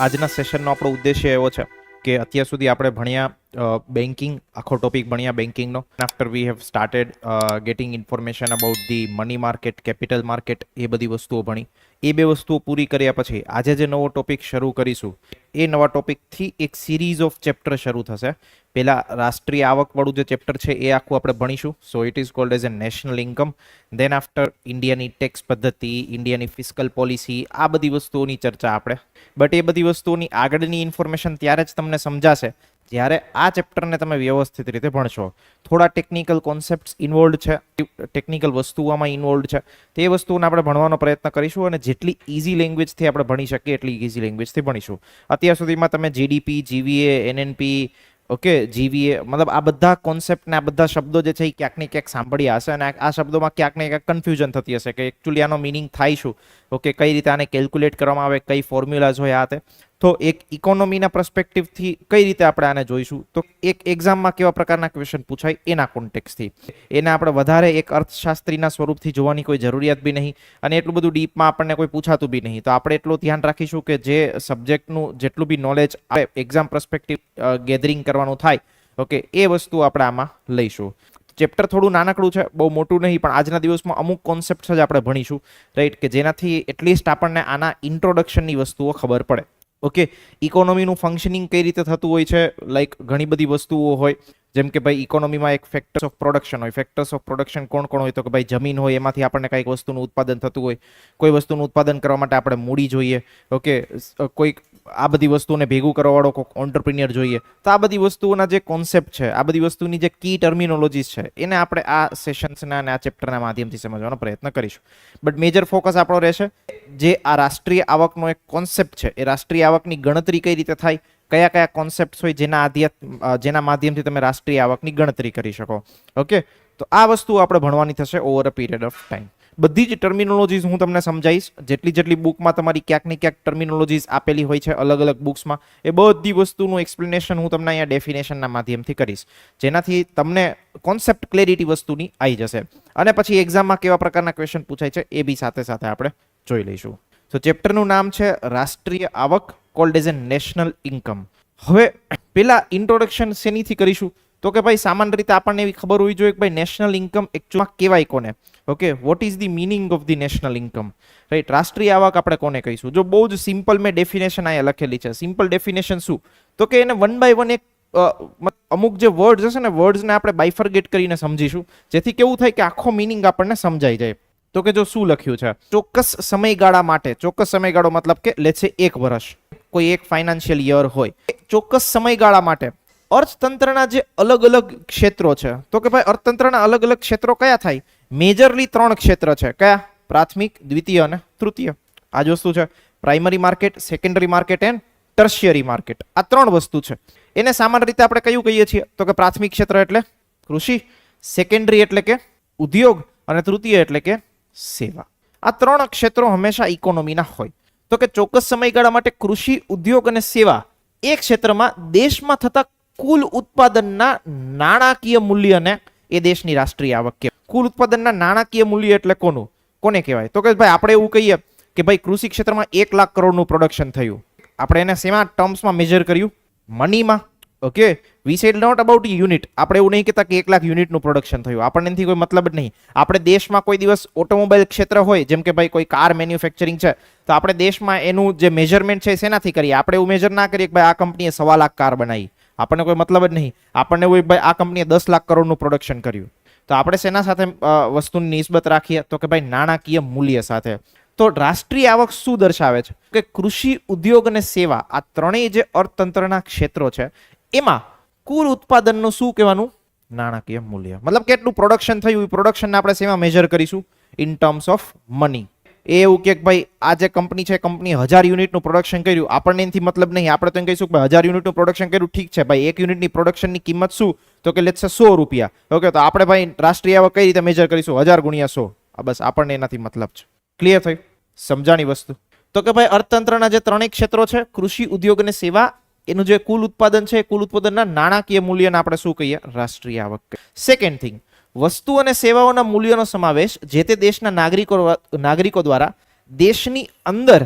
આજના સેશનનો આપણો ઉદ્દેશ્ય એવો છે કે અત્યાર સુધી આપણે ભણ્યા બેન્કિંગ, આખો ટોપિક ભણ્યા બેન્કિંગનો. After we have started getting information about the money market, capital market, એ બધી વસ્તુઓ ભણી. એ બે વસ્તુઓ પૂરી કર્યા પછી આજે જે નવો ટોપિક શરૂ કરીશું એ નવા ટોપિકથી એક સિરીઝ ઓફ ચેપ્ટર શરૂ થશે. પહેલા રાષ્ટ્રીય આવકવાળું જે ચેપ્ટર છે એ આખું આપણે ભણીશું. So it is called as a national income. Then after ઇન્ડિયાની ટેક્સ પદ્ધતિ, ઇન્ડિયાની ફિસ્કલ પોલિસી, આ બધી વસ્તુઓની ચર્ચા આપણે. બટ એ બધી વસ્તુઓની આગળની ઇન્ફોર્મેશન ત્યારે જ તમને સમજાશે જ્યારે આ ચેપ્ટરને તમે વ્યવસ્થિત રીતે ભણશો. થોડા ટેકનિકલ કોન્સેપ્ટ્સ ઇન્વોલ્વ છે, ટેકનિકલ વસ્તુઓમાં ઇન્વોલ્વ છે, તે વસ્તુઓને આપણે ભણવાનો પ્રયત્ન કરીશું અને જેટલી ઇઝી લેંગ્વેજથી આપણે ભણી શકીએ એટલી ઇઝી લેંગ્વેજથી ભણીશું. અત્યાર સુધીમાં તમે જીડીપી, જીવીએ, એનએનપી, ઓકે, જીવીએ, મતલબ આ બધા કોન્સેપ્ટ ને આ બધા શબ્દો જે છે એ ક્યાંક ને ક્યાંક સાંભળ્યા હશે અને આ શબ્દોમાં ક્યાંક ને ક્યાંક કન્ફ્યુઝન થતી હશે કે એકચ્યુઅલી આનો મિનિંગ થાય શું, ઓકે, કઈ રીતે આને કેલ્ક્યુલેટ કરવામાં આવે, કઈ ફોર્મ્યુલાઝ હોય આ તે. તો એક ઇકોનોમીના પર્સપેક્ટિવથી કઈ રીતે આપણે આને જોઈશું, તો એક એક્ઝામમાં કેવા પ્રકારના ક્વેશ્ચન પૂછાય એના કોન્ટેક્સ્ટથી. એને આપણે વધારે એક અર્થશાસ્ત્રીના સ્વરૂપથી જોવાની કોઈ જરૂરિયાત બી નહીં અને એટલું બધું ડીપમાં આપણને કોઈ પૂછાતું બી નહીં. તો આપણે એટલું ધ્યાન રાખીશું કે જે સબ્જેક્ટનું જેટલું બી નોલેજ આવે એક્ઝામ પર્સપેક્ટિવ ગેધરિંગ કરવાનું થાય, ઓકે, એ વસ્તુ આપણે આમાં લઈશું. ચેપ્ટર થોડું નાનકડું છે, બહુ મોટું નહીં, પણ આજના દિવસમાં અમુક કોન્સેપ્ટ જ આપણે ભણીશું, રાઈટ, કે જેનાથી એટલીસ્ટ આપણને આના ઇન્ટ્રોડક્શનની વસ્તુઓ ખબર પડે. ઓકે, ઇકોનોમીનું ફંક્શનિંગ કઈ રીતે થતું હોય છે, લાઈક ઘણી બધી વસ્તુઓ હોય, જેમ કે ભાઈ ઇકોનોમીમાં એક ફેક્ટર્સ ઓફ પ્રોડક્શન હોય. ફેક્ટર્સ ઓફ પ્રોડક્શન કોણ કોણ હોય, તો કે ભાઈ જમીન હોય, એમાંથી આપણને કંઈક વસ્તુનું ઉત્પાદન થતું હોય. કોઈ વસ્તુનું ઉત્પાદન કરવા માટે આપણે મૂડી જોઈએ, ઓકે, કોઈક આ બધી વસ્તુને ભેગું કરવાવાળો કોઈક ઓન્ટરપ્રિન્યોર જોઈએ. તો આ બધી વસ્તુઓના જે કોન્સેપ્ટ છે, આ બધી વસ્તુની જે કી ટર્મિનોલોજીસ છે, એને આપણે આ સેશન્સના અને આ ચેપ્ટરના માધ્યમથી સમજવાનો પ્રયત્ન કરીશું. બટ મેજર ફોકસ આપણો રહેશે જે આ રાષ્ટ્રીય આવકનો એક કોન્સેપ્ટ છે, એ રાષ્ટ્રીય આવકની ગણતરી કઈ રીતે થાય, કયા કયા કોન્સેપ્ટ હોય જેના માધ્યમથી તમે રાષ્ટ્રીય આવકની ગણતરી કરી શકો. ઓકે, તો આ વસ્તુ આપણે ભણવાની થશે over a period of time. બધી જ ટર્મિનોલોજીસ હું તમને સમજાવીશ. જેટલી બુકમાં તમારી ક્યાંક ને ક્યાંક ટર્મિનોલોજીસ આપેલી હોય છે અલગ અલગ બુક્સમાં, એ બધી વસ્તુનું એક્સપ્લેનેશન હું તમને અહીંયા ડેફિનેશનના માધ્યમથી કરીશ, જેનાથી તમને કોન્સેપ્ટ ક્લેરિટી વસ્તુની આવી જશે. અને પછી એક્ઝામમાં કેવા પ્રકારના ક્વેશ્ચન પૂછાય છે એ બી સાથે સાથે આપણે જોઈ લઈશું. તો ચેપ્ટરનું નામ છે રાષ્ટ્રીય આવક, cold as a national income. હવે પેલા ઇન્ટ્રોડક્શન શેનીથી કરીશું, તો કે ભાઈ સામાન્ય રીતે આપણને એવી ખબર હોવી જોઈએ કે ભાઈ નેશનલ ઇન્કમ એકચ્યુઅલમાં કહેવાય કોને. Okay, what is the meaning of the national income, right. રાષ્ટ્રીય આવક આપણે કોને કહીશું? જો બહુ જ સિમ્પલ મેં ડેફિનેશન અહીંયા લખેલી છે. સિમ્પલ ડેફિનેશન શું, તો કે એને વન બાય વન એક અમુક જે વર્ડ્સ હશે ને, વર્ડ્સને આપણે બાયફર્ગેટ કરીને સમજીશું, જેથી કેવું થાય કે આખો મિનિંગ આપણને સમજાઈ જાય. તો કે જો શું લખ્યું છે, ચોક્કસ સમયગાળા માટે, ચોક્કસ સમયગાળો મતલબ કે લેટ્સ સે 1 વર્ષ, કોઈ એક ફાઇનાન્શિયલ યર હોય, ચોક્કસ સમયગાળા માટે અર્થતંત્રના જે અલગ અલગ ક્ષેત્રો છે, તો કે ભાઈ અર્થતંત્રના અલગ અલગ ક્ષેત્રો કયા થાય? મેજરલી 3 ક્ષેત્ર છે. કયા? પ્રાથમિક, દ્વિતીય અને તૃતીય. આ જ વસ્તુ છે. Primary market, secondary market and tertiary market. આ 3 વસ્તુ છે. એને સામાન્ય રીતે આપણે કયું કહીએ છીએ, તો કે પ્રાથમિક ક્ષેત્ર એટલે કૃષિ, સેકન્ડરી એટલે કે ઉદ્યોગ અને તૃતીય એટલે કે સેવા. આ 3 ક્ષેત્રો હંમેશા ઇકોનોમીના હોય. તો કે ચોક્કસ સમયગાળા માટે કૃષિ, ઉદ્યોગ અને સેવા એ ક્ષેત્રમાં દેશમાં થતા કુલ ઉત્પાદનના નાણાકીય મૂલ્યને એ દેશની રાષ્ટ્રીય આવક કહેવાય. કુલ ઉત્પાદનના નાણાકીય મૂલ્ય એટલે કોને કહેવાય? તો કે ભાઈ આપણે એવું કહીએ કે ભાઈ કૃષિ ક્ષેત્રમાં 1 લાખ કરોડનું પ્રોડક્શન થયું. આપણે એને શેમાં ટર્મ્સમાં મેજર કર્યું? મનીમાં. Okay, we said not about unit. આપણે એવું નહીં કહેતા કે 1 લાખ યુનિટનું પ્રોડક્શન થયું. આપણને એનાથી કોઈ મતલબ જ નહીં. આપણે દેશમાં કોઈ દિવસ ઓટોમોબાઈલ ક્ષેત્ર હોય, જેમ કે ભાઈ કોઈ કાર મેન્યુફેક્ચરિંગ છે, તો આપણે દેશમાં એનું જે મેજરમેન્ટ છે શેનાથી કરીએ? આપણે એવું મેજર ના કરીએ કે ભાઈ આ કંપનીએ 1.25 લાખ કાર બનાવી. આપણને કોઈ મતલબ જ નહીં. આપણને એવું ભાઈ આ કંપનીએ 10 લાખ કરોડનું પ્રોડક્શન કર્યું. તો આપણે શેના સાથે વસ્તુની નિસ્બત રાખીએ? તો કે ભાઈ નાણાકીય મૂલ્ય સાથે. તો રાષ્ટ્રીય આવક શું દર્શાવે છે કે કૃષિ, ઉદ્યોગ અને સેવા, આ ત્રણેય જે અર્થતંત્રના ક્ષેત્રો છે એમાં કુલ ઉત્પાદનનું શું કહેવાનું? નાણાકીય મૂલ્ય. મતલબ કેટલું પ્રોડક્શન થયું, એ પ્રોડક્શનને આપણે શેમાં મેજર કરીશું? In terms of money. એવું કે ભાઈ આ જે કંપની છે, કંપની 1000 યુનિટનું પ્રોડક્શન કર્યું, આપણને એનાથી મતલબ નહીં. આપણે તો એમ કહીશું કે ભાઈ 1000 યુનિટનું પ્રોડક્શન કર્યું, ઠીક છે ભાઈ, 1 યુનિટની પ્રોડક્શનની કિંમત શું? તો કે લેટ્સ સે 100 રૂપિયા. ઓકે, તો આપણે ભાઈ રાષ્ટ્રીય આવક કઈ રીતે મેજર કરીશું? 1000 ગુણ્યા 100. આ બસ આપણને એનાથી મતલબ છે. ક્લિયર થયું? સમજાણી વસ્તુ. તો કે ભાઈ અર્થતંત્રના જે 3 ક્ષેત્રો છે, કૃષિ, ઉદ્યોગ અને સેવા, એનું જે કુલ ઉત્પાદન છે, કુલ ઉત્પાદનના નાણાકીય મૂલ્યને આપણે શું કહીએ? રાષ્ટ્રીય આવક. સેકન્ડ થિંગ, વસ્તુ અને સેવાઓના મૂલ્યનો સમાવેશ જે તે દેશના નાગરિકો દ્વારા દેશની અંદર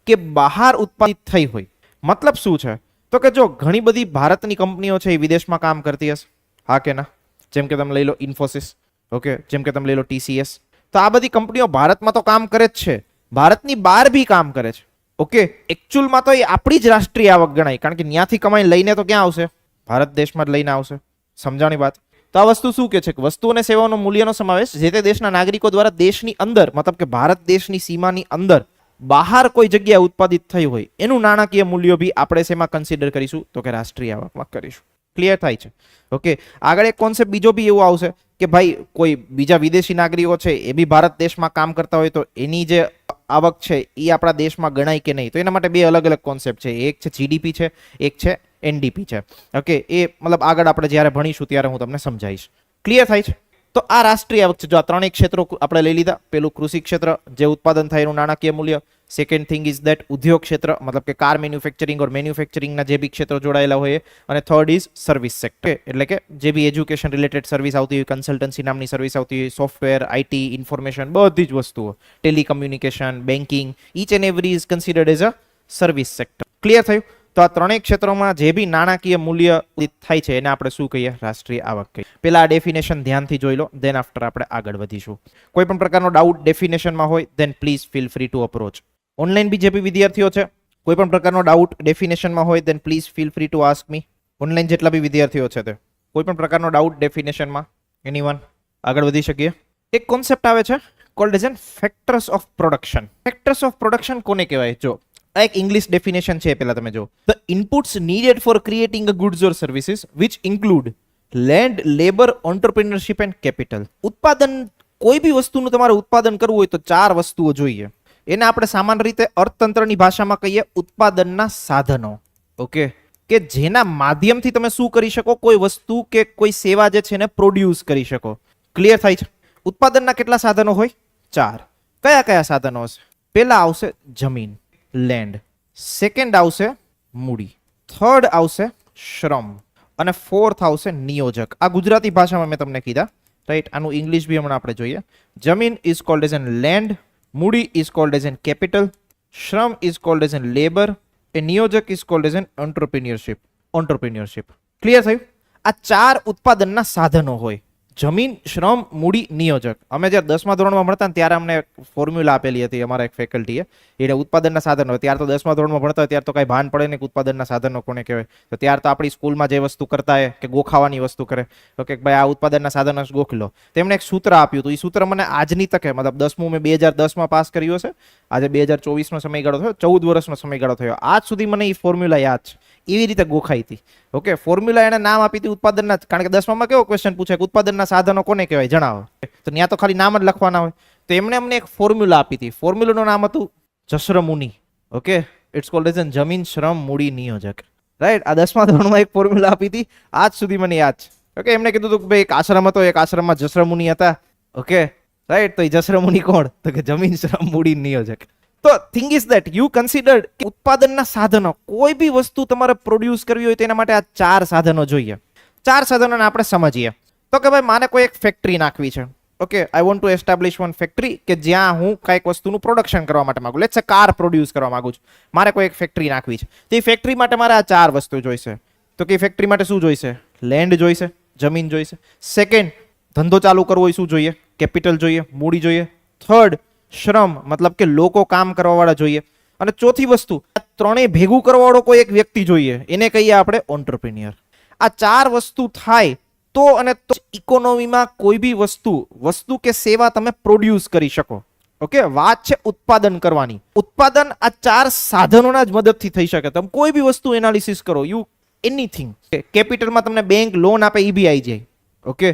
કે બહાર ઉત્પાદિત થઈ હોય, મતલબ શું છે? તો કે જો ઘણી બધી ભારતની કંપનીઓ છે એ વિદેશમાં કામ કરતી હશે, હા કે ના? જેમ કે તમે લઈ લો ઇન્ફોસિસ, ઓકે, જેમ કે તમે લઈ લો TCS. તો આ બધી કંપનીઓ ભારતમાં તો કામ કરે જ છે, ભારતની બહાર બી કામ કરે છે. ઓકે, એકચ્યુઅલમાં તો એ આપણી જ રાષ્ટ્રીય આવક ગણાય, કારણ કે ત્યાંથી કમાઈ લઈને તો ક્યાં આવશે? ભારત દેશમાં જ લઈને આવશે. સમજાણી વાત? તો આ વસ્તુ શું કે છે કે વસ્તુ અને સેવાઓનો મૂલ્યનો સમાવેશ જે તે દેશના નાગરિકો દ્વારા દેશની અંદર, મતલબ કે ભારત દેશની સીમાની અંદર બહાર કોઈ જગ્યાએ ઉત્પાદિત થઈ હોય એનું નાણાકીય મૂલ્ય બી આપણે શેમાં કન્સિડર કરીશું? તો કે રાષ્ટ્રીય આવકમાં કરીશું. ક્લિયર થાય છે? ઓકે, આગળ એક કોન્સેપ્ટ બીજો બી એવો આવશે કે ભાઈ કોઈ બીજા વિદેશી નાગરિકો છે એ બી ભારત દેશમાં કામ કરતા હોય તો એની જે આવક છે એ આપણા દેશમાં ગણાય કે નહીં? તો એના માટે બે અલગ અલગ કોન્સેપ્ટ છે, એક છે GDP છે, એક છે NDP છે. ઓકે, એ મતલબ આગળ આપણે જ્યારે ભણીશું ત્યારે હું તમને સમજાવીશ. ક્લિયર થાય છે? તો આ રાષ્ટ્રીય આવક છે. જો આ ત્રણેય ક્ષેત્રો આપણે લઈ લીધા. પેલું કૃષિ ક્ષેત્ર જે ઉત્પાદન થાય એનું નાણાકીય મૂલ્ય. સેકન્ડ થિંગ ઇઝ ધેટ ઉદ્યોગ ક્ષેત્ર, મતલબ કે કાર મેન્યુફેક્ચરિંગ ઓર મેન્યુફેક્ચરિંગના જે બી ક્ષેત્રો જોડાયેલા હોય. અને થર્ડ ઇઝ સર્વિસ સેક્ટર, એટલે કે જે બી એજ્યુકેશન રિલેટેડ સર્વિસ આવતી હોય, કન્સલ્ટન્સી નામની સર્વિસ આવતી હોય, સોફ્ટવેર, IT, ઇન્ફોર્મેશન, બધી જ વસ્તુઓ, telecommunication, banking, each and every is considered as a service sector. Clear થયું? તો આ ત્રણેય ક્ષેત્રોમાં જે બી નાણાકીય મૂલ્ય થાય છે એને આપણે શું કહીએ? રાષ્ટ્રીય આવક કહીએ. પેલા આ ડેફિનેશન ધ્યાનથી જોઈ લો, દેન આફ્ટર આપણે આગળ વધીશું. કોઈ પણ પ્રકારનો ડાઉટ ડેફિનેશનમાં હોય then please feel free to approach. Online બી જે બી વિદ્યાર્થીઓ છે કોઈ પણ પ્રકારનો ડાઉટ ડેફિનેશનમાં હોય then please feel free to ask me. Online જેટલા બી વિદ્યાર્થીઓ છે તે કોઈ પણ પ્રકારનો ડાઉટ ડેફિનેશનમાં, એનીવન? આગળ વધી શકીએ. એક કોન્સેપ્ટ આવે છે cold as N factors of production. Factors of production કોને કહેવાય? જો આ એક ઇંગ્લિશ ડેફિનેશન છે, પેલા તમે જો. The inputs needed for creating a goods or services which include land, labour, entrepreneurship and capital. ઉત્પાદન, કોઈ બી વસ્તુનું તમારે ઉત્પાદન કરવું હોય તો ચાર વસ્તુઓ જોઈએ. એને આપણે સામાન્ય રીતે અર્થતંત્રની ભાષામાં કહીએ ઉત્પાદનના સાધનો. ઓકે, કે જેના માધ્યમથી તમે શું કરી શકો? કોઈ વસ્તુ કે કોઈ સેવા જે છે એને પ્રોડ્યુસ કરી શકો. ક્લિયર થાય છે? ઉત્પાદનના કેટલા સાધનો હોય? ચાર. કયા કયા સાધનો હશે? પેલા આવશે જમીન, લેન્ડ. સેકન્ડ આવશે મૂડી. થર્ડ આવશે શ્રમ. અને ફોર્થ આવશે નિયોજક. આ ગુજરાતી ભાષામાં મેં તમને કીધા, રાઈટ? આનું ઇંગ્લિશ બી હમણાં આપણે જોઈએ. જમીન is called as an land, મૂડી is called as an capital, શ્રમ is called as an labour, એ નિયોજક is called as an entrepreneurship. Clear થયું? આ ચાર ઉત્પાદનના સાધનો હોય: જમીન, શ્રમ, મૂડી, નિયોજક. અમે જ્યારે 10મા ધોરણમાં ભણતા ને ત્યારે અમને ફોર્મ્યુલા આપેલી હતી અમારા એક ફેકલ્ટીએ, એટલે ઉત્પાદનના સાધનો. ત્યાર તો 10મા ધોરણમાં ભણતા હોય ત્યારે તો કાંઈ ભાન પડે નહીં કે ઉત્પાદનના સાધનો કોને કહેવાય. તો ત્યાર તો આપણી સ્કૂલમાં જે વસ્તુ કરતા હોય કે ગોખાવાની વસ્તુ કરે, તો કે ભાઈ આ ઉત્પાદનના સાધનો ગોખી લો. તેમણે એક સૂત્ર આપ્યું હતું. એ સૂત્ર મને આજની તકે, મતલબ 10મું મેં 2010માં પાસ કર્યું હશે, આજે 2024નો સમયગાળો થયો, 14 વર્ષનો સમયગાળો થયો, આજ સુધી મને એ ફોર્મ્યુલા યાદ છે. એવી રીતે ગોખાઈ હતી. ઓકે, ફોર્મ્યુલા એને નામ આપી હતી ઉત્પાદનના, કારણ કે 10મામાં કેવો ક્વેશ્ચન પૂછે કે ઉત્પાદનના સાધનો કોને કહેવાય જણાવો, તો ત્યાં તો ખાલી નામ જ લખવાના હોય. તો એમણે અમને એક ફોર્મ્યુલા આપી હતી. ફોર્મ્યુલાનું નામ હતું જસરમુનિ. ઓકે, ઇટ્સ કોલ્ડ એઝ જમીન, શ્રમ, મૂડી, નિયોજક. રાઈટ? આ 10મા ધોરણમાં એક ફોર્મ્યુલા આપી હતી, આજ સુધી મને યાદ છે. ઓકે, એમને કીધું હતું કે ભાઈ એક આશ્રમ હતો, એક આશ્રમમાં જસરમુનિ હતા. Okay, right? તો એ જસરમુનિ કોણ? તો કે જમીન, શ્રમ, મૂડી, નિયોજક. તો thing is that you consider ઉત્પાદનના સાધનો, કોઈ બી વસ્તુ તમારે પ્રોડ્યુસ કરવી હોય તેના માટે આ ચાર સાધનો જોઈએ. ચાર સાધનોને આપણે સમજીએ. તો કે ભાઈ માને કોઈ એક ફેક્ટરી નાખવી છે. Okay, I want to establish one factory કે જ્યાં હું કાંઈક વસ્તુનું પ્રોડક્શન કરવા માટે માંગુ. લેટ્સ સે કાર પ્રોડ્યુસ કરવા માંગુ છું. મારે કોઈ એક ફેક્ટરી નાખવી છે. તો એ ફેક્ટરી માટે મારે આ ચાર વસ્તુ જોઈશે. તો કે ફેક્ટરી માટે શું જોઈશે? લેન્ડ જોઈશે, જમીન જોઈશે. સેકન્ડ, ધંધો ચાલુ કરવો હોય શું જોઈએ? કેપિટલ જોઈએ, મૂડી જોઈએ. થર્ડ, શ્રમ, મતલબ કે લોકો કામ કરવા વાળા જોઈએ. અને ચોથી વસ્તુ, આ ત્રણેય ભેગું કરવા વાળો કોઈ એક વ્યક્તિ જોઈએ, એને કહીએ આપણે ઓન્ટરપ્રિન્યોર. આ ચાર વસ્તુ થાય તો અને તો ઇકોનોમીમાં કોઈ બી વસ્તુ કે સેવા તમે પ્રોડ્યુસ કરી શકો. ઓકે, વાત છે ઉત્પાદન કરવાની. ઉત્પાદન આ ચાર સાધનોના જ મદદથી થઈ શકે. તમે કોઈ બી વસ્તુ એનાલિસિસ કરો, યુ એનીથિંગ. કેપિટલમાં તમને બેંક લોન આપે, એ બી આવી જાય. ઓકે,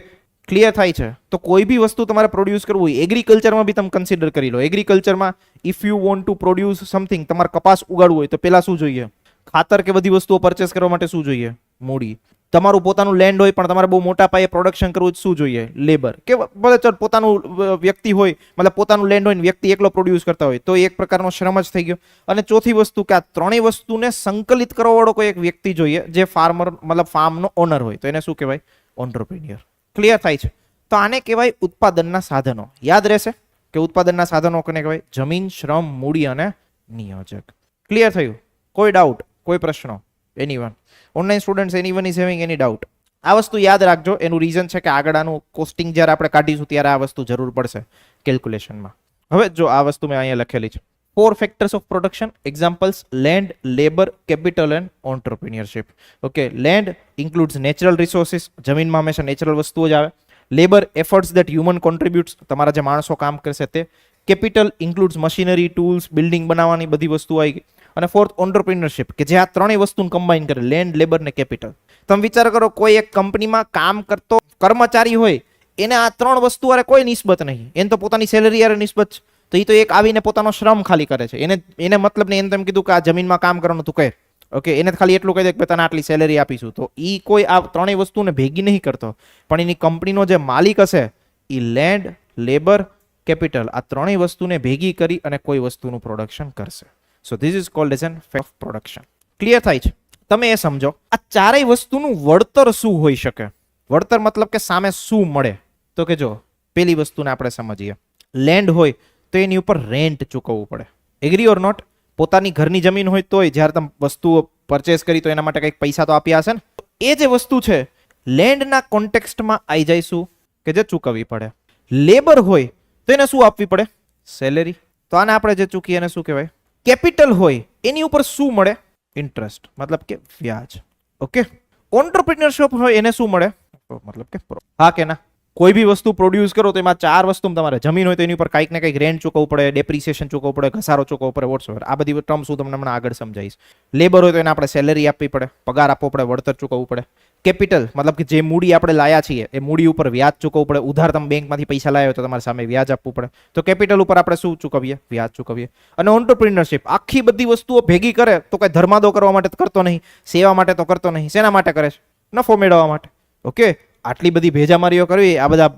ક્લિયર થાય છે? તો કોઈ બી વસ્તુ તમારે પ્રોડ્યુસ કરવું હોય, એગ્રીકલ્ચરમાં બી તમે કન્સિડર કરી લો. એગ્રીકલ્ચરમાં if you want to produce something, તમારે કપાસ ઉગાડવું હોય તો પેલા શું જોઈએ? ખાતર કે બધી વસ્તુઓ પરચેસ કરવા માટે શું જોઈએ? મૂડી. તમારું પોતાનું લેન્ડ હોય પણ તમારે બહુ મોટા પાયે પ્રોડક્શન કરવું શું જોઈએ? લેબર. કે ભલે ચાલ પોતાનું વ્યક્તિ હોય, મતલબ પોતાનું લેન્ડ હોય ને વ્યક્તિ એકલો પ્રોડ્યુસ કરતા હોય તો એક પ્રકારનો શ્રમ જ થઈ ગયો. અને ચોથી વસ્તુ કે આ ત્રણેય વસ્તુને સંકલિત કરવા વાળો કોઈ એક વ્યક્તિ જોઈએ જે ફાર્મર, મતલબ ફાર્મનો ઓનર હોય. તો એને શું કહેવાય? ઓન્ટરપ્રિન્યોર. ક્લિયર થાય છે? તો આને કહેવાય ઉત્પાદનના સાધનો. યાદ રહેશે કે ઉત્પાદનના સાધનો કોને કહેવાય? જમીન, શ્રમ, મૂડી અને નિયોજક. ક્લિયર થયું? કોઈ ડાઉટ? કોઈ પ્રશ્નો? Anyone? Online students, anyone is having any doubt? આ વસ્તુ યાદ રાખજો. એનું રીઝન છે કે આગળ આનું કોસ્ટિંગ જ્યારે આપણે કાઢીશું ત્યારે આ વસ્તુ જરૂર પડશે કેલ્ક્યુલેશનમાં. હવે જો આ વસ્તુ મેં અહીંયા લખેલી છે, 4 factors of production, examples: land, labor, capital and entrepreneurship. Okay, land includes natural resources, જમીનમાં હંમેશા નેચરલ વસ્તુઓ જ આવે. Labour, efforts that human contributes, તમારા જે માણસો કામ કરશે તે. Capital includes machinery, tools, building બનાવવાની બધી વસ્તુ આવી ગઈ. અને ફોર્થ entrepreneurship, કે જે આ ત્રણેય વસ્તુને કમ્બાઈન કરે, લેન્ડ, લેબર ને કેપિટલ. તમે વિચાર કરો, કોઈ એક કંપનીમાં કામ કરતો કર્મચારી હોય, એને આ ત્રણ વસ્તુ વાળે કોઈ નિસ્બત નહીં, એને તો પોતાની સેલરી વાળે નિસ્બત છે. તો એ તો એક આવીને પોતાનો શ્રમ ખાલી કરે છે. એને મતલબ ને એને તેમ કીધું કે આ જમીનમાં કામ કરવાનું તું કહે, ઓકે, એને ખાલી એટલું કહી દે કે તને આટલી સેલરી આપીશું. તો એ કોઈ આ ત્રણેય વસ્તુને ભેગી નહીં કરતો, પણ એની કંપનીનો જે માલિક હશે એ લેન્ડ, લેબર, કેપિટલ આ ત્રણેય વસ્તુને ભેગી કરી અને કોઈ વસ્તુનું પ્રોડક્શન કરશે. So this is called as N fact of production. Clear થાય છે? તમે એ સમજો, આ ચારેય વસ્તુનું વળતર શું હોઈ શકે? વળતર મતલબ કે સામે શું મળે? તો કે જો પેલી વસ્તુને આપણે સમજીએ, લેન્ડ હોય તો એની ઉપર રેન્ટ ચૂકવવું પડે. Agree or not? પોતાની ઘરની જમીન હોય તોય જ્યારે તમે વસ્તુઓ પરચેસ કરી તો એના માટે કંઈક પૈસા તો આપ્યા હશે ને. એ જે વસ્તુ છે લેન્ડના કોન્ટેક્સ્ટમાં આવી જઈશું કે જે ચૂકવવી પડે. લેબર હોય તો એને શું આપવી પડે? સેલેરી. તો આને આપણે જે ચૂકીએ એને શું કહેવાય? કેપિટલ હોય એની ઉપર શું મળે? ઇન્ટરેસ્ટ, મતલબ કે વ્યાજ. ઓકે. ઓન્ટરપ્રિન્યોરશિપ હોય એને શું મળે? મતલબ કે હા કે ના? કોઈ બી વસ્તુ પ્રોડ્યુસ કરો તો એમાં ચાર વસ્તુ તમારે, જમીન હોય તો એની ઉપર કંઈક ને કંઈક રેન્ટ ચૂકવવું પડે, ડેપ્રિસિએશન ચૂકવવું પડે, ઘસારો ચૂકવવો પડે, વોટ્સએવર. આ બધી ટર્મ્સ હું તમને હમણાં આગળ સમજાવીશ. લેબર હોય તો એને આપણે સેલેરી આપવી પડે, પગાર આપવો પડે, વળતર ચૂકવવું પડે. કેપિટલ મતલબ કે જે મૂડી આપણે લાયા છીએ એ મૂડી ઉપર વ્યાજ ચૂકવવું પડે. ઉધાર તમે બેંકમાંથી પૈસા લાવ્યો તો તમારે સામે વ્યાજ આપવું પડે. તો કેપિટલ ઉપર આપણે શું ચૂકવીએ? વ્યાજ ચૂકવીએ. અને ઓન્ટરપ્રિન્યોરશિપ આખી બધી વસ્તુઓ ભેગી કરે તો કઈ ધર્માદો કરવા માટે કરતો નહીં, સેવા માટે તો કરતો નહીં. શેના માટે કરે છે? નફો મેળવવા માટે. ઓકે. આટલી બધી ભેજામારીઓ કરવી, આ બધા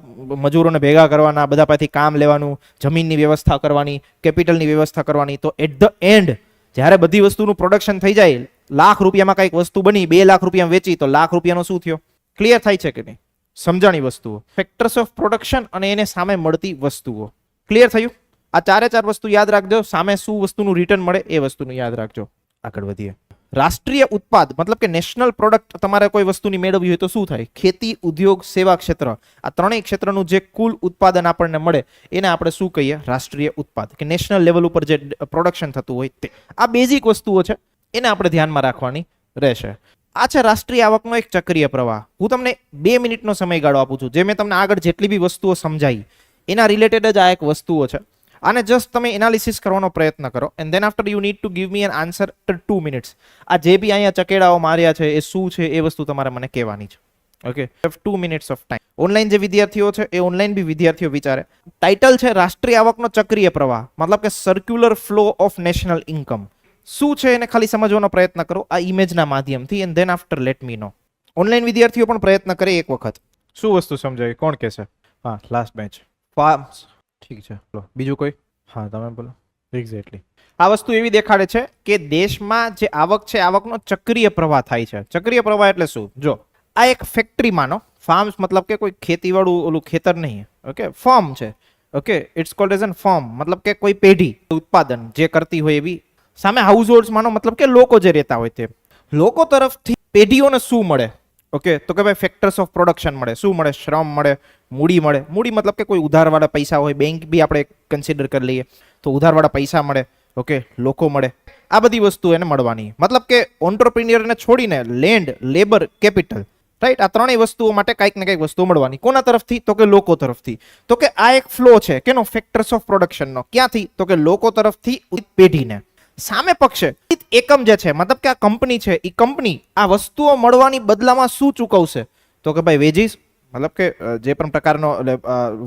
મજૂરોને ભેગા કરવાના, બધા પાસેથી કામ લેવાનું, જમીનની વ્યવસ્થા કરવાની, કેપિટલની વ્યવસ્થા કરવાની. તો એટ ધ એન્ડ જ્યારે બધી વસ્તુનું પ્રોડક્શન થઈ જાય, લાખ રૂપિયામાં કંઈક વસ્તુ બની, 2 લાખ રૂપિયામાં વેચી, તો લાખ રૂપિયાનો શું થયો? ક્લિયર થાય છે કે નહીં? સમજાણી વસ્તુઓ, ફેક્ટર્સ ઓફ પ્રોડક્શન અને એને સામે મળતી વસ્તુઓ. ક્લિયર થયું? આ ચારે ચાર વસ્તુ યાદ રાખજો. સામે શું વસ્તુનું રિટર્ન મળે એ વસ્તુનું યાદ રાખજો. આગળ વધીએ. રાષ્ટ્રીય ઉત્પાદ મતલબ કે નેશનલ પ્રોડક્ટ તમારે કોઈ વસ્તુની મેળવવી હોય તો શું થાય? ખેતી, ઉદ્યોગ, સેવા ક્ષેત્ર, આ ત્રણેય ક્ષેત્રનું જે કુલ ઉત્પાદન આપણને મળે એને આપણે શું કહીએ? રાષ્ટ્રીય ઉત્પાદ, કે નેશનલ લેવલ ઉપર જે પ્રોડક્શન થતું હોય તે. આ બેઝિક વસ્તુઓ છે, એને આપણે ધ્યાનમાં રાખવાની રહેશે. આ છે રાષ્ટ્રીય આવકનો એક ચક્રીય પ્રવાહ. હું તમને 2 મિનિટનો સમયગાળો આપું છું. જે મેં તમને આગળ જેટલી બી વસ્તુઓ સમજાવી એના રિલેટેડ જ આ એક વસ્તુઓ છે. આને જસ્ટ તમે એનાલિસિસ કરવાનો પ્રયત્ન કરો and then after you need to give me N answer after 2 minutes. આ જે બી અહીંયા ચકેડાઓ માર્યા છે એ શું છે એ વસ્તુ તમારે મને કહેવાની છે. Okay, 2 minutes of time. Online જે વિદ્યાર્થીઓ છે એ ઓનલાઈન બી વિદ્યાર્થીઓ વિચારે. ટાઇટલ છે રાષ્ટ્રીય આવકનો ચક્રીય પ્રવાહ, મતલબ કે circular flow of national income. શું છે એને ખાલી સમજવાનો પ્રયત્ન કરો આ ઇમેજના માધ્યમથી and then after let me know. Online વિદ્યાર્થીઓ પણ પ્રયત્ન કરે એક વખત. શું વસ્તુ સમજાવી? કોણ કહેશે? હા, લાસ્ટ બેન્ચ. ફાર્મ્સ. ઠીક છે, બોલો બીજું કોઈ? હા, તમે બોલો. એક્ઝેક્ટલી આ વસ્તુ એવી દેખાડે છે કે દેશમાં જે આવક છે આવકનો ચક્રીય પ્રવાહ થાય છે. ચક્રીય પ્રવાહ એટલે શું? જો આ એક ફેક્ટરી માનો, ફાર્મ્સ મતલબ કે કોઈ ખેતીવાળું ઓલું ખેતર નહીં, ઓકે, ફર્મ છે. Okay, it's called as an firm, મતલબ કે કોઈ પેઢી ઉત્પાદન જે કરતી હોય એવી. સામે હાઉસ હોલ્ડ માનો, મતલબ કે લોકો જે રહેતા હોય તે. લોકો તરફથી પેઢીઓને શું મળે? ઓકે, તો કે ભાઈ ફેક્ટર્સ ઓફ પ્રોડક્શન મળે. શું મળે? શ્રમ મળે, મૂડી મળે. મૂડી મતલબ કે કોઈ ઉધારવાળા પૈસા હોય, બેંક બી આપણે કન્સિડર કરી લઈએ તો ઉધારવાળા પૈસા મળે. ઓકે, લોકો મળે. આ બધી વસ્તુ એને મળવાની. મતલબ કે ઓન્ટરપ્રિન્યોરને છોડીને લેન્ડ, લેબર, કેપિટલ, રાઈટ, આ ત્રણેય વસ્તુઓ માટે કંઈક ને કંઈક વસ્તુઓ મળવાની. કોના તરફથી? તો કે લોકો તરફથી. તો કે આ એક ફ્લો છે કેનો? Factors of પ્રોડક્શનનો. ક્યાંથી? તો કે લોકો તરફથી પેઢીને. સામે પક્ષે એકમ જે છે, મતલબ કે આ કંપની છે, એ કંપની આ વસ્તુઓ મળવાની બદલામાં શું ચૂકવશે? તો કે ભાઈ વેજીસ, મતલબ કે જે પણ પ્રકારનો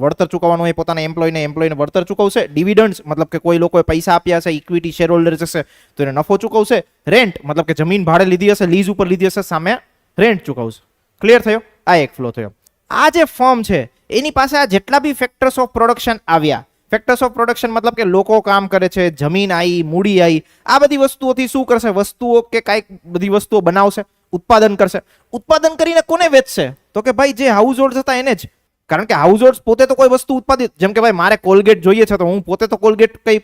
વળતર ચૂકવવાનું હોય પોતાના એમ્પ્લોયને વળતર ચૂકવશે. ડિવિડન્ડ્સ મતલબ કે કોઈ લોકોએ પૈસા આપ્યા હશે, ઇક્વિટી શેર હોલ્ડર્સ હશે તો એને નફો ચૂકવશે. રેન્ટ મતલબ કે જમીન ભાડે લીધી હશે, લીઝ ઉપર લીધી હશે, સામે રેન્ટ ચૂકવશે. ક્લિયર થયો? આ એક ફ્લો થયો. આ જે ફર્મ છે એની પાસે આ જેટલા બી ફેક્ટર્સ ઓફ પ્રોડક્શન આવ્યા, ફેક્ટર્સ ઓફ પ્રોડક્શન મતલબ કે લોકો કામ કરે છે, જમીન આવી, મૂડી આવી, આ બધી વસ્તુઓથી શું કરશે? વસ્તુઓ કે કાંઈક બધી વસ્તુઓ બનાવશે, ઉત્પાદન કરશે. ઉત્પાદન કરીને કોને વેચશે? તો કે ભાઈ જે હાઉસ હોલ્ડ હતા એને જ. કારણ કે હાઉસ હોલ્ડ પોતે તો કોઈ વસ્તુ ઉત્પાદિત, જેમ કે ભાઈ મારે કોલગેટ જોઈએ છે તો હું પોતે તો કોલગેટ કઈ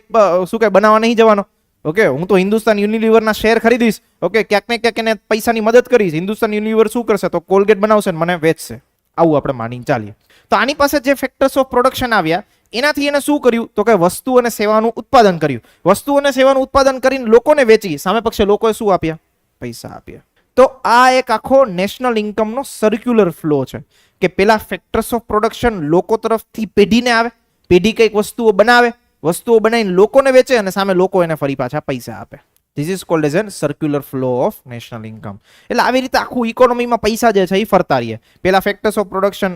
શું કઈ બનાવવા નહીં જવાનો. ઓકે, હું તો હિન્દુસ્તાન યુનિલિવરના શેર ખરીદીશ, ઓકે, ક્યાંક ને ક્યાંક એને પૈસાની મદદ કરીશ, હિન્દુસ્તાન યુનિલિવર શું કરશે તો કોલગેટ બનાવશે ને મને વેચશે, આવું આપણે માનીને ચાલીએ. તો આની પાસે જે ફેક્ટર્સ ઓફ પ્રોડક્શન આવ્યા એનાથી એને શું કર્યું તો કે વસ્તુ અને સેવાનું ઉત્પાદન કર્યું. વસ્તુ અને સેવાનું ઉત્પાદન કરીને લોકોને વેચી, સામે પક્ષે લોકોએ શું આપ્યા? પૈસા આપ્યા. તો આ એક આખો નેશનલ ઇન્કમનો સર્ક્યુલર ફ્લો છે કે પેલા ફેક્ટર્સ ઓફ પ્રોડક્શન લોકો તરફથી પેઢીને આવે, પેઢી કંઈક વસ્તુઓ બનાવે, વસ્તુઓ બનાવીને લોકોને વેચે અને સામે લોકો એને ફરી પાછા પૈસા આપે. This is called as N circular flow of national income. એટલે આવી રીતે આખું ઇકોનોમીમાં પૈસા જે છે એ ફરતા રહીએ. પેલા ફેક્ટર્સ ઓફ પ્રોડક્શન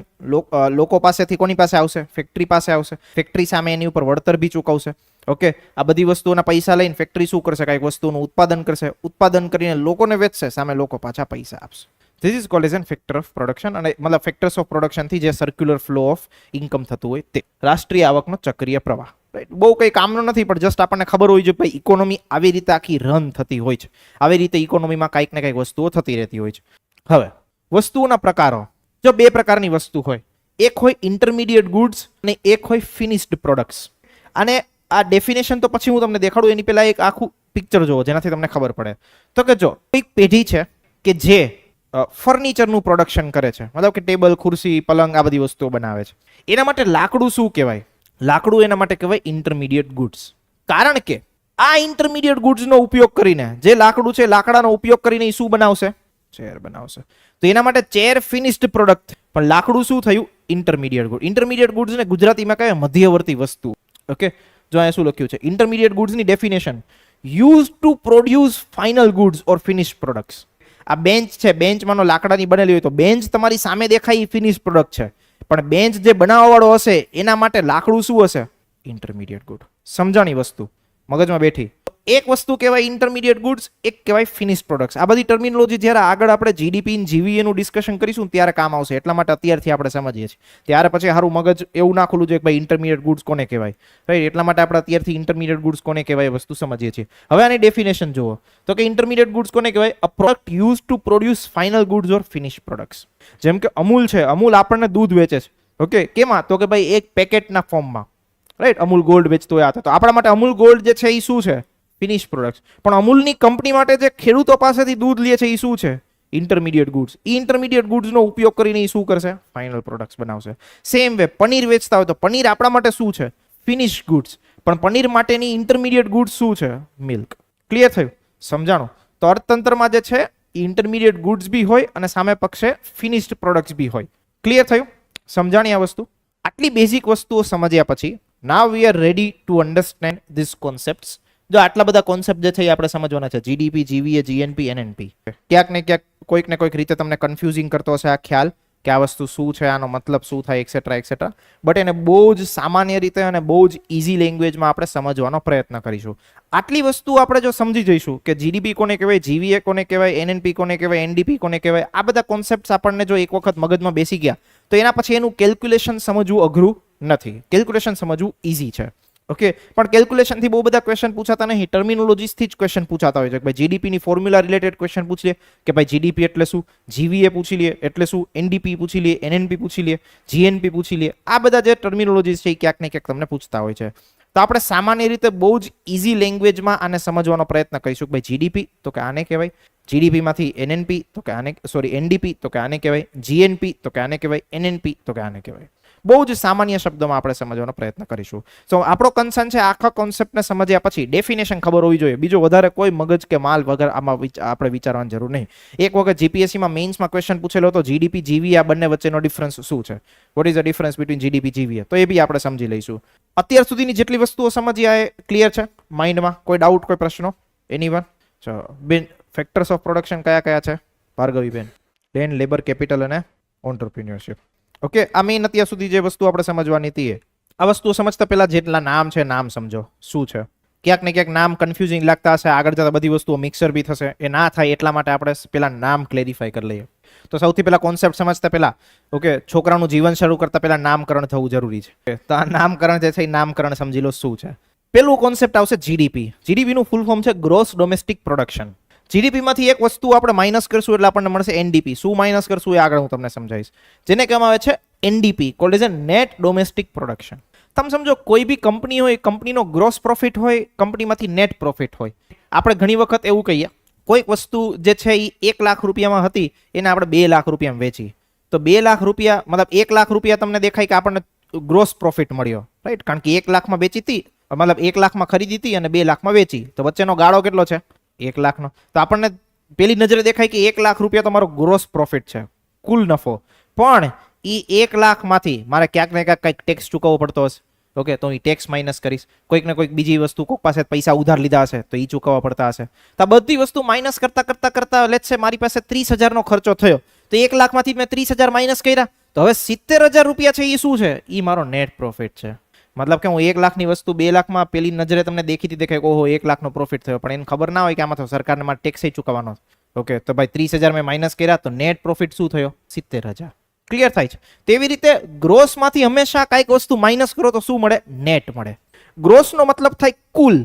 લોકો પાસેથી કોની પાસે આવશે? ફેક્ટરી પાસે આવશે. ફેક્ટરી સામે એની ઉપર વળતર બી ચૂકવશે. ઓકે, આ બધી વસ્તુઓના પૈસા લઈને ફેક્ટરી શું કરશે? કંઈક વસ્તુનું ઉત્પાદન કરશે, ઉત્પાદન કરીને લોકોને વેચશે, સામે લોકો પાછા પૈસા આપશે. This is called as N factor of production. અને મતલબ ફેક્ટર્સ ઓફ પ્રોડક્શનથી જે સર્ક્યુલર ફ્લો ઓફ ઇન્કમ થતું હોય તે. રાષ્ટ્રીય આવકનો ચક્રીય પ્રવાહ. બહુ કંઈ કામનો નથી, પણ જસ્ટ આપણને ખબર હોય છે ભાઈ ઇકોનોમી આવી રીતે આખી રન થતી હોય છે, આવી રીતે ઇકોનોમીમાં કંઈક ને કંઈક વસ્તુઓ થતી રહેતી હોય છે. હવે વસ્તુઓના પ્રકારો, જો બે પ્રકારની વસ્તુ હોય, એક હોય ઇન્ટરમીડિયેટ ગુડ્સ અને એક હોય ફિનિશ્ડ પ્રોડક્ટ્સ. અને આ ડેફિનેશન તો પછી હું તમને દેખાડું, એની પહેલા એક આખું પિક્ચર જોવો જેનાથી તમને ખબર પડે. તો કે જો એક પેઢી છે કે જે ફર્નિચરનું પ્રોડક્શન કરે છે, મતલબ કે ટેબલ, ખુરશી, પલંગ આ બધી વસ્તુઓ બનાવે છે, એના માટે લાકડું શું કહેવાય? લાકડું એના માટે કહેવાય ઇન્ટરમીડિયેટ ગુડ્સ. કારણ કે આ ઇન્ટરમીડિયેટ ગુડ્સનો ઉપયોગ કરીને, જે લાકડું છે લાકડાનો ઉપયોગ કરીને એ શું બનાવશે? ચેર બનાવશે. તો એના માટે ચેર ફિનિશ્ડ પ્રોડક્ટ. પણ લાકડું શું થયું? Intermediate good. ઇન્ટરમીડિયેટ ગુડ્સને ગુજરાતીમાં કહેવાય મધ્યવર્તી વસ્તુ. ઓકે, જો અહીંયા શું લખ્યું છે? ઇન્ટરમીડિયેટ ગુડ્સની definition: use to produce final goods or finished products. આ બેન્ચ છે, બેન્ચમાંનો લાકડાની બનેલી હોય તો બેન્ચ તમારી સામે દેખાય એ ફિનિશ પ્રોડક્ટ છે, પણ બેન્ચ જે બનાવવાવાળો હશે એના માટે લાકડું શું હશે? Intermediate good. સમજાણી વસ્તુ મગજમાં બેઠી. એક વસ્તુ કહેવાય ઇન્ટરમીડિયેટ ગુડ્સ, એક કહેવાય ફિનિશ પ્રોડક્ટ્સ. આ બધી ટર્મિનોલોજી જ્યારે આગળ આપણે જીડીપી જીવીએ નું ડિસ્કશન કરીશું ત્યારે કામ આવશે, એટલા માટે અત્યારથી આપણે સમજીએ છીએ. ત્યારે પછી સારું મગજ એવું ના ખુલવું જોઈએ કે ભાઈ ઇન્ટરમીડિયેટ ગુડ્સ કોને કહેવાય, રાઈટ? એટલા માટે આપણે અત્યારથી ઇન્ટરમીડિયેટ ગુડ્સ કોને કહેવાય વસ્તુ સમજીએ છીએ. હવે આની ડેફિનેશન જુઓ તો કે ઇન્ટરમીડિયેટ ગુડ્સ કોને કહેવાય? અ product use to produce final goods or finish products. જેમ કે અમૂલ છે, અમૂલ આપણને દૂધ વેચે છે, ઓકે, કેમાં? તો કે ભાઈ એક પેકેટના ફોર્મમાં, રાઈટ? અમૂલ ગોલ્ડ વેચતો હોય તો આપણા માટે અમૂલ ગોલ્ડ જે છે એ શું છે? Finish product. પણ અમૂલની કંપની માટે જે ખેડૂતો પાસેથી દૂધ લે છે એ શું છે? Intermediate goods. એ ઇન્ટરમીડિયેટ ગુડ્સનો ઉપયોગ કરીને એ શું કરશે? ફાઇનલ પ્રોડક્ટ્સ બનાવશે. સેમ વે પનીર વેચતા હોય તો પનીર આપણા માટે શું છે? Finish goods. પણ પનીર માટેની ઇન્ટરમીડિયેટ ગુડ્સ શું છે? મિલ્ક. ક્લિયર થયું? સમજાણું? તો અર્થતંત્રમાં જે છે ઇન્ટરમીડિયેટ ગુડ્સ બી હોય અને સામે પક્ષે ફિનિશ્ડ પ્રોડક્ટ્સ બી હોય. ક્લિયર થયું? સમજાણી આ વસ્તુ? આટલી બેઝિક વસ્તુઓ સમજ્યા પછી now we are ready to understand this concepts. જો આટલા બધા કોન્સેપ્ટ જે છે એ આપણે સમજવાના છે. જીડીપી, જીવીએ, જીએનપી, એનએનપી. ક્યાંક ને ક્યાંક કોઈક ને કોઈક રીતે તમને કન્ફ્યુઝિંગ કરતો હશે આ ખ્યાલ કે આ વસ્તુ શું છે, આનો મતલબ શું થાય, એક્સેટ્રા એક્સેટ્રા. બટ એને બહુ જ સામાન્ય રીતે અને બહુ જ ઇઝી લેંગ્વેજમાં આપણે સમજવાનો પ્રયત્ન કરીશું. આટલી વસ્તુ આપણે જો સમજી જઈશું કે જીડીપી કોને કહેવાય, જીવીએ કોને કહેવાય, એનએનપી કોને કહેવાય, એનડીપી કોને કહેવાય, આ બધા કોન્સેપ્ટ્સ આપણને જો એક વખત મગજમાં બેસી ગયા તો એના પછી એનું કેલ્ક્યુલેશન સમજવું અઘરું નથી. કેલ્ક્યુલેશન સમજવું ઇઝી છે. ઓકે, પણ કેલ્ક્યુલેશનથી બહુ બધા ક્વેશ્ચન પૂછાતા નહીં, ટર્મિનોલોજીસથી જ ક્વેશ્ચન પૂછાતા હોય છે. ભાઈ જીડીપીની ફોર્મ્યુલા રિલેટેડ ક્વેશ્ચન પૂછી લે કે ભાઈ જીડીપી એટલે શું, જીવીએ પૂછી લે એટલે શું, એનડીપી પૂછી લે, એનએનપી પૂછી લે, જીએનપી પૂછી લે. આ બધા જે ટર્મિનોલોજીસ છે એ ક્યાંક ને ક્યાંક તમને પૂછતા હોય છે. તો આપણે સામાન્ય રીતે બહુ જ ઇઝી લેંગ્વેજમાં આને સમજવાનો પ્રયત્ન કરીશું. ભાઈ જીડીપી તો કે આને કહેવાય, જીડીપીમાંથી એનએનપી તો કે આને, સોરી એનડીપી તો કે આને કહેવાય, જીએનપી તો કે આને કહેવાય, એનએનપી તો કે આને કહેવાય. બહુ જ સામાન્ય શબ્દોમાં આપણે સમજવાનો પ્રયત્ન કરીશું. સો આપણો કન્સર્ન છે આખા કોન્સેપ્ટને સમજ્યા પછી ડેફિનેશન ખબર હોવી જોઈએ. બીજો વધારે કોઈ મગજ કે માલ વગર આમાં આપણે વિચારવાની જરૂર નહીં. એક વખત જીપીએસસીમાં મેઇન્સમાં ક્વેશ્ચન પૂછેલો હતો જીડીપી જીવીએ આ બંને વચ્ચેનો ડિફરન્સ શું છે, what is the difference between GDP જીવીએ, તો એ બી આપણે સમજી લઈશું. અત્યાર સુધીની જેટલી વસ્તુઓ સમજ્યા એ ક્લિયર છે માઇન્ડમાં? કોઈ ડાઉટ, કોઈ પ્રશ્નો? એનીવન? ચલો બેન, ફેક્ટર્સ ઓફ પ્રોડક્શન કયા કયા છે? ભાર્ગવી બેન. લેન્ડ, લેબર, કેપિટલ અને ઓન્ટરપ્રિન્યોરશિપ. ઓકે, આ મેઇન અત્યાર સુધી જે વસ્તુ આપણે સમજવાની હતી. આ વસ્તુઓ સમજતા પહેલા જેટલા નામ છે નામ સમજો શું છે. ક્યાંક ને ક્યાંક નામ કન્ફ્યુઝિંગ લાગતા હશે, આગળ જતા બધી વસ્તુઓ મિક્સર બી થશે, એ ના થાય એટલા માટે આપણે પેલા નામ ક્લેરિફાઈ કરી લઈએ. તો સૌથી પહેલા કોન્સેપ્ટ સમજતા પહેલા ઓકે, છોકરાનું જીવન શરૂ કરતા પહેલા નામકરણ થવું જરૂરી છે. તો આ નામકરણ જે છે એ નામકરણ સમજી લો શું છે. પેલું કોન્સેપ્ટ આવશે જીડીપી. જીડીપી નું ફૂલ ફોર્મ છે ગ્રોસ ડોમેસ્ટિક પ્રોડક્શન. જીડીપી માંથી એક વસ્તુ આપણે માઇનસ કરશું એટલે આપણને મળશે એનડીપી. શું માઇનસ કરશું એ આગળ હું તમને સમજાવીશ. જેને કહેવામાં આવે છે NDP, cold as net domestic production. તમે સમજો કોઈ બી કંપની હોય, કંપનીનો ગ્રોસ પ્રોફિટ હોય, કંપનીમાંથી નેટ પ્રોફિટ હોય. આપણે ઘણી વખત એવું કહીએ કોઈક વસ્તુ જે છે એ 1 લાખ રૂપિયામાં હતી એને આપણે 2 લાખ રૂપિયામાં વેચી, તો 2 લાખ રૂપિયા મતલબ 1 લાખ રૂપિયા તમને દેખાય કે આપણને ગ્રોસ પ્રોફિટ મળ્યો, રાઈટ? કારણ કે 1 લાખમાં વેચી હતી, મતલબ 1 લાખમાં ખરીદી હતી અને 2 લાખમાં વેચી, તો વચ્ચેનો ગાળો કેટલો છે? 1 લાખનો. તો આપણને પેલી નજરે દેખાય કે 1 લાખ રૂપિયા તમારો ગ્રોસ પ્રોફિટ છે, કુલ નફો. પણ એ 1 લાખમાંથી મારે ક્યાંક ને ક્યાંક કંઈક ટેક્સ ચૂકવવો પડતો હશે. ઓકે, તો એ ટેક્સ માઇનસ કરીશ. કોઈક ને કોઈક બીજી વસ્તુ, કોઈક પાસે પૈસા ઉધાર લીધા હશે તો એ ચૂકવવા પડતા હશે. તો આ બધી વસ્તુ માઇનસ કરતા લેટ્સ સે મારી પાસે 30,000 નો ખર્ચો થયો, તો 1 લાખમાંથી મેં 30,000 માઇનસ કર્યા, તો હવે 70,000 રૂપિયા છે એ શું છે? એ મારો નેટ પ્રોફિટ છે. મતલબ કે હું 1 લાખની વસ્તુ 2 લાખમાં પેલી નજરે તમને દેખીતી દેખાય કે ઓહો 1 લાખનો પ્રોફિટ થયો, પણ એને ખબર ના હોય કે આમાં તો સરકારને મારે ટેક્સ ચૂકવવાનો. ઓકે, તો ભાઈ 30,000 મેં માઇનસ કર્યા, તો નેટ પ્રોફિટ શું થયો? 70,000. ક્લિયર થાય છે? તેવી રીતે ગ્રોસમાંથી હંમેશા કાંઈક વસ્તુ માઇનસ કરો તો શું મળે? નેટ મળે. ગ્રોસનો મતલબ થાય કુલ,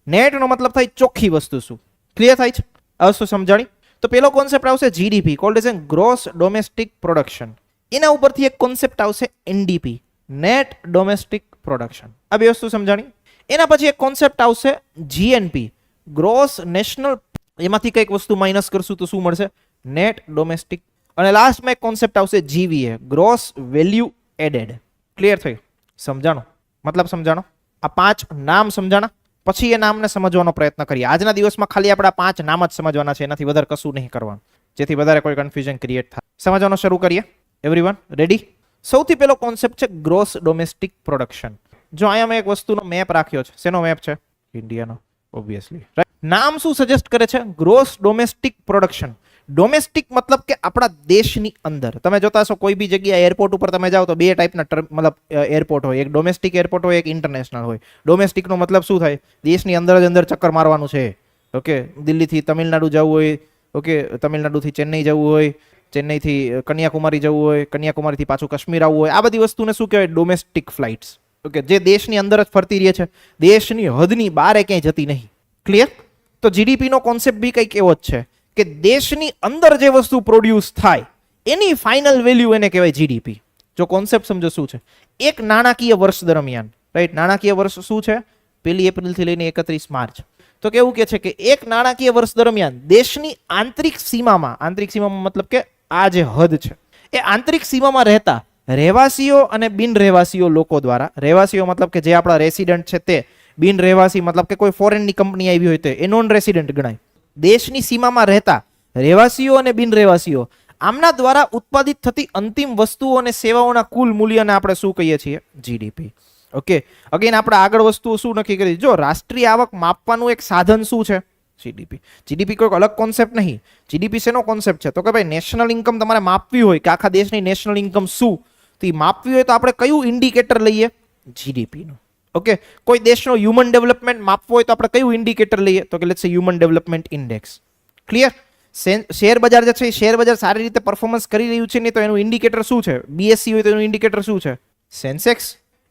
નેટનો મતલબ થાય ચોખ્ખી વસ્તુ. શું ક્લિયર થાય છે? આ વસ્તુ સમજાણી? તો પેલો કોન્સેપ્ટ આવશે GDP, cold as gross domestic production. એના ઉપરથી એક કોન્સેપ્ટ આવશે એનડીપી, નેટ ડોમેસ્ટિક પ્રોડક્શન. આ બે વસ્તુ સમજાણી. એના પછી એક કોન્સેપ્ટ આવશે જીએનપી, ગ્રોસ નેશનલ. એમાંથી કંઈક વસ્તુ માઇનસ કરશું તો શું મળશે? Net domestic. અને લાસ્ટમાં એક કોન્સેપ્ટ આવશે જીવીએ, ગ્રોસ વેલ્યુ એડેડ. ક્લિયર થયું? સમજાણો? મતલબ સમજાણો? આ 5 નામ સમજાણા? પછી એ નામને સમજવાનો પ્રયત્ન કરીએ. આજના દિવસમાં ખાલી આપણે 5 નામ જ સમજવાના છે, એનાથી વધારે કશું નહીં કરવાનું, જેથી વધારે કોઈ કન્ફ્યુઝન ક્રિએટ થાય. સમજવાનો શરૂ કરીએ. Everyone ready? સૌથી પહેલો કોન્સેપ્ટ છે ગ્રોસ ડોમેસ્ટિક પ્રોડક્શન. જો અહીંયા મેં એક વસ્તુનો મેપ રાખ્યો છે. શેનો મેપ છે? ઇન્ડિયાનો, ઓબ્વિયસલી. નામ શું સજેસ્ટ કરે છે? Gross domestic production. ડોમેસ્ટિક મતલબ કે આપણા દેશની અંદર. તમે જોતા હશો કોઈ બી જગ્યાએ એરપોર્ટ ઉપર તમે જાઓ તો 2 ટાઈપના મતલબ એરપોર્ટ હોય, એક ડોમેસ્ટિક એરપોર્ટ હોય, એક ઇન્ટરનેશનલ હોય. ડોમેસ્ટિકનો મતલબ શું થાય? દેશની અંદર જ અંદર ચક્કર મારવાનું છે. ઓકે, દિલ્હીથી તમિલનાડુ જવું હોય, ઓકે, તમિલનાડુથી ચેન્નઈ જવું હોય, ચેન્નઈથી કન્યાકુમારી જવું હોય, કન્યાકુમારીથી પાછું કાશ્મીર આવવું હોય, આ બધી વસ્તુને શું કહેવાય? Domestic flights. ઓકે, જે દેશની અંદર જ ફરતી રહે છે, દેશની હદની બહાર ક્યાંય જતી નહીં. ક્લિયર? તો જીડીપીનો કોન્સેપ્ટ બી કંઈક એવો જ છે કે દેશની અંદર જે વસ્તુ પ્રોડ્યુસ થાય એની ફાઇનલ વેલ્યુ એને કહેવાય જીડીપી. જો કોન્સેપ્ટ સમજો શું છે? એક નાણાકીય વર્ષ દરમિયાન, રાઈટ? નાણાકીય વર્ષ શું છે? 1 એપ્રિલથી લઈને 31 માર્ચ. તો કેવું કે છે કે એક નાણાકીય વર્ષ દરમિયાન દેશની આંતરિક સીમામાં મતલબ કે આ જે હદ છે એ આંતરિક સીમામાં રહેતા રહેવાસીઓ અને બિન રહેવાસીઓ લોકો દ્વારા, રહેવાસીઓ મતલબ કે જે આપણા રેસિડન્ટ છે તે, બિન રહેવાસી મતલબ કે કોઈ ફોરેનની કંપની આવી હોય તો એ નોન રેસિડન્ટ ગણાય. દેશની સીમામાં રહેતા રહેવાસીઓ અને બિન રહેવાસીઓ, આમના દ્વારા ઉત્પાદિત થતી અંતિમ વસ્તુઓ અને સેવાઓના કુલ મૂલ્યને આપણે શું કહીએ છીએ? જીડીપી. ઓકે, અગેન આપણે આગળ વસ્તુઓ શું નક્કી કરી? જો રાષ્ટ્રીય આવક માપવાનું એક સાધન શું છે? જીડીપી. જીડીપી કોઈ અલગ કોન્સેપ્ટ નહીં. જીડીપી શેનો કોન્સેપ્ટ છે? તો કે ભાઈ નેશનલ ઇન્કમ તમારે માપવી હોય કે આખા દેશની નેશનલ ઇન્કમ શું, તો એ માપવી હોય તો આપણે કયું ઇન્ડિકેટર લઈએ? જીડીપીનું. ઓકે, કોઈ દેશનો હ્યુમન ડેવલપમેન્ટ માપવો હોય તો આપણે કયું ઇન્ડિકેટર લઈએ? તો કે લેટ્સ સે human development index. Clear? Share બજાર જે છે, શેર બજાર સારી રીતે પરફોર્મન્સ કરી રહ્યું છે ને, તો એનું ઇન્ડિકેટર શું છે? બીએસસી હોય તો એનું ઇન્ડિકેટર શું છે? સેન્સેક્સ.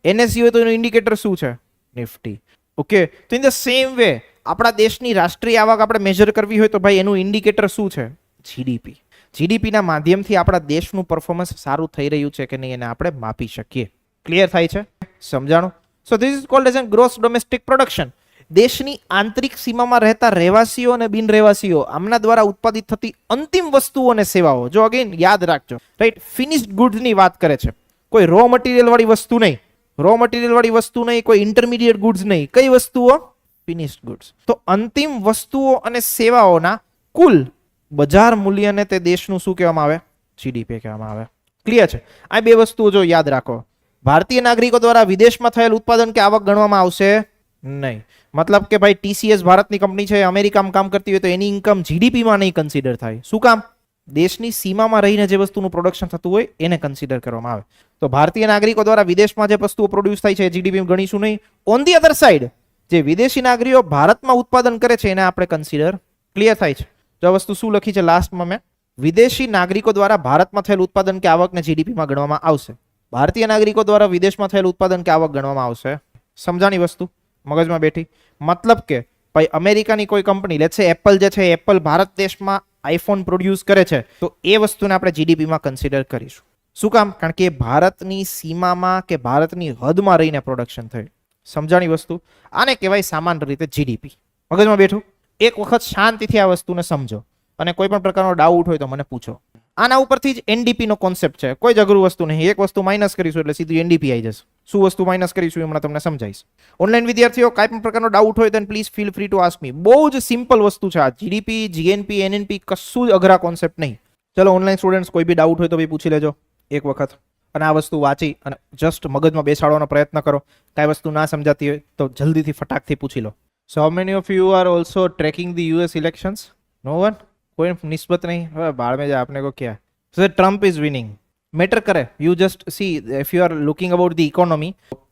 એનએસસી હોય તો એનું ઇન્ડિકેટર શું છે? નિફ્ટી. ઓકે, તો ઇન ધ સેમ વે આપણા દેશની રાષ્ટ્રીય આવક આપણે મેજર કરવી હોય તો ભાઈ એનું ઇન્ડિકેટર શું છે? જીડીપી. જીડીપીના માધ્યમથી આપણા દેશનું પરફોર્મન્સ સારું થઈ રહ્યું છે કે નહીં એને આપણે માપી શકીએ. ક્લિયર થાય છે? સમજાણું? So this is called as an gross domestic production. દેશની આંતરિક સીમામાં રહેતા રહેવાસીઓ અને બિન રહેવાસીઓ, આમના દ્વારા ઉત્પાદિત થતી અંતિમ વસ્તુઓ અને સેવાઓ. જો અગેન યાદ રાખજો, રાઈટ? ફિનિશ્ડ ગુડ્સની વાત કરે છે, કોઈ રો મટીરિયલ વાળી વસ્તુ નહીં. રો મટીરિયલ વાળી વસ્તુ નહીં, કોઈ ઇન્ટરમીડિયેટ ગુડ્સ નહીં. કઈ વસ્તુઓ? Finished goods. તો અંતિમ વસ્તુઓ અને સેવાઓના કુલ બજાર મૂલ્યને તે દેશનું શું કહેવામાં આવે? જીડીપી કહેવામાં આવે. ક્લિયર છે? આ બે વસ્તુઓ જો યાદ રાખો. ભારતીય નાગરિકો દ્વારા વિદેશમાં થયેલ ઉત્પાદન કે આવક ગણવામાં આવશે નહીં. મતલબ કે ભાઈ ટીસીએસ ભારતની કંપની છે, અમેરિકામાં કામ કરતી હોય તો એની ઇન્કમ જીડીપીમાં નહીં કન્સિડર થાય. શું કામ? દેશની સીમામાં રહીને જે વસ્તુનું પ્રોડક્શન થતું હોય એને કન્સિડર કરવામાં આવે. તો ભારતીય નાગરિકો દ્વારા વિદેશમાં જે વસ્તુઓ પ્રોડ્યુસ થાય છે જીડીપી ગણીશું નહીં. ઓન ધી અધર સાઈડ જે વિદેશી નાગરિકો ભારતમાં ઉત્પાદન કરે છે એને આપણે કન્સિડર. ક્લિયર થાય છે? જો આ વસ્તુ શું લખી છે લાસ્ટમાં મેં? વિદેશી નાગરિકો દ્વારા ભારતમાં થયેલ ઉત્પાદન કે આવકને જીડીપીમાં ગણવામાં આવશે. ભારતીય નાગરિકો દ્વારા વિદેશમાં થયેલ ઉત્પાદન કે આવક ગણવામાં આવશે. સમજાણી વસ્તુ? મગજમાં બેઠી? મતલબ કે ભાઈ અમેરિકાની કોઈ કંપની, લેટ્સ સે એપલ જે છે, એપલ ભારત દેશમાં આઈફોન પ્રોડ્યુસ કરે છે, તો એ વસ્તુને આપણે જીડીપીમાં કન્સિડર કરીશું. શું કામ? કારણ કે ભારતની સીમામાં કે ભારતની હદમાં રહીને પ્રોડક્શન થયું. સમજાણી વસ્તુ? આને કહેવાય સામાન્ય રીતે જીડીપી. મગજમાં બેઠું? એક વખત શાંતિથી આ વસ્તુને સમજો અને કોઈ પણ પ્રકારનો ડાઉટ હોય તો મને પૂછો. આના ઉપરથી જ એનડીપી નો કોન્સેપ્ટ છે. કોઈ જ અઘરું વસ્તુ નહીં. એક વસ્તુ માઇનસ કરીશું એટલે સીધું એનડીપી આવી જશે. શું વસ્તુ માઇનસ કરીશું એ હમણાં તમને સમજાવીશ. ઓનલાઈન વિદ્યાર્થીઓ કાંઈ પણ પ્રકારનો ડાઉટ હોય તો please feel free to ask મી. બહુ જ સિમ્પલ વસ્તુ છે આ. જીડીપી, જીએનપી, એનએનપી કશું જ અઘરા કોન્સેપ્ટ નહીં. ચલો ઓનલાઈન સ્ટુડન્ટ્સ કોઈ બી ડાઉટ હોય તો બી પૂછી લેજો એક વખત. અને આ વસ્તુ વાંચી અને જસ્ટ મગજમાં બેસાડવાનો પ્રયત્ન કરો. કાંઈ વસ્તુ ના સમજાતી હોય તો જલ્દીથી ફટાકથી પૂછી લો. So how many of you are also tracking the US elections? No one? કોઈ નિસ્બત નહીં. હવે બાળ में आपने को क्या so Trump is winning matter करे. You just see if you are looking about the economy,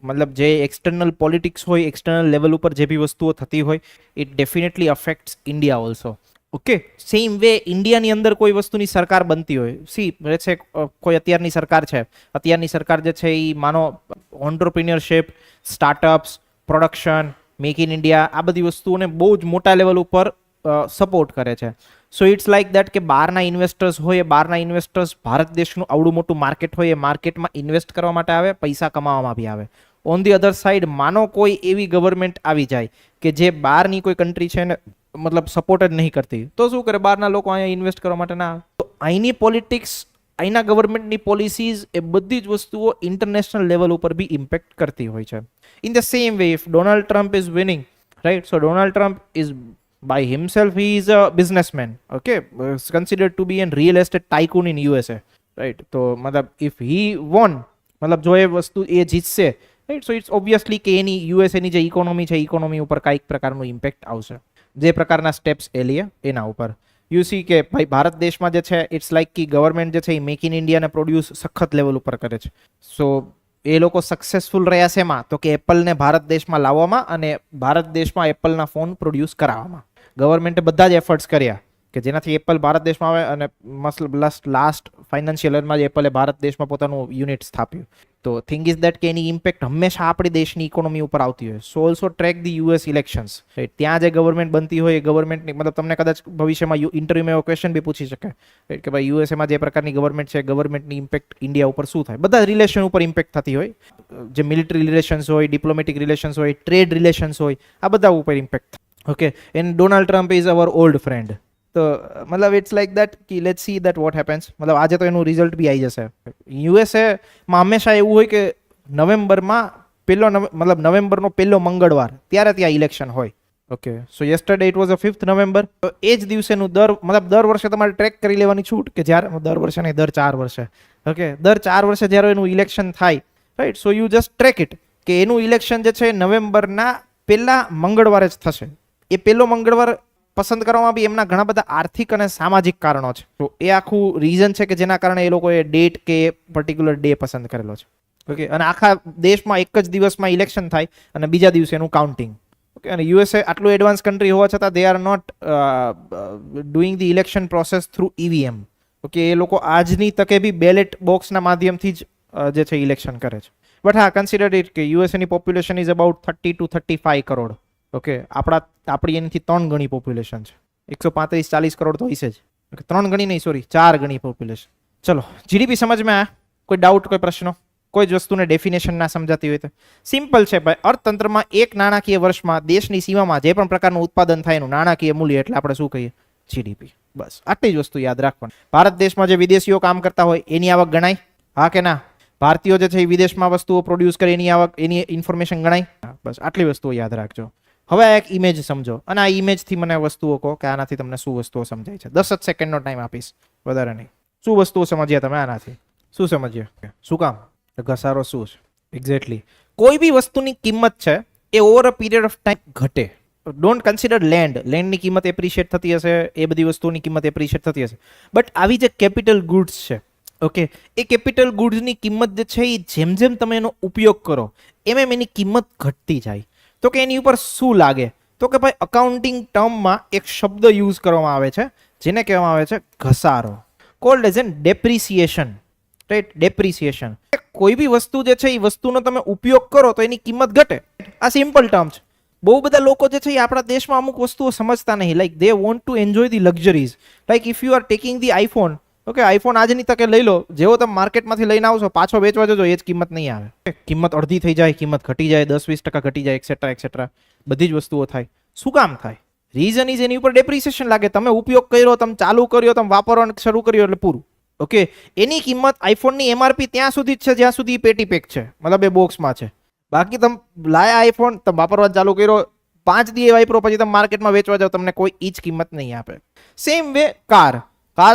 मतलब જે એક્સટર્નલ પોલિટિક્સ હોય, એક્સટર્નલ લેવલ ઉપર જે બી વસ્તુઓ થતી હોય, it definitely affects India also. Okay, same way ઇન્ડિયાની અંદર કોઈ વસ્તુની સરકાર બનતી હોય, સી છે કોઈ અત્યારની સરકાર છે, અત્યારની સરકાર જે છે એ માનો entrepreneurship, startups, production, make in India આ બધી વસ્તુઓને બહુ જ મોટા લેવલ ઉપર સપોર્ટ કરે છે. સો ઇટ્સ લાઇક દેટ કે બહારના ઇન્વેસ્ટર્સ હોય, એ બહારના ઇન્વેસ્ટર્સ ભારત દેશનું આવડું મોટું માર્કેટ હોય, એ માર્કેટમાં ઇન્વેસ્ટ કરવા માટે આવે, પૈસા કમાવામાં બી આવે. ઓન ધી અધર સાઇડ માનો કોઈ એવી ગવર્મેન્ટ આવી જાય કે જે બહારની કોઈ કન્ટ્રી છે ને મતલબ સપોર્ટ જ નહીં કરતી, તો શું કરે? બહારના લોકો અહીંયા ઇન્વેસ્ટ કરવા માટે ના આવે. તો અહીંની પોલિટિક્સ, અહીંના ગવર્મેન્ટની પોલિસીઝ એ બધી જ વસ્તુઓ ઇન્ટરનેશનલ લેવલ ઉપર બી ઇમ્પેક્ટ કરતી હોય છે. In the same way if Donald Trump is winning, right, so Donald Trump is by himself he is a businessman, okay, considered to be a real estate tycoon in USA, right? તો મતલબ if he won, મતલબ જો એ વસ્તુ એ જીતશે, right, so it's obviously કે એની USA ની જે economy છે, ઇકોનોમી ઉપર કાંઈક પ્રકારનું ઇમ્પેક્ટ આવશે. જે પ્રકારના સ્ટેપ્સ એ લે એના ઉપર યુ સી કે ભાઈ ભારત દેશમાં જે છે ઇટ્સ લાઈક કે ગવર્મેન્ટ જે છે એ મેક ઇન ઇન્ડિયાને પ્રોડ્યુસ સખત લેવલ ઉપર કરે છે. સો એ લોકો સક્સેસફુલ રહ્યા છે એમાં તો કે એપલને ભારત દેશમાં લાવવામાં અને ભારત દેશમાં એપલના ફોન પ્રોડ્યુસ કરાવવામાં ગવર્મેન્ટે બધા જ એફર્ટ્સ કર્યા કે જેનાથી એપલ ભારત દેશમાં આવે. અને મતલબ લાસ્ટ ફાઇનાન્શિયલ યરમાં જ એપલે ભારત દેશમાં પોતાનું યુનિટ સ્થાપ્યું. તો થિંગ ઇઝ દેટ કે એની ઇમ્પેક્ટ હંમેશા આપણી દેશની ઇકોનોમી ઉપર આવતી હોય. So also track the US elections, right. ત્યાં જે ગવર્મેન્ટ બનતી હોય એ ગવર્મેન્ટની મતલબ તમને કદાચ ભવિષ્યમાં ઇન્ટરવ્યુમાં એવો ક્વેશ્ચન બી પૂછી શકે કે ભાઈ યુએસએમાં જે પ્રકારની ગવર્મેન્ટ છે, ગવર્મેન્ટની ઇમ્પેક્ટ ઇન્ડિયા ઉપર શું થાય? બધા રિલેશન ઉપર ઇમ્પેક્ટ થતી હોય. જે મિલિટરી રિલેશન્સ હોય, ડિપ્લોમેટિક રિલેશન્સ હોય, ટ્રેડ રિલેશન્સ હોય, આ બધા ઉપર ઇમ્પેક્ટ થાય. Okay, and Donald Trump is our old friend. તો મતલબ ઇટ્સ લાઈક દેટ કે let's see that what happens. મતલબ આજે તો એનું રિઝલ્ટ બી આવી જશે. યુએસએમાં હંમેશા એવું હોય કે નવેમ્બરમાં મતલબ નવેમ્બરનો પહેલો મંગળવાર ત્યારે ત્યાં ઇલેક્શન હોય. Okay, so yesterday it was a 5th November. તો એ જ દિવસેનું દર વર્ષે તમારે ટ્રેક કરી લેવાની છૂટ કે જ્યારે દર વર્ષે નહીં, દર 4 વર્ષે. ઓકે, દર 4 વર્ષે જ્યારે એનું ઇલેક્શન થાય, right, so you just track it કે એનું ઇલેક્શન જે છે નવેમ્બરના પહેલા મંગળવારે જ થશે. એ પહેલો મંગળવાર પસંદ કરવામાં બી એમના ઘણા બધા આર્થિક અને સામાજિક કારણો છે. તો એ આખું રીઝન છે કે જેના કારણે એ લોકોએ ડેટ કે પર્ટિક્યુલર ડે પસંદ કરેલો છે. ઓકે, અને આખા દેશમાં એક જ દિવસમાં ઇલેક્શન થાય અને બીજા દિવસે એનું કાઉન્ટિંગ. ઓકે, અને યુએસએ આટલું એડવાન્સ કન્ટ્રી હોવા છતાં they are not doing the election process through EVM. Okay, એ લોકો આજની તકે બી બેલેટ બોક્સના માધ્યમથી જ જે છે ઇલેક્શન કરે છે. બટ હા, કન્સિડર ઇટ કે યુએસએની population is about 30 to 35 crore. Okay, આપણી એનાથી 3 ગણી પોપ્યુલેશન છે. 135-40 કરોડ તો હશે જ. ઓકે, 3 ગણી નહીં, સોરી 4 ગણી પોપ્યુલેશન. ચલો, જીડીપી સમજમાં આ કોઈ ડાઉટ, કોઈ પ્રશ્નો? કોઈ જ વસ્તુને ડેફિનેશન ના સમજાતી હોય તો સિમ્પલ છે ભાઈ. અર્થતંત્રમાં એક નાણાકીય વર્ષમાં દેશની સીમામાં જે પણ પ્રકારનું ઉત્પાદન થાય એનું નાણાકીય મૂલ્ય એટલે આપણે શું કહીએ? જીડીપી. બસ આટલી જ વસ્તુ યાદ રાખવાની. ભારત દેશમાં જે વિદેશીઓ કામ કરતા હોય એની આવક ગણાય? હા કે ના? ભારતીયો જે છે એ વિદેશમાં વસ્તુઓ પ્રોડ્યુસ કરે એની આવક, એની ઇન્ફોર્મેશન ગણાય? બસ આટલી વસ્તુઓ યાદ રાખજો. હવે આ એક ઇમેજ સમજો અને આ ઇમેજથી મને વસ્તુઓ કહો કે આનાથી તમને શું વસ્તુઓ સમજાય છે. 10 જ સેકન્ડનો ટાઈમ આપીશ, વધારે નહીં. શું વસ્તુઓ સમજ્યા તમે આનાથી? શું સમજ્યા? શું કામ? ઘસારો શું છે? એક્ઝેક્ટલી. કોઈ બી વસ્તુની કિંમત છે એ over a period of time ઘટે. ડોન્ટ કન્સિડર લેન્ડની કિંમત એપ્રિશિએટ થતી હશે, એ બધી વસ્તુની કિંમત એપ્રિશિએટ થતી હશે. બટ આવી જે કેપિટલ ગુડ્સ છે, ઓકે, એ કેપિટલ ગુડ્સની કિંમત જે છે એ જેમ જેમ તમે એનો ઉપયોગ કરો એમ એની કિંમત ઘટતી જાય. તો કે એની ઉપર શું લાગે? તો કે ભાઈ અકાઉન્ટિંગ ટર્મમાં એક શબ્દ યુઝ કરવામાં આવે છે જેને કહેવામાં આવે છે ઘસારો, cold as N depreciation. Right, depreciation. કોઈ બી વસ્તુ જે છે એ વસ્તુનો તમે ઉપયોગ કરો તો એની કિંમત ઘટે. આ સિમ્પલ ટર્મ છે. બહુ બધા લોકો જે છે એ આપણા દેશમાં અમુક વસ્તુઓ સમજતા નહીં. Like they want to enjoy the luxuries. Like if you are taking the iPhone, okay, iPhone આજની તકે લઈ લો, જેવો તમે માર્કેટમાંથી લઈને આવશો પાછો વેચવા જજો એ જ કિંમત નહીં આવે. કિંમત અડધી થઈ જાય, કિંમત ઘટી જાય, 10-20% ઘટી જાય, એક્સેટ્રા બધી જ વસ્તુઓ થાય. શું કામ થાય? રીઝન ઇઝ એની ઉપર ડેપ્રિસિએશન લાગે. તમે ઉપયોગ કર્યો, તમે ચાલુ કર્યો, તમે વાપરવાનું શરૂ કર્યો એટલે પૂરું. ઓકે, એની કિંમત આઈફોનની એમઆરપી ત્યાં સુધી જ છે જ્યાં સુધી પેટી પેક છે, મતલબ એ બોક્સમાં છે. બાકી તમે લાયા આઈફોન, તમે વાપરવા ચાલુ કર્યો, 5 દી વાપરો, પછી તમે માર્કેટમાં વેચવા જાઓ, તમને કોઈ ઈ જ કિંમત નહીં આપે. સેમ વે કાર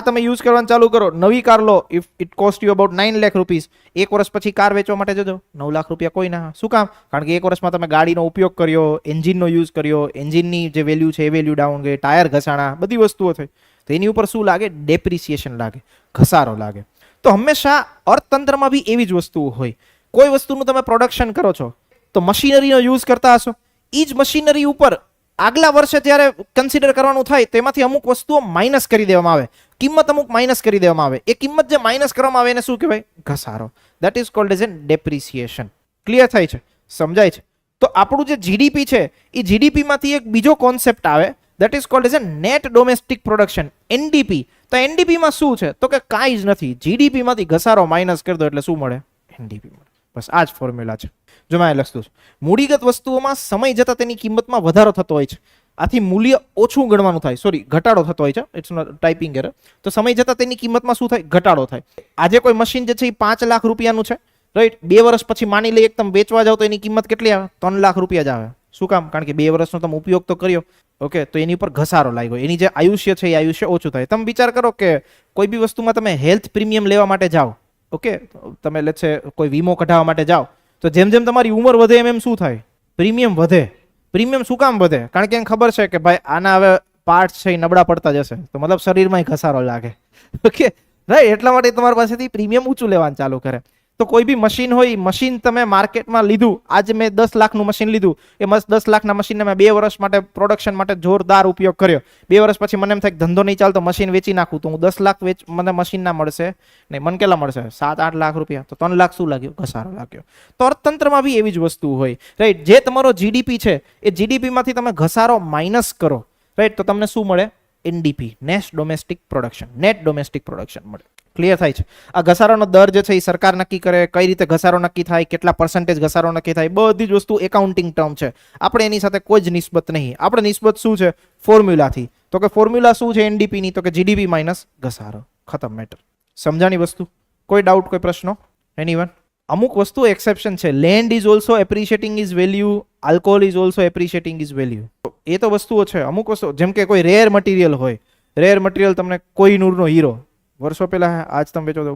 તમે યુઝ કરવાનું ચાલુ કરો, નવી કાર લો, if it cost you about 9 lakh rupees, 1 વર્ષ પછી કાર વેચવા માટે જજો 9 લાખ રૂપિયા કોઈ ના. શું કામ? કારણ કે 1 વર્ષમાં તમે ગાડીનો ઉપયોગ કર્યો, એન્જિનનો યુઝ કર્યો, એન્જિનની જે વેલ્યુ છે એ વેલ્યુ ડાઉન ગઈ, ટાયર ઘસાણા, બધી વસ્તુઓ થઈ, તો એની ઉપર શું લાગે? ડેપ્રિસિએશન લાગે, ઘસારો લાગે. તો હંમેશા અર્થતંત્રમાં બી એવી જ વસ્તુઓ હોય. કોઈ વસ્તુનું તમે પ્રોડક્શન કરો છો તો મશીનરીનો યુઝ કરતા હશો, એ જ મશીનરી ઉપર આગલા વર્ષે જ્યારે કન્સિડર કરવાનું થાય તેમાંથી અમુક વસ્તુઓ માઇનસ કરી દેવામાં આવે, કિંમત અમુક માઇનસ કરી દેવામાં આવે. એ કિંમત જે માઇનસ કરવામાં આવે એને શું કહેવાય? ઘસારો. That is called as N depreciation. Clear થાય છે? સમજાય છે? તો આપણું જે જીડીપી છે એ જીડીપીમાંથી એક બીજો કોન્સેપ્ટ આવે, that is called as A net domestic production, NDP. તો એનડીપીમાં શું છે? તો કે કાંઈ જ નથી, જીડીપીમાંથી ઘસારો માઇનસ કરી દો એટલે શું મળે? એનડીપી મળે. બસ આ જ ફોર્મ્યુલા છે. જો મેં લખતું છું, મૂડીગત વસ્તુઓમાં સમય જતાં તેની કિંમતમાં વધારો થતો હોય છે, આથી મૂલ્ય ઓછું ગણવાનું થાય, સોરી ઘટાડો થતો હોય છે, ઇટ્સ નોટ ટાઈપિંગ એરર. તો સમય જતાં તેની કિંમતમાં શું થાય? ઘટાડો થાય. આજે કોઈ મશીન જે છે એ 5 લાખ રૂપિયાનું છે, રાઈટ? 2 વર્ષ પછી માની લઈએ તમે વેચવા જાવ તો એની કિંમત કેટલી આવે? 3 લાખ રૂપિયા જ આવે. શું કામ? કારણ કે 2 વર્ષનો તમે ઉપયોગ તો કર્યો. ઓકે, તો એની ઉપર ઘસારો લાગ્યો, એની જે આયુષ્ય છે એ આયુષ્ય ઓછું થાય. તમે વિચાર કરો કે કોઈ બી વસ્તુમાં તમે હેલ્થ પ્રીમિયમ લેવા માટે જાઓ, ઓકે, તમે લેટ્સ સે કોઈ વીમો કઢાવવા માટે જાઓ, તો જેમ જેમ તમારી ઉંમર વધે એમ શું થાય? પ્રીમિયમ વધે. પ્રીમિયમ શું કામ વધે? કારણ કે એને ખબર છે કે ભાઈ આના હવે પાર્ટ્સ છે એ નબળા પડતા જશે, તો મતલબ શરીરમાં ઘસારો લાગે. Okay, right? એટલા માટે તમારી પાસેથી પ્રીમિયમ ઊંચું લેવાનું ચાલુ કરે. તો કોઈ બી મશીન હોય, મશીન તમે માર્કેટમાં લીધું, આજે મેં 10 લાખનું મશીન લીધું, એ 10 લાખના મશીનને મેં 2 વર્ષ માટે પ્રોડક્શન માટે જોરદાર ઉપયોગ કર્યો. 2 વર્ષ પછી મને એમ થાય ધંધો નહીં ચાલતો, મશીન વેચી નાખું, તો હું 10 લાખ મને મશીન ના મળશે નહીં, મને કેટલા મળશે? 7-8 લાખ રૂપિયા. તો 3 લાખ શું લાગ્યો? ઘસારો લાગ્યો. તો અર્થતંત્રમાં બી એવી જ વસ્તુ હોય, રાઈટ? જે તમારો જીડીપી છે એ જીડીપીમાંથી તમે ઘસારો માઇનસ કરો, રાઈટ? તો તમને શું મળે? NDP, net domestic production. Net domestic production મળે. ક્લિયર થાય છે? આ ઘસારાનો દર જે છે એ સરકાર નક્કી કરે, કઈ રીતે ઘસારો નક્કી થાય, કેટલા % ઘસારો નક્કી થાય, બધી જ વસ્તુ એકાઉન્ટિંગ ટર્મ છે. આપણે એની સાથે કોઈ જ નિસ્બત નહીં. આપણે નિસ્બત શું છે? ફોર્મ્યુલાથી. તો કે ફોર્મ્યુલા શું છે એનડીપી ની? તો કે જીડીપી માઇનસ ઘસારો. ખતમ મેટર. સમજાણી વસ્તુ? કોઈ ડાઉટ, કોઈ પ્રશ્નો? એનીવન? અમુક વસ્તુ એક્સેપ્શન છે. Land is also appreciating is value, alcohol is also appreciating is value. એ તો વસ્તુઓ છે. અમુક વસ્તુ જેમ કે કોઈ રેર મટીરિયલ હોય, રેર મટીરિયલ તમને કોહિનૂરનો હીરો વર્ષો પહેલા, આજ તમે વેચો તો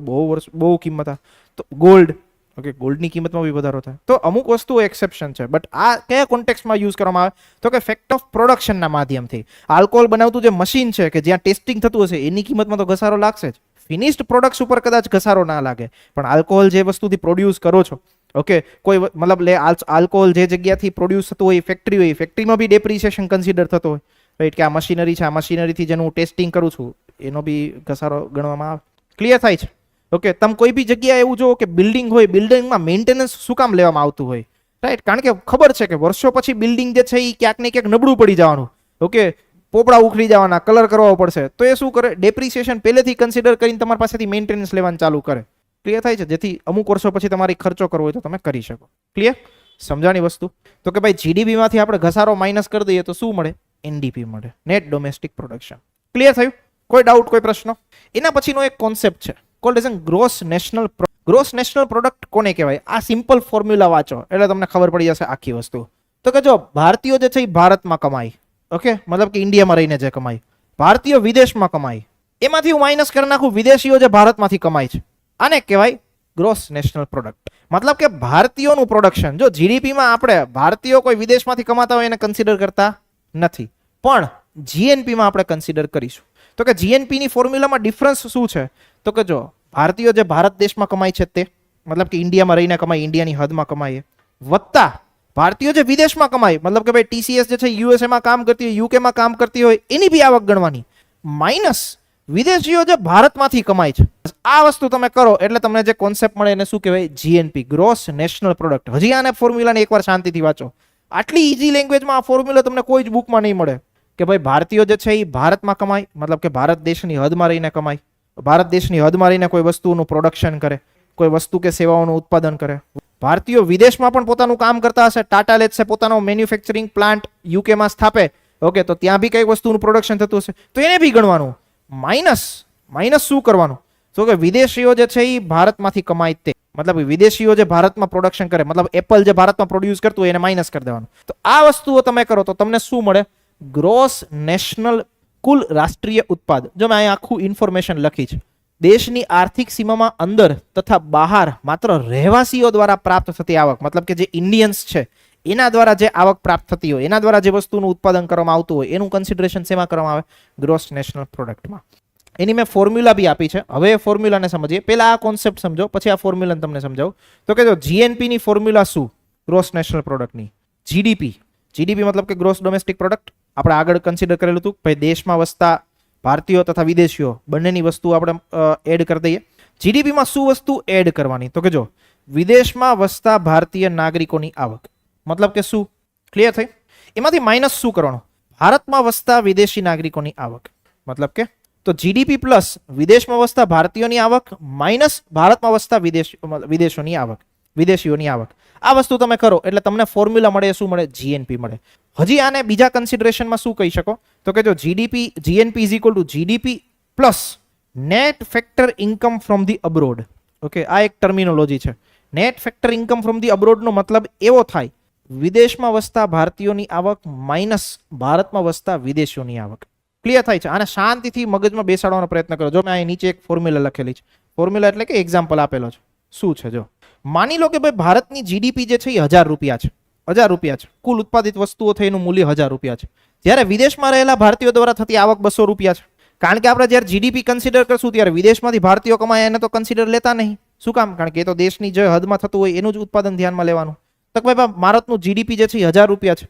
બહુ કિંમત આ, તો ગોલ્ડ, ઓકે, ગોલ્ડની કિંમતમાં બી વધારો થાય. તો અમુક વસ્તુઓ એક્સેપ્શન છે, બટ આ કયા કોન્ટેક્સમાં યુઝ કરવામાં આવે? તો કે ફેક્ટ ઓફ પ્રોડક્શનના માધ્યમથી. આલ્કોહોલ બનાવતું જે મશીન છે કે જ્યાં ટેસ્ટિંગ થતું હશે એની કિંમતમાં તો ઘસારો લાગશે જ. ફિનિશ્ડ પ્રોડક્ટ્સ ઉપર કદાચ ઘસારો ના લાગે, પણ આલ્કોહોલ જે વસ્તુથી પ્રોડ્યુસ કરો છો, ઓકે, કોઈ મતલબ આલ્કોહોલ જે જગ્યાથી પ્રોડ્યુસ થતું હોય, ફેક્ટરી હોય, ફેક્ટરીમાં બી ડેપ્રિસિએશન કન્સિડર થતો હોય, રાઈટ? કે આ મશીનરી છે, આ મશીનરીથી જેનું હું ટેસ્ટિંગ કરું છું એનો બી ઘસારો ગણવામાં આવે. ક્લિયર થાય છે? ઓકે, તમે કોઈ બી જગ્યાએ એવું જુઓ કે બિલ્ડિંગ હોય, બિલ્ડિંગમાં મેન્ટેનન્સ શું કામ લેવામાં આવતું હોય, રાઈટ? કારણ કે ખબર છે કે વર્ષો પછી બિલ્ડિંગ જે છે એ ક્યાંક ને ક્યાંક નબળું પડી જવાનું, ઓકે, પોપડા ઉખડી જવાના, કલર કરવો પડશે, તો એ શું કરે? ડેપ્રિસિએશન પહેલેથી કન્સિડર કરીને તમારી પાસેથી મેન્ટેનન્સ લેવાનું ચાલુ કરે. ક્લિયર થાય છે? જેથી અમુક વર્ષો પછી તમારી ખર્ચો કરવો હોય તો તમે કરી શકો. ક્લિયર? સમજાણી વસ્તુ? તો કે ભાઈ જીડીપીમાંથી આપણે ઘસારો માઇનસ કરી દઈએ તો શું મળે? એનડીપી મળે, નેટ ડોમેસ્ટિક પ્રોડક્શન. ક્લિયર થયું? કોઈ ડાઉટ, કોઈ પ્રશ્નો? એના પછીનો એક કોન્સેપ્ટ છે cold as gross national. Gross national product કોને કહેવાય? આ સિમ્પલ ફોર્મ્યુલા વાંચો એટલે તમને ખબર પડી જશે આખી વસ્તુ. તો કે જો ભારતીયો જે છે એ ભારતમાં કમાય, ઓકે, મતલબ કે ઇન્ડિયામાં રહીને જે કમાય, ભારતીયો વિદેશમાં કમાય, એમાંથી હું માઇનસ કરી નાખું વિદેશીઓ જે ભારતમાંથી કમાય છે, આને કહેવાય ગ્રોસ નેશનલ પ્રોડક્ટ. મતલબ કે ભારતીયોનું પ્રોડક્શન. જો જીડીપીમાં આપણે ભારતીયો કોઈ વિદેશમાંથી કમાતા હોય એને કન્સિડર કરતા નથી, પણ જીએનપીમાં આપણે કન્સિડર કરીશું. તો કે જીએનપીની ફોર્મ્યુલામાં ડિફરન્સ શું છે? તો કે જો ભારતીયો જે ભારત દેશમાં કમાય છે તે, મતલબ કે ઇન્ડિયામાં રહીને કમાય, ઇન્ડિયાની હદમાં કમાય, વત્તા ભારતીયો જે વિદેશમાં કમાય, મતલબ કે ભાઈ ટીસીએસ જે છે યુએસએમાં કામ કરતી હોય, યુકેમાં કામ કરતી હોય, એની બી આવક ગણવાની, માઇનસ વિદેશીઓ જે ભારતમાંથી કમાય છે. આ વસ્તુ તમે કરો એટલે તમને જે કોન્સેપ્ટ મળે એને શું કહેવાય? GNP, gross national product. હજી આને ફોર્મ્યુલાને એકવાર શાંતિથી વાંચો. આટલી ઈઝી લેંગ્વેજમાં આ ફોર્મ્યુલા તમને કોઈ જ બુકમાં નહીં મળે કે ભાઈ ભારતીયો જે છે એ ભારતમાં કમાય, મતલબ કે ભારત દેશની હદમાં રહીને કમાય, ભારત દેશની હદ મારીને કોઈ વસ્તુનું પ્રોડક્શન કરે, કોઈ વસ્તુ કે સેવાઓનું ઉત્પાદન કરે. ભારતીયો વિદેશમાં પણ પોતાનું કામ કરતા હશે. ટાટા લેટ્સ સે પોતાનો મેન્યુફેક્ચરિંગ પ્લાન્ટ યુકેમાં સ્થાપે, ઓકે, તો ત્યાં બી કઈ વસ્તુનું પ્રોડક્શન થતું હશે, તો એને બી ગણવાનું. માઇનસ શું કરવાનું? તો કે વિદેશીઓ જે છે એ ભારતમાંથી કમાય તે, મતલબ વિદેશીઓ જે ભારતમાં પ્રોડક્શન કરે, મતલબ એપલ જે ભારતમાં પ્રોડ્યુસ કરતું હોય એને માઇનસ કરી દેવાનું. તો આ વસ્તુઓ તમે કરો તો તમને શું મળે? ગ્રોસ નેશનલ, કુલ રાષ્ટ્રીય ઉત્પાદ. જો મેં અહીંયા આખું ઇન્ફોર્મેશન લખી છે. દેશની આર્થિક સીમામાં અંદર તથા બહાર માત્ર રહેવાસીઓ દ્વારા પ્રાપ્ત થતી આવક, મતલબ કે જે ઇન્ડિયન્સ છે એના દ્વારા જે આવક પ્રાપ્ત થતી હોય, એના દ્વારા જે વસ્તુનું ઉત્પાદન કરવામાં આવતું હોય એનું કન્સિડરેશન શેમાં કરવામાં આવે? Gross national પ્રોડક્ટમાં. એની મેં ફોર્મ્યુલા બી આપી છે. હવે એ ફોર્મ્યુલાને સમજીએ. પહેલા આ કોન્સેપ્ટ સમજો, પછી આ ફોર્મ્યુલાને તમને સમજાવું. તો કે જો જીએનપી ની ફોર્મ્યુલા શું? ગ્રોસ નેશનલ પ્રોડક્ટની જીડીપી મતલબ કે ગ્રોસ ડોમેસ્ટિક પ્રોડક્ટ. આપણે આગળ કન્સિડર કરેલું હતું ભાઈ દેશમાં વસતા ભારતીયો તથા વિદેશીઓ બંનેની વસ્તુ આપણે એડ કરી દઈએ. જીડીપીમાં શું વસ્તુ એડ કરવાની? તો કે જો વિદેશમાં વસતા ભારતીય નાગરિકોની આવક, મતલબ કે શું? ક્લિયર થઈ? એમાંથી માઇનસ શું કરવાનું? ભારતમાં વસતા વિદેશી નાગરિકોની આવક, મતલબ કે તો જીડીપી પ્લસ વિદેશમાં વસતા ભારતીયોની આવક માઇનસ ભારતમાં વસતા વિદેશીઓની આવક. આ વસ્તુ તમે કરો એટલે તમને ફોર્મ્યુલા મળે. શું મળે? જીએનપી મળે. હજી આને બીજા કન્સિડરેશનમાં શું કહી શકો? તો કે જો GNP is equal to GDP plus net factor income from the abroad. Okay, આ એક ટર્મિનોલોજી છે. Net factor income from the abroad નો મતલબ એવો થાય વિદેશમાં વસતા ભારતીયોની આવક માઇનસ ભારતમાં વસતા વિદેશીઓની આવક. ક્લિયર થાય છે? આને શાંતિથી મગજમાં બેસાડવાનો પ્રયત્ન કરો. જો મેં અહીં નીચે એક ફોર્મ્યુલા લખેલી છે. ફોર્મ્યુલા એટલે કે એક્ઝામ્પલ આપેલો છે. શું છે? જો માની લો કે ભાઈ ભારતની જીડીપી જે છે એ 1000 રૂપિયા છે. 1000 રૂપિયા છે. કુલ ઉત્પાદિત વસ્તુઓ થઈ એનું મૂલ્ય 1000 રૂપિયા છે. જ્યારે વિદેશમાં રહેલા ભારતીયો દ્વારા થતી આવક 200 રૂપિયા છે. કારણ કે આપણે જ્યારે જીડીપી કન્સિડર કરશું ત્યારે વિદેશમાંથી ભારતીયો કમાય એને તો કન્સિડર લેતા નહીં. શું કામ? કારણ કે એ તો દેશની જે હદમાં થતું હોય એનું જ ઉત્પાદન ધ્યાનમાં લેવાનું. તો ભાઈ ભારતનું જીડીપી જે છે એ 1000 રૂપિયા છે.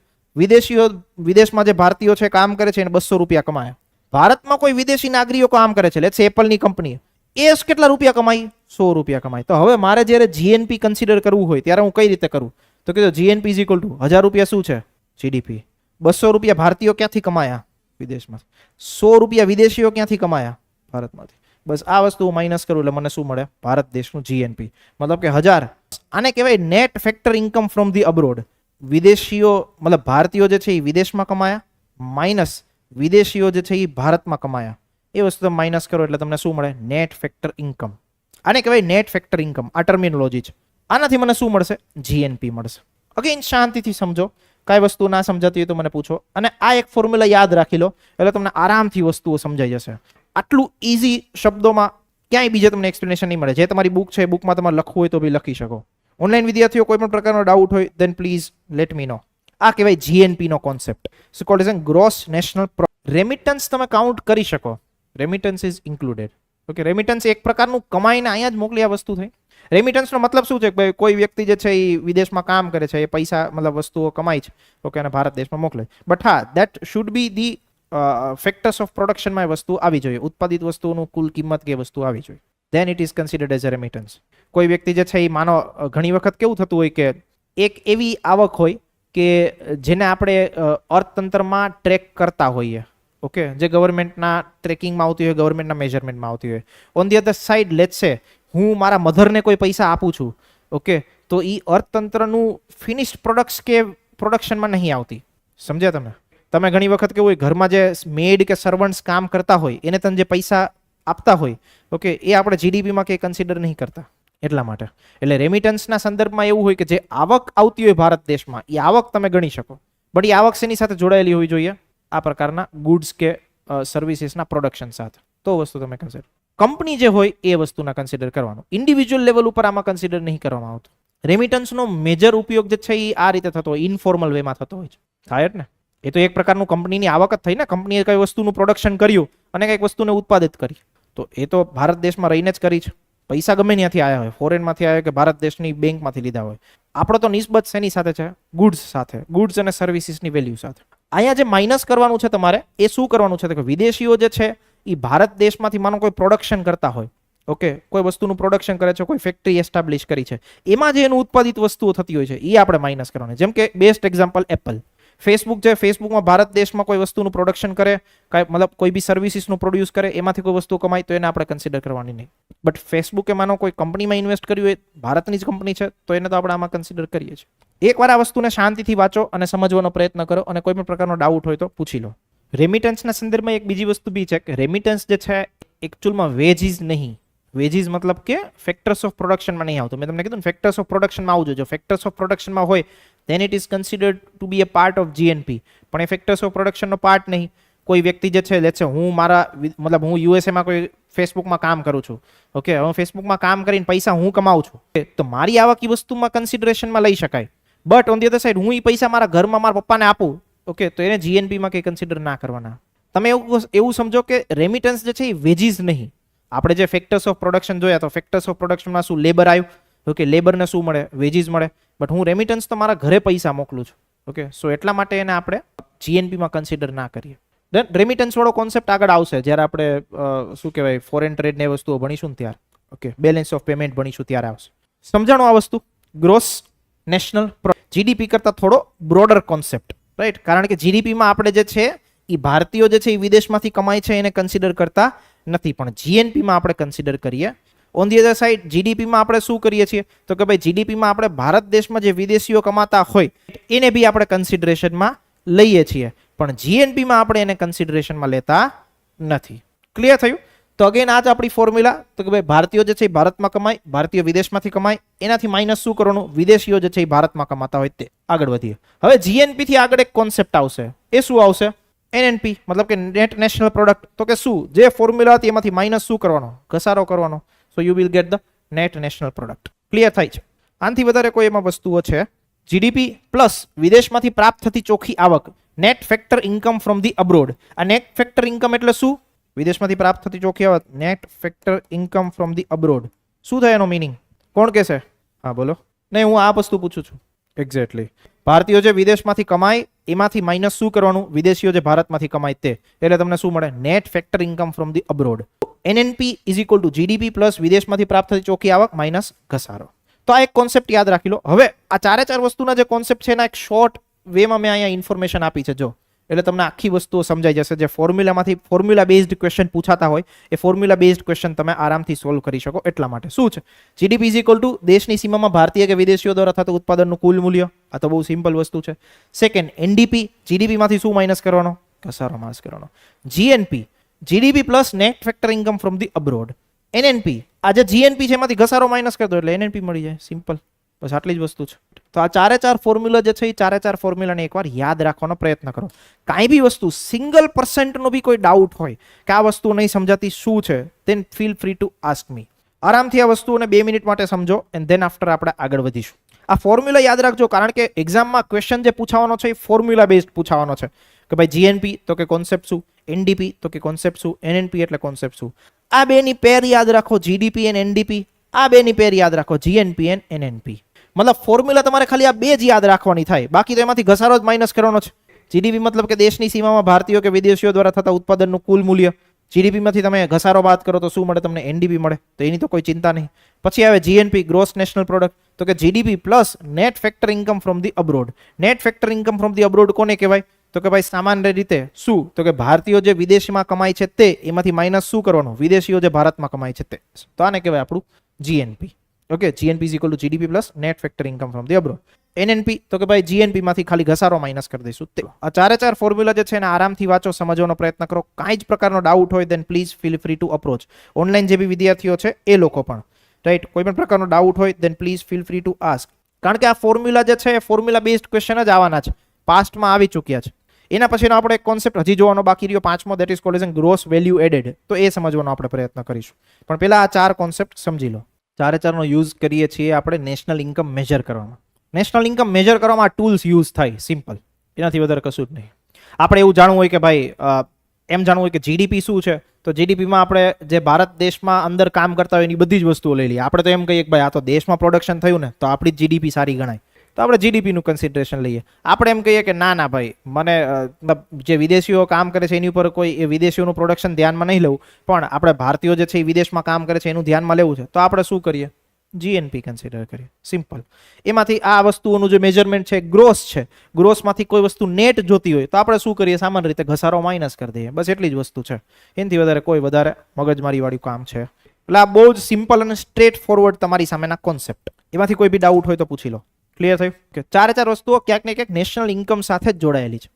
વિદેશમાં જે ભારતીયો છે કામ કરે છે એને 200 રૂપિયા કમાય. ભારતમાં કોઈ વિદેશી નાગરિકો કામ કરે છે, લેટ્સ સે એપલની કંપની, એ કેટલા રૂપિયા કમાય? 100 રૂપિયા કમાય. તો હવે મારે જ્યારે જીએનપી કન્સિડર કરવું હોય ત્યારે હું કઈ રીતે કરું? તો કે જીએનપી ઇઝ ઇક્વલ ટુ 1000 રૂપિયા શું છે? જીડીપી. 200 રૂપિયા ભારતીયો ક્યાંથી કમાયા? વિદેશમાંથી. 100 રૂપિયા વિદેશીઓ ક્યાંથી કમાયા? ભારતમાંથી. બસ આ વસ્તુ માઇનસ કરું એટલે મને શું મળે? ભારત દેશનું જીએનપી. મતલબ કે 1000. આને કહેવાય net factor income from the abroad. વિદેશીઓ મતલબ ભારતીયો જે છે એ વિદેશમાં કમાયા માઇનસ વિદેશીઓ જે છે એ ભારતમાં કમાયા. એ વસ્તુ તમે માઇનસ કરો એટલે તમને શું મળે? Net factor income. આને કહેવાય નેટ ફેક્ટર ઇન્કમ. આ ટર્મિનોલોજી છે. આનાથી મને શું મળશે? જીએનપી મળશે. અગેન શાંતિથી સમજો. કાંઈ વસ્તુ ના સમજાતી હોય તો મને પૂછો. અને આ એક ફોર્મ્યુલા યાદ રાખી લો એટલે તમને આરામથી વસ્તુઓ સમજાઈ જશે. આટલું ઇઝી શબ્દોમાં ક્યાંય બીજે તમને એક્સપ્લેનેશન નહીં મળે. જે તમારી બુક છે એ બુકમાં તમારે લખવું હોય તો બી લખી શકો. ઓનલાઈન વિદ્યાર્થીઓ કોઈ પણ પ્રકારનો ડાઉટ હોય then please let me know. આ કહેવાય જીએનપી નો concept. So called as gross national. Remittance તમે કાઉન્ટ કરી શકો. Remittance is included. Okay, remittance એક પ્રકારનું કમાઈને અહીંયા જ મોકલી આ વસ્તુ થઈ. રેમિટન્સનો મતલબ શું છે કે ભાઈ કોઈ વ્યક્તિ જે છે એ વિદેશમાં કામ કરે છે, એ પૈસા મતલબ વસ્તુઓ કમાય છે, ઓકે, અને ભારત દેશમાં મોકલે. બટ હા, that should be the factors of પ્રોડક્શનમાં એ વસ્તુ આવી જોઈએ. ઉત્પાદિત વસ્તુઓનું કુલ કિંમત કે વસ્તુ આવી જોઈએ. Then it is considered as a remittance. કોઈ વ્યક્તિ જે છે એ માનો ઘણી વખત કેવું થતું હોય કે એક એવી આવક હોય કે જેને આપણે અર્થતંત્રમાં ટ્રેક કરતા હોઈએ, ઓકે, જે ગવર્મેન્ટના ટ્રેકિંગમાં આવતી હોય, ગવર્મેન્ટના મેજરમેન્ટમાં આવતી હોય. On the other side let's સે હું મારા મધરને કોઈ પૈસા આપું છું, ઓકે, તો એ અર્થતંત્રનું ફિનિશ્ડ પ્રોડક્ટ્સ કે પ્રોડક્શનમાં નહીં આવતી. સમજ્યા તમે? તમે ઘણી વખત કેવું હોય ઘરમાં જે મેડ કે સર્વન્ટ્સ કામ કરતા હોય એને તમે જે પૈસા આપતા હોય, ઓકે, એ આપણે જીડીપીમાં કંઈ કન્સિડર નહીં કરતા. એટલા માટે એટલે રેમિટન્સના સંદર્ભમાં એવું હોય કે જે આવક આવતી હોય ભારત દેશમાં એ આવક તમે ગણી શકો. બટ એ આવક શેની સાથે જોડાયેલી હોવી જોઈએ? આ પ્રકારના ગુડ્સ કે સર્વિસીસના પ્રોડક્શન સાથે. તો વસ્તુ તમે કન્સિડર. કંપની જે હોય એ વસ્તુના કન્સિડર કરવાનું. ઇન્ડિવિજ્યુઅલ લેવલ ઉપર આમાં કન્સિડર નહીં કરવામાં આવતું. રેમિટન્સનો મેજર ઉપયોગ જે છે એ આ રીતે થતો હોય, ઇનફોર્મલ વેમાં થતો હોય છે. થાય જ ને? એ તો એક પ્રકારનું કંપનીની આવક જ થઈ ને. કંપનીએ કઈ વસ્તુનું પ્રોડક્શન કર્યું અને કંઈક વસ્તુને ઉત્પાદિત કરી, તો એ તો ભારત દેશમાં રહીને જ કરી છે. પૈસા ગમે ત્યાંથી આવ્યા હોય, ફોરેનમાંથી આવ્યા કે ભારત દેશની બેંકમાંથી લીધા હોય. આપણો તો નિસ્બત શેની સાથે છે? ગુડ્સ સાથે. ગુડ્સ અને સર્વિસીસની વેલ્યુ સાથે. અહીંયા જે માઇનસ કરવાનું છે તમારે એ શું કરવાનું છે કે વિદેશીઓ જે છે એ ભારત દેશમાંથી માનો કોઈ પ્રોડક્શન કરતા હોય, ઓકે, કોઈ વસ્તુનું પ્રોડક્શન કરે છે, કોઈ ફેક્ટરી એસ્ટાબ્લિશ કરી છે, એમાં જે એનું ઉત્પાદિત વસ્તુઓ થતી હોય છે એ આપણે માઇનસ કરવાની. જેમ કે બેસ્ટ એક્ઝામ્પલ એપલ. ફેસબુક છે, ફેસબુકમાં ભારત દેશમાં કોઈ વસ્તુનું પ્રોડક્શન કરે, મતલબ કોઈ બી સર્વિસીસનું પ્રોડ્યુસ કરે, એમાંથી કોઈ વસ્તુ કમાય તો એને આપણે કન્સિડર કરવાની નહીં. બટ ફેસબુકે માનો કોઈ કંપનીમાં ઇન્વેસ્ટ કર્યું હોય, ભારતની જ કંપની છે, તો એને તો આપણે આમાં કન્સિડર કરીએ છીએ. એકવાર આ વસ્તુને શાંતિથી વાંચો અને સમજવાનો પ્રયત્ન કરો, અને કોઈ પણ પ્રકારનો ડાઉટ હોય તો પૂછી લો. રેમિટન્સના સંદર્ભમાં એક બીજી વસ્તુ બી છે કે રેમિટન્સ જે છે એકચ્યુઅલમાં વેજીસ નહીં. વેજીસ મતલબ કે ફેક્ટર્સ ઓફ પ્રોડક્શનમાં નહીં આવતું. મેં તમને કીધું ને ફેક્ટર્સ ઓફ પ્રોડક્શનમાં આવજો. જો ફેક્ટર્સ ઓફ પ્રોડક્શનમાં હોય then it is considered to be a part of GNP. પણ એ ફેક્ટર્સ ઓફ પ્રોડક્શનનો પાર્ટ નહીં. કોઈ વ્યક્તિ જે છે, લેટ્સ સે હું મારા મતલબ હું યુએસએમાં કોઈ ફેસબુકમાં કામ કરું છું, ઓકે, હું ફેસબુકમાં કામ કરીને પૈસા હું કમાઉં છું, તો મારી આવક એ વસ્તુમાં કન્સિડરેશનમાં લઈ શકાય. But on the other side હું એ પૈસા મારા ઘરમાં મારા પપ્પાને આપું, ઓકે, તો એને જીએનપીમાં કંઈ કન્સિડર ના કરવાના. તમે એવું સમજો કે રેમિટન્સ જે છે એ વેજીસ નહીં. આપણે જે ફેક્ટર્સ ઓફ પ્રોડક્શન જોયા, તો ફેક્ટર્સ ઓફ પ્રોડક્શનમાં શું લેબર આવ્યું, ઓકે, લેબરને શું મળે, વેજીસ મળે. બટ હું રેમિટન્સ તો મારા ઘરે પૈસા મોકલું છું, ઓકે, સો એટલા માટે એને આપણે જીએનપીમાં કન્સિડર ના કરીએ. દેન રેમિટન્સ વાળો કોન્સેપ્ટ આગળ આવશે જ્યારે આપણે શું કહેવાય ફોરેન ટ્રેડ ને વસ્તુઓ ભણીશું ને ત્યારે, ઓકે, બેલેન્સ ઓફ પેમેન્ટ ભણીશું ત્યારે આવશે. સમજાણો આ વસ્તુ. ગ્રોસ નેશનલ જીડીપી કરતા થોડો બ્રોડર કોન્સેપ્ટ, રાઈટ? કારણ કે જીડીપીમાં આપણે જે છે એ ભારતીયો જે છે એ વિદેશમાંથી કમાય છે એને કન્સિડર કરતા નથી, પણ જીએનપીમાં આપણે કન્સિડર કરીએ. ઓન ધી અધર સાઈડ જીડીપીમાં આપણે શું કરીએ છીએ તો કે ભાઈ જીડીપીમાં આપણે ભારત દેશમાં જે વિદેશીઓ કમાતા હોય એને બી આપણે કન્સિડરેશનમાં લઈએ છીએ, પણ જીએનપીમાં આપણે એને કન્સિડરેશનમાં લેતા નથી. ક્લિયર થયું? તો અગેન આ જ આપણી ફોર્મ્યુલા, તો કે ભાઈ ભારતીયો જે છે એ ભારતમાં કમાય, ભારતીય વિદેશમાંથી કમાય, એનાથી માઇનસ શું કરવાનું, વિદેશીઓ જે છે એ ભારતમાં કમાતા હોય તે. આગળ વધીએ. હવે જીએનપી થી આગળ એક કોન્સેપ્ટ આવશે. એ શું આવશે? એનએનપી, મતલબ કે નેટ નેશનલ પ્રોડક્ટ. તો કે શું, જે ફોર્મ્યુલા હતી એમાંથી માઇનસ શું કરવાનો, ઘસારો કરવાનો. So you will get the net national product. Clear થાય છે? આનાથી વધારે કોઈ એમાં વસ્તુઓ છે? જીડીપી પ્લસ વિદેશમાંથી પ્રાપ્ત થતી ચોખ્ખી આવક, net factor income from the abroad. આ નેટ ફેક્ટર ઇન્કમ એટલે શું? વિદેશમાંથી પ્રાપ્ત થતી ચોખ્ખી આવક, net factor income from the abroad. શું થાય એનો મિનિંગ? કોણ કહેશે? હા બોલો. નહીં, હું આ વસ્તુ પૂછું છું. એક્ઝેક્ટલી. ભારતીયો જે વિદેશમાંથી કમાય એમાંથી માઇનસ શું કરવાનું, વિદેશીઓ જે ભારતમાંથી કમાય તે. એટલે તમને શું મળે? Net factor income from the abroad. NNP is equal to GDP plus વિદેશમાંથી પ્રાપ્ત થતી ચોખ્ખી આવક માઇનસ ઘસારો. તો આ એક કોન્સેપ્ટ યાદ રાખી લો. હવે આ ચારે ચાર વસ્તુના જે કોન્સેપ્ટ છે એના એક શોર્ટ વેમાં મેં અહીંયા ઇન્ફોર્મેશન આપી છે, જો, એટલે તમને આખી વસ્તુઓ સમજાઈ જશે. જે ફોર્મ્યુલામાંથી ફોર્મ્યુલા બેઝડ ક્વેશ્ચન પૂછાતા હોય એ ફોર્મ્યુલા બેઝડ ક્વેશ્ચન તમે આરામથી સોલ્વ કરી શકો. એટલા માટે શું છે જીડીપી ઇઝ ઇક્વલ ટુ દેશની સીમામાં ભારતીય કે વિદેશીઓ દ્વારા થતું ઉત્પાદનનું કુલ મૂલ્ય. આ તો બહુ સિમ્પલ વસ્તુ છે. સેકન્ડ એનડીપી, જીડીપીમાંથી શું માઇનસ કરવાનો? ઘસારો માઇનસ કરવાનો. GNP, GDP plus net factor income from the abroad. NNP, આ જે જીએનપી છે એમાંથી ઘસારો માઇનસ કરી દો એટલે એનએનપી મળી જાય. સિમ્પલ, બસ આટલી જ વસ્તુ છે. તો આ ચારે ચાર ફોર્મ્યુલા જે છે એ ચારે ચાર ફોર્મ્યુલાને એકવાર યાદ રાખવાનો પ્રયત્ન કરો. કાંઈ બી વસ્તુ સિંગલ % નો બી કોઈ ડાઉટ હોય કે આ વસ્તુ નહીં સમજાતી શું છે, then feel free to ask me. આરામથી આ વસ્તુઓને 2 મિનિટ માટે સમજો એન્ડ ધેન આફ્ટર આપણે આગળ વધીશું. આ ફોર્મ્યુલા યાદ રાખજો, કારણ કે એક્ઝામમાં ક્વેશ્ચન જે પૂછાવાનો છે એ ફોર્મ્યુલા બેઝડ પૂછાવાનો છે. કે ભાઈ જીએનપી તો કે કોન્સેપ્ટ શું, એનડીપી તો કે કોન્સેપ્ટ શું, એનએનપી એટલે કોન્સેપ્ટ શું. આ બેની પેર યાદ રાખો, જીડીપી એન્ડ એનડીપી. આ બેની પેર યાદ રાખો, જીએનપી એન્ડ એનએનપી. મતલબ ફોર્મ્યુલા તમારે ખાલી આ બે જ યાદ રાખવાની થાય, બાકી તો એમાંથી ઘસારો જ માઇનસ કરવાનો છે. જીડીપી મતલબ કે દેશની સીમામાં ભારતીયો કે વિદેશીઓ દ્વારા થતા ઉત્પાદનનું કુલ મૂલ્ય. જીડીપીમાંથી તમે ઘસારો બાદ કરો તો શું મળે? તમને એનડીપી મળે. તો એની તો કોઈ ચિંતા નહીં. પછી આવે જીએનપી, ગ્રોસ નેશનલ પ્રોડક્ટ. તો કે GDP plus net factor income from the abroad. Net factor income from the abroad કોને કહેવાય? તો કે ભાઈ સામાન્ય રીતે શું, તો કે ભારતીયો જે વિદેશમાં કમાય છે તે, એમાંથી માઇનસ શું કરવાનું? વિદેશીઓ જે ભારતમાં કમાય છે તે. તો આને કહેવાય આપણું GNP. Okay, GNP is equal to GDP plus net factor income from the abroad. NNP તો કે ભાઈ જીએનપી માંથી ખાલી ઘસારો માઇનસ કરી દઈશું. આ ચારે ચાર ફોર્મ્યુલા જે છે એને આરામથી વાંચો, સમજવાનો પ્રયત્ન કરો. કાંઈ જ પ્રકારનો ડાઉટ હોય then please feel free to approach. Online જે બી વિદ્યાર્થીઓ છે એ લોકો પણ, રાઈટ, કોઈ પણ પ્રકારનો ડાઉટ હોય then please feel free to ask. કારણ કે આ ફોર્મ્યુલા જે છે એ ફોર્મ્યુલા બેઝડ ક્વેશ્ચન જ આવવાના છે, પાસ્ટમાં આવી ચૂક્યા છે. એના પછીનો આપણે એક કોન્સેપ્ટ હજી જોવાનો બાકી રહ્યો, 5મો, that is called as gross value added. તો એ સમજવાનો આપણે પ્રયત્ન કરીશું. પણ પહેલા આ ચાર કોન્સેપ્ટ સમજી લો. ચારે ચારનો યુઝ કરીએ છીએ આપણે નેશનલ ઇન્કમ મેજર કરવામાં. નેશનલ ઇન્કમ મેજર કરવામાં આ ટૂલ્સ યુઝ થાય, સિમ્પલ, એનાથી વધારે કશું જ નહીં. આપણે એવું જાણવું હોય કે ભાઈ એમ જાણવું હોય કે જીડીપી શું છે, તો જીડીપીમાં આપણે જે ભારત દેશમાં અંદર કામ કરતા હોય એની બધી જ વસ્તુઓ લઈ લઈએ. આપણે તો એમ કહીએ કે ભાઈ આ તો દેશમાં પ્રોડક્શન થયું ને તો આપણી જ જીડીપી સારી ગણાય, તો આપણે જીડીપીનું કન્સિડરેશન લઈએ. આપણે એમ કહીએ કે ના ના ભાઈ મને જે વિદેશીઓ કામ કરે છે એની ઉપર કોઈ એ વિદેશીઓનું પ્રોડક્શન ધ્યાનમાં નહીં લેવું, પણ આપણે ભારતીયો જે છે એ વિદેશમાં કામ કરે છે એનું ધ્યાનમાં લેવું છે, તો આપણે શું કરીએ? જીએનપી કન્સિડર કરીએ. સિમ્પલ. એમાંથી આ વસ્તુઓનું જે મેજરમેન્ટ છે ગ્રોસ છે, ગ્રોસમાંથી કોઈ વસ્તુ નેટ જોતી હોય તો આપણે શું કરીએ, સામાન્ય રીતે ઘસારો માઇનસ કરી દઈએ. બસ એટલી જ વસ્તુ છે, એનાથી વધારે કોઈ વધારે મગજમારી વાળું કામ છે. એટલે આ બહુ જ સિમ્પલ અને સ્ટ્રેટ ફોરવર્ડ તમારી સામેના કોન્સેપ્ટ. એમાંથી કોઈ બી ડાઉટ હોય તો પૂછી લો. ક્લિયર થયું કે ચારે ચાર વસ્તુઓ ક્યાંક ને ક્યાંક નેશનલ ઇન્કમ સાથે જ જોડાયેલી છે.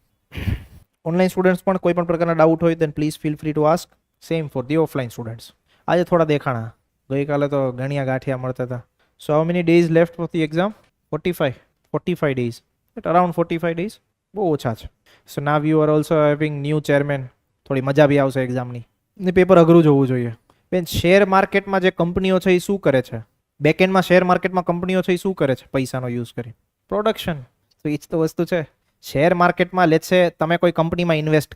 ઓનલાઈન સ્ટુડન્ટ્સ પણ કોઈ પણ પ્રકારના ડાઉટ હોય then please feel free to ask. Same for the offline students. આજે થોડા દેખાણા, ગઈકાલે તો ગણ્યા ગાંઠિયા મળતા હતા. So how many days left for the exam? 45 days, at around 45 days. બહુ ઓછા છે. So now you are also having new chairman. થોડી મજા બી આવશે એક્ઝામની. ને પેપર અઘરું જોવું જોઈએ. બેન, શેર માર્કેટમાં જે કંપનીઓ છે એ શું કરે છે? બેકએન્ડમાં શેર માર્કેટમાં કંપનીઓ છે એ શું કરે છે? પૈસાનો યુઝ કરી પ્રોડક્શન. તો એ જ તો વસ્તુ છે. શેર માર્કેટમાં લેટ છે તમે કોઈ કંપનીમાં ઇન્વેસ્ટ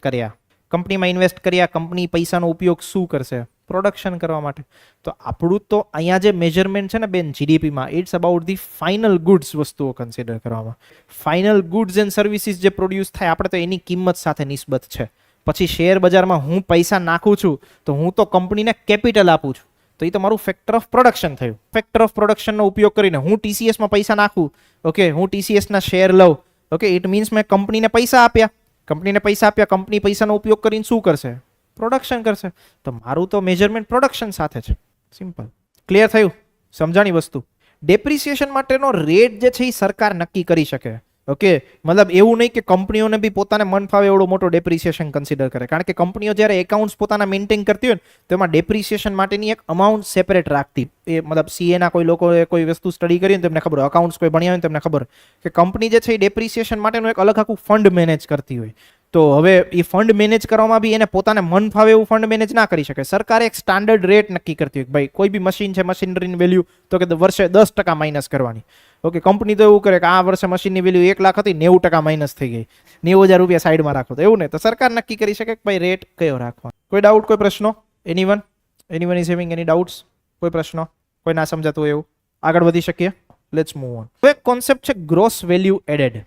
કર્યા, કંપની પૈસાનો ઉપયોગ શું કરશે? પ્રોડક્શન કરવા માટે. તો આપણું તો અહીંયા જે મેજરમેન્ટ છે ને બેન જીડીપીમાં, it's about the final goods વસ્તુઓ કન્સિડર કરવામાં. ફાઇનલ ગુડ્સ એન્ડ સર્વિસીસ જે પ્રોડ્યુસ થાય આપણે તો એની કિંમત સાથે નિસ્બત છે. પછી શેર બજારમાં હું પૈસા નાખું છું તો હું તો કંપનીને કેપિટલ આપું છું, તો એ તમારું ફેક્ટર ઓફ પ્રોડક્શન થયું. ફેક્ટર ઓફ પ્રોડક્શનનો ઉપયોગ કરીને હું ટીસીએસમાં પૈસા નાખું, ઓકે, હું ટીસીએસના શેર લઉં, ઓકે, ઇટ મીન્સ મેં કંપનીને પૈસા આપ્યા. કંપની પૈસાનો ઉપયોગ કરીને શું કરશે? પ્રોડક્શન કરશે. તો મારું તો મેજરમેન્ટ પ્રોડક્શન સાથે છે. સિમ્પલ. ક્લિયર થયું? સમજાણી વસ્તુ. ડેપ્રિસિએશન માટેનો રેટ જે છે એ સરકાર નક્કી કરી શકે. ઓકે, મતલબ એવું નહીં કે કંપનીઓને બી પોતાને મન ફાવે એવડો મોટો ડેપ્રિસિએશન કન્સિડર કરે. કારણ કે કંપનીઓ જ્યારે એકાઉન્ટ્સ પોતાના મેન્ટેન કરતી હોય ને તો એમાં ડેપ્રિસિએશન માટેની એક અમાઉન્ટ સેપરેટ રાખતી. એ મતલબ સીએના કોઈ લોકોએ કોઈ વસ્તુ સ્ટડી કરી ને તેમને ખબર, અકાઉન્ટ્સ કોઈ ભણ્યા હોય ને તેમને ખબર કે કંપની જે છે એ ડેપ્રિસિએશન માટેનું એક અલગ આખું ફંડ મેનેજ કરતી હોય. તો હવે એ ફંડ મેનેજ કરવામાં બી એને પોતાને મન ફાવે એવું ફંડ મેનેજ ના કરી શકે. સરકારે એક સ્ટાન્ડર્ડ રેટ નક્કી કરતી હોય કે ભાઈ કોઈ બી મશીન છે, મશીનરીની વેલ્યુ તો કે વર્ષે 10% માઇનસ કરવાની. ઓકે, કંપની તો એવું કરે કે આ વર્ષે મશીનની વેલ્યુ 1 લાખ હતી, 90% માઇનસ થઈ ગઈ, 90,000 રૂપિયા સાઈડમાં રાખો. તો એવું નહીં, તો સરકાર નક્કી કરી શકે કે ભાઈ રેટ કયો રાખવાનો. કોઈ ડાઉટ, કોઈ પ્રશ્નો? Anyone is having any doubts? કોઈ પ્રશ્નો? કોઈ ના સમજાતું હોય એવું? આગળ વધી શકીએ. Let's move on. તો એક કોન્સેપ્ટ છે gross value added.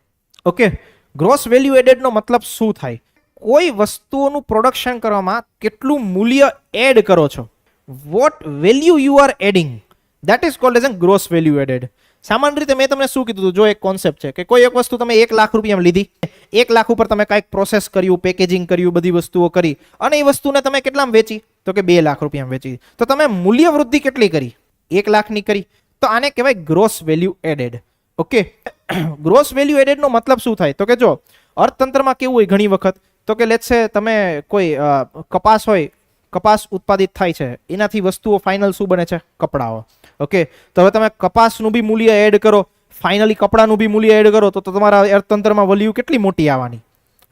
Okay, gross value એડેડનો મતલબ શું થાય? કોઈ વસ્તુઓનું પ્રોડક્શન કરવામાં કેટલું મૂલ્ય એડ કરો છો, what value you are adding, that is called as an gross value added. સામાન્ય રીતે મેં તમને શું કીધું હતું, જો એક કોન્સેપ્ટ છે કે કોઈ એક વસ્તુ તમે 1 લાખ રૂપિયામાં લીધી, 1 લાખ ઉપર તમે કાંઈક પ્રોસેસ કર્યું, પેકેજિંગ કર્યું, બધી વસ્તુઓ કરી, અને એ વસ્તુને તમે કેટલામાં વેચી? તો કે 2 લાખ રૂપિયામાં વેચી. તો તમે મૂલ્ય વૃદ્ધિ કેટલી કરી? 1 લાખની કરી. તો આને કહેવાય gross value added. Okay, gross value એડેડનો મતલબ શું થાય? તો કે જો અર્થતંત્રમાં કેવું હોય ઘણી વખત, તો કે લેટ્સ સે તમે કોઈ કપાસ હોય, કપાસ ઉત્પાદિત થાય છે, એનાથી વસ્તુઓ ફાઇનલ શું બને છે? કપડાઓ. ઓકે, તો હવે તમે કપાસનું બી મૂલ્ય એડ કરો, ફાઇનલી કપડાનું બી મૂલ્ય એડ કરો, તો તમારા અર્થતંત્રમાં વેલ્યુ કેટલી મોટી આવવાની,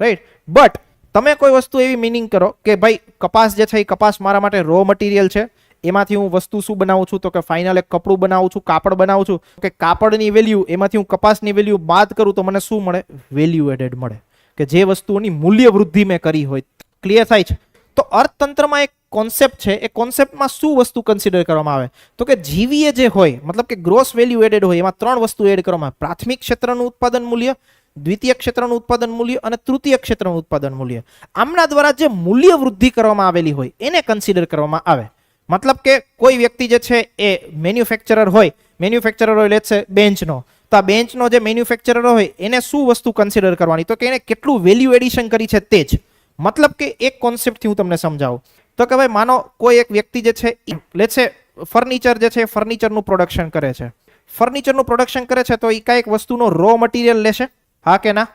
રાઈટ? બટ તમે કોઈ વસ્તુ એવી મિનિંગ કરો કે ભાઈ કપાસ જે છે એ કપાસ મારા માટે રો મટીરિયલ છે, એમાંથી હું વસ્તુ શું બનાવું છું? તો કે ફાઇનલ એક કપડું બનાવું છું, કાપડ બનાવું છું. કે કાપડની વેલ્યુ એમાંથી હું કપાસની વેલ્યુ બાદ કરું તો મને શું મળે? વેલ્યુ એડેડ મળે, કે જે વસ્તુઓની મૂલ્ય વૃદ્ધિ મેં કરી હોય. ક્લિયર થાય છે? તો અર્થતંત્રમાં એક કોન્સેપ્ટ છે, એ કોન્સેપ્ટમાં શું વસ્તુ કન્સિડર કરવામાં આવે? તો કે જીવીએ જે હોય, મતલબ કે ગ્રોસ વેલ્યુ એડેડ હોય, એમાં 3 વસ્તુ એડ કરવામાં આવે. પ્રાથમિક ક્ષેત્રનું ઉત્પાદન મૂલ્ય, દ્વિતીય ક્ષેત્રનું ઉત્પાદન મૂલ્ય અને તૃતીય ક્ષેત્રનું ઉત્પાદન મૂલ્ય. આમના દ્વારા જે મૂલ્ય વૃદ્ધિ કરવામાં આવેલી હોય એને કન્સિડર કરવામાં આવે. મતલબ કે કોઈ વ્યક્તિ જે છે એ મેન્યુફેક્ચરર હોય લેટ્સ સે બેન્ચનો, તો આ બેન્ચનો જે મેન્યુફેક્ચરર હોય એને શું વસ્તુ કન્સિડર કરવાની? તો કે એને કેટલું વેલ્યુ એડિશન કરી છે તે જ. મતલબ કે એક કોન્સેપ્ટથી હું તમને સમજાવું તો કે ભાઈ માનો કોઈ એક વ્યક્તિ જે છે લેટ્સ સે ફર્નિચર જે છે ફર્નિચરનું પ્રોડક્શન કરે છે. ફર્નિચરનું પ્રોડક્શન કરે છે તો એ કાંઈક વસ્તુનો રો મટીરિયલ લેશે, હા કે ના?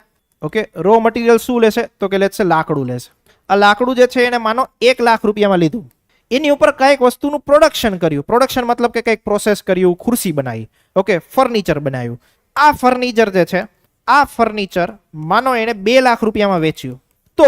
ઓકે, રો મટીરિયલ શું લેશે? તો કે લેટ્સ સે લાકડું લેશે. આ લાકડું જે છે એને માનો 1 લાખ રૂપિયામાં લીધું, એની ઉપર કાંઈક વસ્તુનું પ્રોડક્શન કર્યું. પ્રોડક્શન મતલબ કે કંઈક પ્રોસેસ કર્યું, ખુરશી બનાવી, ઓકે, ફર્નિચર બનાવ્યું. આ ફર્નિચર જે છે, આ ફર્નિચર માનો એને 2 લાખ રૂપિયામાં વેચ્યું, તો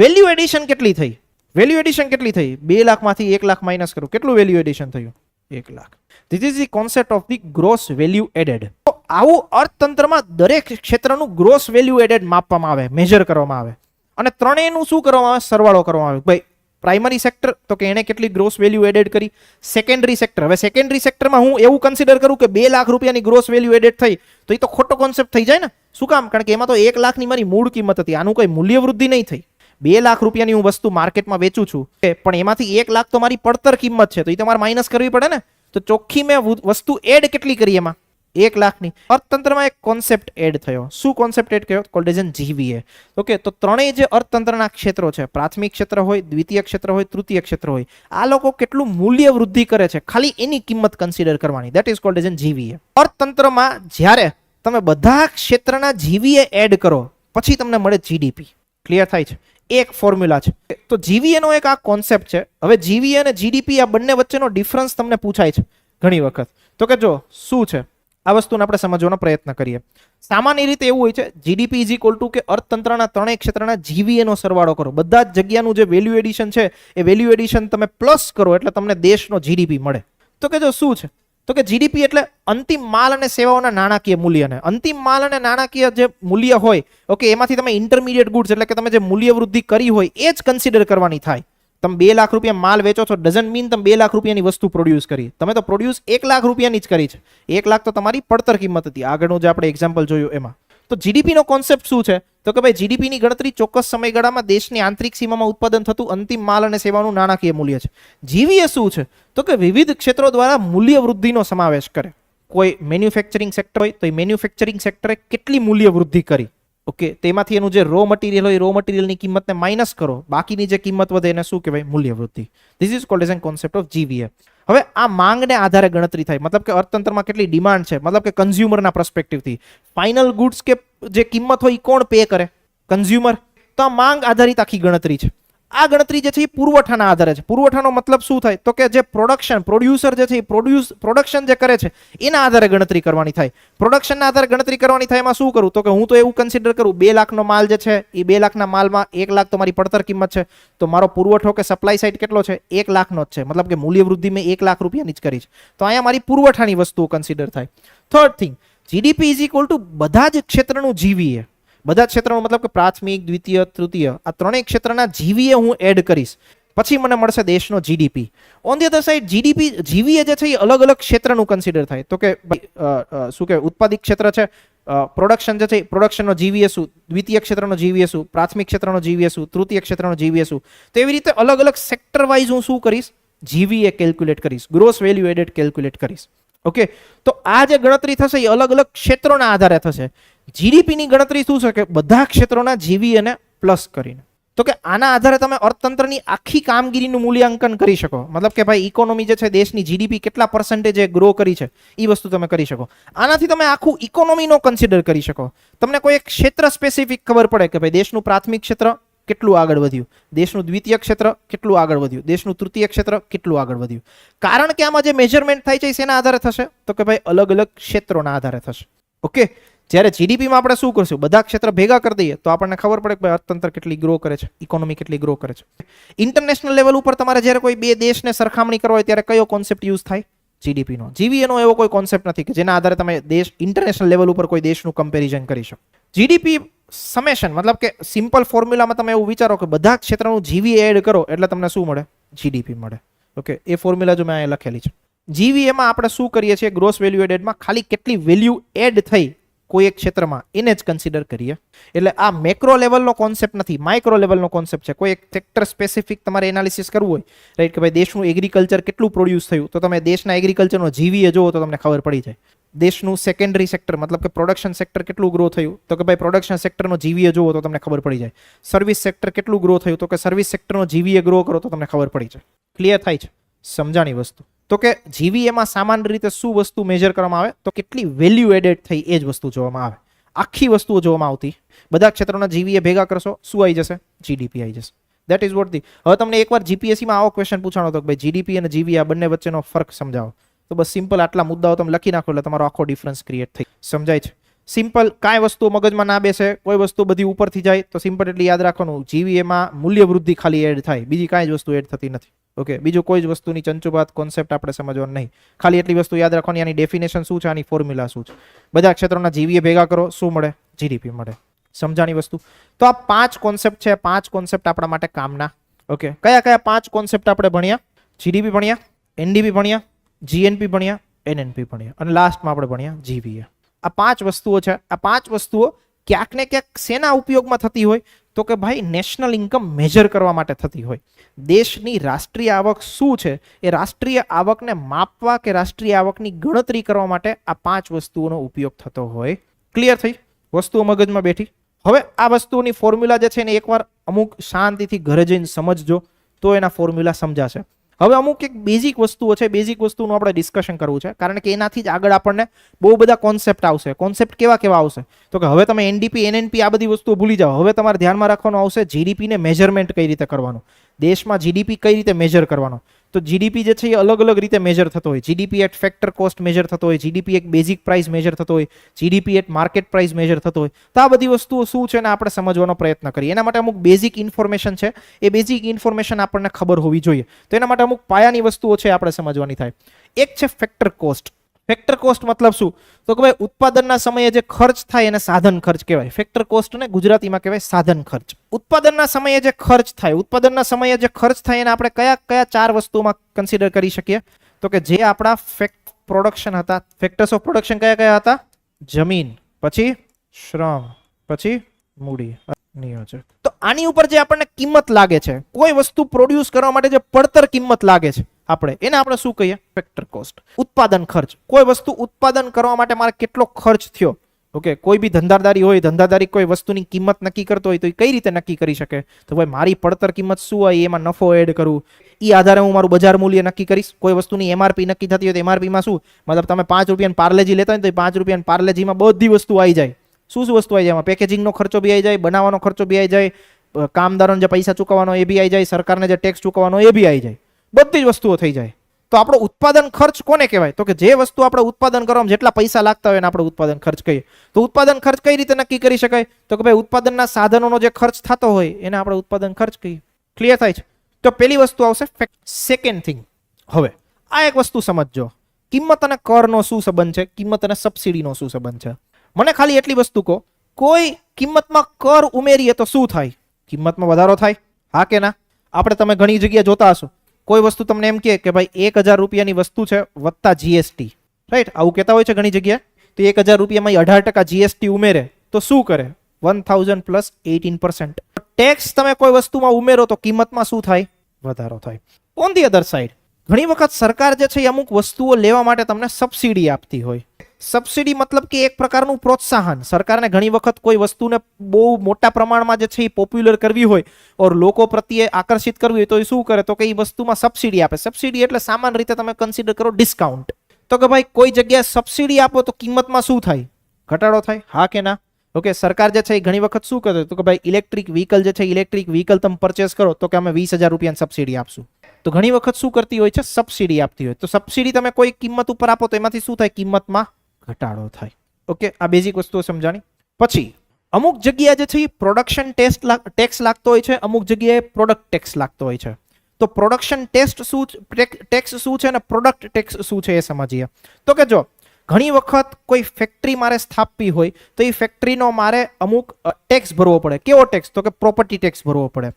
વેલ્યુ એડિશન કેટલી થઈ? વેલ્યુ એડિશન કેટલી થઈ? 2 લાખમાંથી 1 લાખ માઇનસ કરું, કેટલું વેલ્યુ એડિશન થયું? 1 lakh. This is the concept of the gross value added. તો આવું અર્થતંત્રમાં દરેક ક્ષેત્રનું ગ્રોસ વેલ્યુ એડેડ માપવામાં આવે, મેજર કરવામાં આવે, અને ત્રણેયનું શું કરવામાં આવે? સરવાળો કરવામાં આવે. ભાઈ પ્રાઇમરી સેક્ટર તો કે એને કેટલી ગ્રોસ વેલ્યુ એડેડ કરી, સેકન્ડરી સેક્ટર, હવે સેકન્ડરી સેક્ટરમાં હું એવું કન્સિડર કરું કે 2 લાખ રૂપિયાની ગ્રોસ વેલ્યુ એડેડ થઈ, તો એ તો ખોટો કોન્સેપ્ટ થઈ જાય ને. શું કામ? કારણ કે એમાં તો 1 લાખની મારી મૂળ કિંમત હતી, આનું કોઈ મૂલ્ય વૃદ્ધિ નહીં થઈ. 2 લાખ રૂપિયાની હું વસ્તુ માર્કેટમાં વેચું છું, પણ એમાંથી 1 લાખ તો મારી પડતર કિંમત છે, તો એ તમારે માઇનસ કરવી પડે ને. તો ચોખ્ખી મેં વસ્તુ એડ કેટલી કરી એમાં 1 લાખની. અર્થતંત્રમાં એક કોન્સેપ્ટ એડ થયો. શું કોન્સેપ્ટ એડ કર્યો? કોલ્ડ એઝ એન જીવીએ. ઓકે, તો ત્રણેય જે અર્થતંત્રના ક્ષેત્રો છે, પ્રાથમિક ક્ષેત્ર હોય, દ્વિતીય ક્ષેત્ર હોય, તૃતીય ક્ષેત્ર હોય, આ લોકો કેટલું મૂલ્ય વૃદ્ધિ કરે છે ખાલી એની કિંમત કન્સિડર કરવાની. That is called as N જીવીએ. અર્થતંત્રમાં જ્યારે તમે બધા ક્ષેત્રના જીવીએ એડ કરો પછી તમને મળે જીડીપી. ક્લિયર થાય છે? એક ફોર્મ્યુલા છે. તો જીવીએ નો એક આ કોન્સેપ્ટ છે. હવે જીવીએ અને જીડીપી આ બંને વચ્ચેનો ડિફરન્સ તમને પૂછાય છે ઘણી વખત. તો કે જો શું છે આ વસ્તુને આપણે સમજવાનો પ્રયત્ન કરીએ. સામાન્ય રીતે એવું હોય છે જીડીપી ઇઝ ઇક્વલ ટુ કે અર્થતંત્રના ત્રણેય ક્ષેત્રના જીવીએ નો સરવાળો કરો. બધા જ જગ્યાનું જે વેલ્યુ એડિશન છે એ વેલ્યુ એડિશન તમે પ્લસ કરો એટલે તમને દેશનો જીડીપી મળે. તો કે જો શું છે? તો કે જીડીપી એટલે અંતિમ માલ અને સેવાઓના નાણાકીય મૂલ્યને. અંતિમ માલ અને નાણાકીય જે મૂલ્ય હોય, ઓકે, એમાંથી તમે ઇન્ટરમીડિયેટ ગુડ્સ એટલે કે તમે જે મૂલ્ય વૃદ્ધિ કરી હોય એ જ કન્સિડર કરવાની થાય. તમે 2 લાખ રૂપિયા માલ વેચો છો ડઝન્ટ મીન તમે 2 લાખ રૂપિયાની વસ્તુ પ્રોડ્યુસ કરી. તમે તો પ્રોડ્યુસ 1 લાખ રૂપિયાની જ કરી છે. 1 લાખ તો તમારી પડતર કિંમત હતી. આગળનું જે આપણે એક્ઝામ્પલ જોયું એમાં. તો જીડીપી નો કોન્સેપ્ટ શું છે? તો કે ભાઈ જીડીપી ની ગણતરી ચોક્કસ સમયગાળામાં દેશની આંતરિક સીમામાં ઉત્પાદન થતું અંતિમ માલ અને સેવાનું નાણાકીય મૂલ્ય છે. જીવીએ શું છે? તો કે વિવિધ ક્ષેત્રો દ્વારા મૂલ્ય વૃદ્ધિનો સમાવેશ કરે. કોઈ મેન્યુફેક્ચરિંગ સેક્ટર હોય તો એ મેન્યુફેક્ચરિંગ સેક્ટરે કેટલી મૂલ્ય વૃદ્ધિ કરી, ઓકે, તેમાંથી એનું જે રો મટીરિયલ હોય રો મટીરિયલની કિંમતને માઇનસ કરો, બાકીની જે કિંમત વધે એને શું કહેવાય? મૂલ્ય વૃદ્ધિ. This is called as N concept of જીવીએ. હવે આ માંગને આધારે ગણતરી થાય, મતલબ કે અર્થતંત્રમાં કેટલી ડિમાન્ડ છે, મતલબ કે કન્ઝ્યુમરના પર્સપેક્ટિવથી ફાઇનલ ગુડ્સ કે જે કિંમત હોય એ કોણ પે કરે? કન્ઝ્યુમર. તો આ માંગ આધારિત આખી ગણતરી છે. આ ગણતરી જે છે એ પુરવઠાના આધારે છે. પુરવઠાનો મતલબ શું થાય? તો કે જે પ્રોડ્યુસર જે છે એ પ્રોડક્શન જે કરે છે એના આધારે ગણતરી કરવાની થાય. પ્રોડક્શનના આધારે ગણતરી કરવાની થાય એમાં શું કરું? તો કે હું તો એવું કન્સિડર કરું 2 લાખનો માલ જે છે એ 2 લાખના માલમાં 1 લાખ તો મારી પડતર કિંમત છે, તો મારો પુરવઠો કે સપ્લાય સાઇડ કેટલો છે? 1 લાખનો જ છે. મતલબ કે મૂલ્ય વૃદ્ધિ મેં 1 લાખ રૂપિયાની જ કરી છે. તો અહીંયા મારી પુરવઠાની વસ્તુઓ કન્સિડર થાય. Third thing, GDP is equal two બધા જ ક્ષેત્રનું જીવીએ. બધા ક્ષેત્રનો મતલબ કે પ્રાથમિક, દ્વિતીય, તૃતીય આ ત્રણેય ક્ષેત્રના જીવીએ હું એડ કરીશ પછી મને મળશે દેશનો GDP. On the other side જીવીએ જે છે એ અલગ અલગ ક્ષેત્રનું કન્સિડર થાય. તો કે શું કહેવાય? ઉત્પાદિત ક્ષેત્ર છે, પ્રોડક્શન જે છે પ્રોડક્શનનો જીવીએ શું, દ્વિતીય ક્ષેત્રનો જીવીએ શું, પ્રાથમિક ક્ષેત્રનો જીવીએ શું, તૃતીય ક્ષેત્રનો જીવીએ શું. તો એવી રીતે અલગ અલગ સેક્ટર વાઇઝ હું શું કરીશ? જીવીએ કેલ્ક્યુલેટ કરીશ, ગ્રોસ વેલ્યુ એડેડ કેલ્ક્યુલેટ કરીશ. ઓકે, તો આ જે ગણતરી થશે એ અલગ અલગ ક્ષેત્રોના આધારે થશે. જીડીપીની ગણતરી શું છે? કે બધા ક્ષેત્રોના જીવીએને પ્લસ કરીને. તો કે આના આધારે તમે અર્થતંત્રની આખી કામગીરીનું મૂલ્યાંકન કરી શકો. મતલબ કે ભાઈ ઇકોનોમી જે છે દેશની જીડીપી કેટલા પર્સન્ટેજે ગ્રો કરી છે એ વસ્તુ તમે કરી શકો. આનાથી તમે આખું ઇકોનોમીનો કન્સિડર કરી શકો. તમને કોઈ એક ક્ષેત્ર સ્પેસિફિક ખબર પડે કે ભાઈ દેશનું પ્રાથમિક ક્ષેત્ર કેટલું આગળ વધ્યું, દેશનું દ્વિતીય ક્ષેત્ર કેટલું આગળ વધ્યું, દેશનું તૃતીય ક્ષેત્ર કેટલું આગળ વધ્યું. કારણ કે આમાં જે મેજરમેન્ટ થાય છે એ શેના આધારે થશે? તો કે ભાઈ અલગ અલગ ક્ષેત્રોના આધારે થશે. ઓકે, જ્યારે જીડીપીમાં આપણે શું કરશું? બધા ક્ષેત્ર ભેગા કરી દઈએ તો આપણને ખબર પડે કે ભાઈ અર્થતંત્ર કેટલી ગ્રો કરે છે, ઇકોનોમી કેટલી ગ્રો કરે છે. ઇન્ટરનેશનલ લેવલ ઉપર તમારે જ્યારે કોઈ બે દેશને સરખામણી કરવા હોય ત્યારે કયો કોન્સેપ્ટ યુઝ થાય? જીડીપીનો. જીવીએનો એવો કોઈ કોન્સેપ્ટ નથી કે જેના આધારે તમે દેશ ઇન્ટરનેશનલ લેવલ ઉપર કોઈ દેશનું કમ્પેરિઝન કરી શકો. જીડીપી સમેશન મતલબ કે સિમ્પલ ફોર્મ્યુલામાં તમે એવું વિચારો કે બધા ક્ષેત્રનું જીવી એડ કરો એટલે તમને શું મળે? જીડીપી મળે. ઓકે, એ ફોર્મ્યુલા જો મેં અહીંયા લખેલી છે. જીવીએમાં આપણે શું કરીએ છીએ? ગ્રોસ વેલ્યુ એડેડમાં ખાલી કેટલી વેલ્યુ એડ થઈ કોઈ એક ક્ષેત્રમાં એને જ કન્સિડર કરીએ. એટલે આ મેક્રો લેવલનો કોન્સેપ્ટ નથી, માઇક્રો લેવલનો કોન્સેપ્ટ છે. કોઈ એક સેક્ટર સ્પેસિફિક તમારે એનાલિસિસ કરવું હોય, રાઈટ, કે ભાઈ દેશનું એગ્રીકલ્ચર કેટલું પ્રોડ્યુસ થયું, તો તમે દેશના એગ્રીકલ્ચરનો જીવીએ જોવો તો તમને ખબર પડી જાય. દેશનું સેકન્ડરી સેક્ટર મતલબ કે પ્રોડક્શન સેક્ટર કેટલું ગ્રો થયું, તો કે ભાઈ પ્રોડક્શન સેક્ટરનો જીવીએ જોવો તો તમને ખબર પડી જાય. સર્વિસ સેક્ટર કેટલું ગ્રો થયું, તો કે સર્વિસ સેક્ટરનો જીવીએ ગ્રો કરો તો તમને ખબર પડી જાય. ક્લિયર થાય છે? સમજાણી વસ્તુ. તો કે જીવીએમાં સામાન્ય રીતે શું વસ્તુ મેજર કરવામાં આવે? તો કેટલી વેલ્યુ એડેડ થઈ એ જ વસ્તુ જોવામાં આવે. આખી વસ્તુઓ જોવામાં આવતી. બધા ક્ષેત્રોના જીવીએ ભેગા કરશો શું આવી જશે? જીડીપી આવી જશે. That is what the. હવે તમને એકવાર જીપીએસસીમાં આવો ક્વેશ્ચન પૂછાણો તો કે ભાઈ જીડીપી અને જીવી આ બંને વચ્ચેનો ફરક સમજાવો, તો બસ સિમ્પલ આટલા મુદ્દાઓ તમે લખી નાખો એટલે તમારો આખો ડિફરન્સ ક્રિએટ થઈ. સમજાય છે? સિમ્પલ. કાંઈ વસ્તુ મગજમાં ના બેસે, કોઈ વસ્તુ બધી ઉપરથી જાય તો સિમ્પલ એટલી યાદ રાખવાનું જીવીએમાં મૂલ્ય વૃદ્ધિ ખાલી એડ થાય, બીજી કાંઈ જ વસ્તુ એડ થતી નથી. ઓકે, બીજું કોઈ જ વસ્તુની ચંચુબાત કોન્સેપ્ટ આપણે સમજવાનું નહીં. ખાલી એટલી વસ્તુ યાદ રાખવાની, આની ડેફિનેશન શું છે, આની ફોર્મ્યુલા શું છે. બધા ક્ષેત્રોના જીવીએ ભેગા કરો શું મળે? જીડીપી મળે. સમજાણી વસ્તુ. તો આ 5 કોન્સેપ્ટ છે. 5 કોન્સેપ્ટ આપણા માટે કામના. ઓકે, કયા કયા 5 કોન્સેપ્ટ આપણે ભણ્યા? જીડીપી ભણ્યા, એનડીપી ભણ્યા, જીએનપી ભણ્યા, એનએનપી ભણ્યા અને લાસ્ટમાં આપણે ભણ્યા જીવીએ. આ 5 વસ્તુઓ છે. આ 5 વસ્તુઓ ક્યાંક ને ક્યાંક શેના ઉપયોગમાં થતી હોય? તો કે ભાઈ નેશનલ ઇન્કમ મેજર કરવા માટે થતી હોય. દેશની રાષ્ટ્રીય આવક શું છે એ રાષ્ટ્રીય આવકને માપવા કે રાષ્ટ્રીય આવકની ગણતરી કરવા માટે આ 5 વસ્તુઓનો ઉપયોગ થતો હોય. ક્લિયર થઈ? વસ્તુઓ મગજમાં બેઠી? હવે આ વસ્તુઓની ફોર્મ્યુલા જે છે ને એકવાર અમુક શાંતિથી ઘરે જઈને સમજજો તો એના ફોર્મ્યુલા સમજાશે. હવે અમુક એક બેઝિક વસ્તુઓ છે, બેઝિક વસ્તુનું આપણે ડિસ્કશન કરવું છે, કારણ કે એનાથી જ આગળ આપણને બહુ બધા કોન્સેપ્ટ આવશે. કોન્સેપ્ટ કેવા કેવા આવશે તો કે હવે તમે એનડીપી એનએનપી આ બધી વસ્તુઓ ભૂલી જાઓ. હવે તમારે ધ્યાનમાં રાખવાનું આવશે જીડીપી ને મેજરમેન્ટ કઈ રીતે કરવાનું, દેશમાં જીડીપી કઈ રીતે મેજર કરવાનો. તો જીડીપી જે છે એ અલગ અલગ રીતે મેજર થતો હોય. GDP at factor cost measure થતો હોય, જીડીપી એક બેઝિક પ્રાઇસ મેજર થતો હોય, GDP at market price measure થતો હોય. તો આ બધી વસ્તુઓ શું છે ને આપણે સમજવાનો પ્રયત્ન કરીએ. એના માટે અમુક બેઝિક ઇન્ફોર્મેશન છે, એ બેઝિક ઇન્ફોર્મેશન આપણને ખબર હોવી જોઈએ. તો એના માટે અમુક પાયાની વસ્તુઓ છે આપણે સમજવાની થાય. એક છે ફેક્ટર કોસ્ટ. ફેક્ટર કોસ્ટ મતલબ શું તો કે ભાઈ ઉત્પાદનના સમયે જે ખર્ચ થાય એને સાધન ખર્ચ કહેવાય. ફેક્ટર કોસ્ટ ને ગુજરાતીમાં કહેવાય સાધન ખર્ચ. ઉત્પાદનના સમયે જે ખર્ચ થાય, ઉત્પાદનના સમયે જે ખર્ચ થાય એને આપણે કયા કયા 4 વસ્તુમાં કન્સિડર કરી શકીએ તો કે જે આપણા પ્રોડક્શન હતા. ફેક્ટર્સ ઓફ પ્રોડક્શન કયા કયા હતા? જમીન, પછી શ્રમ, પછી મૂડી, નિયોજક. તો આની ઉપર જે આપણને કિંમત લાગે છે, કોઈ વસ્તુ પ્રોડ્યુસ કરવા માટે જે પડતર કિંમત લાગે છે એને આપણે શું કહીએ? Factor cost. ઉત્પાદન ખર્ચ, કોઈ વસ્તુ ઉત્પાદન કરવા માટે મારે કેટલો ખર્ચ થયો. ઓકે, કોઈ બી ધંધાદારી હોય, ધંધાદારી કોઈ વસ્તુની કિંમત નક્કી કરતો હોય તો એ કઈ રીતે નક્કી કરી શકે તો ભાઈ મારી પડતર કિંમત શું હોય એમાં નફો એડ કરું, એ આધારે હું મારું બજાર મૂલ્ય નક્કી કરીશ. કોઈ વસ્તુની એમઆરપી નક્કી થતી હોય તો એમઆરપીમાં શું મતલબ તમે 5 રૂપિયાની પાર્લેજી લેતા હોય તો 5 રૂપિયાની પાર્લેજીમાં બધી વસ્તુ આવી જાય. શું શું વસ્તુ આવી જાય? એમાં પેકેજિંગનો ખર્ચો બી આવી જાય, બનાવવાનો ખર્ચો બી આવી જાય, કામદારોને જે પૈસા ચૂકવવાનો એ બી આવી જાય, સરકારને જે ટેક્સ ચૂકવવાનો એ બી આવી જાય, બધી જ વસ્તુઓ થઈ જાય. તો આપણો ઉત્પાદન ખર્ચ કોને કહેવાય તો કે જે વસ્તુ આપણે ઉત્પાદન કરવામાં જેટલા પૈસા લાગતા હોય એને આપણે ઉત્પાદન ખર્ચ કહીએ. તો ઉત્પાદન ખર્ચ કઈ રીતે નક્કી કરી શકાય તો કે ભાઈ ઉત્પાદનના સાધનોનો જે ખર્ચ થતો હોય એને આપણે ઉત્પાદન ખર્ચ કહીએ. ક્લિયર થાય છે? તો પહેલી વસ્તુ આવશે સેકન્ડ થિંગ. હવે આ એક વસ્તુ સમજજો, કિંમત અને કરનો શું સંબંધ છે, કિંમત અને સબસિડીનો શું સંબંધ છે. મને ખાલી એટલી વસ્તુ કહો, કોઈ કિંમતમાં કર ઉમેરીએ તો શું થાય? કિંમતમાં વધારો થાય, હા કે ના? આપણે તમે ઘણી જગ્યાએ જોતા હશો કોઈ વસ્તુ તમને એમ કે ભાઈ 1000 રૂપિયાની વસ્તુ છે વત્તા જીએસટી, રાઈટ? આવું કહેતા હોય છે ઘણી જગ્યાએ. તો 1000 રૂપિયામાં 18% જીએસટી ઉમેરે તો શું કરે? 1000 પ્લસ 18%. ટેક્સ તમે કોઈ વસ્તુમાં ઉમેરો તો કિંમતમાં શું થાય? વધારો થાય. ઓન ધી અધર સાઈડ ઘણી વખત સરકાર જે છે એ અમુક વસ્તુઓ લેવા માટે તમને સબસિડી આપતી હોય. સબસિડી મતલબ કે એક પ્રકારનું પ્રોત્સાહન. સરકારને ઘણી વખત કોઈ વસ્તુને બહુ મોટા પ્રમાણમાં જે છે એ પોપ્યુલર કરવી હોય ઓર લોકો પ્રત્યે આકર્ષિત કરવી હોય તો એ શું કરે તો કે એ વસ્તુમાં સબસિડી આપે. સબસિડી એટલે સામાન્ય રીતે તમે કન્સિડર કરો ડિસ્કાઉન્ટ. તો કે ભાઈ કોઈ જગ્યાએ સબસિડી આપો તો કિંમતમાં શું થાય? ઘટાડો થાય, હા કે ના? ઓકે, સરકાર જે છે એ ઘણી વખત શું કરે તો કે ભાઈ ઇલેક્ટ્રિક વ્હીકલ જે છે ઇલેક્ટ્રિક વ્હીકલ તમે પરચેસ કરો તો કે અમે 20000 રૂપિયાની સબસિડી આપશું. તો ઘણી વખત શું કરતી હોય છે? સબસિડી આપતી હોય. તો સબસિડી તમે કોઈ કિંમત ઉપર આપો તો એમાંથી શું થાય? કિંમતમાં ઘટાડો થાય. ઓકે, આ બેઝિક વસ્તુઓ સમજાણી. પછી અમુક જગ્યાએ જે છે એ પ્રોડક્શન ટેક્સ લાગતો હોય છે, અમુક જગ્યાએ પ્રોડક્ટ ટેક્સ લાગતો હોય છે. તો પ્રોડક્શન ટેક્સ શું છે અને પ્રોડક્ટ ટેક્સ શું છે એ સમજીએ. તો કે જો ઘણી વખત કોઈ ફેક્ટરી મારે સ્થાપવી હોય તો એ ફેક્ટરીનો મારે અમુક ટેક્સ ભરવો પડે. કેવો ટેક્સ તો કે પ્રોપર્ટી ટેક્સ ભરવો પડે.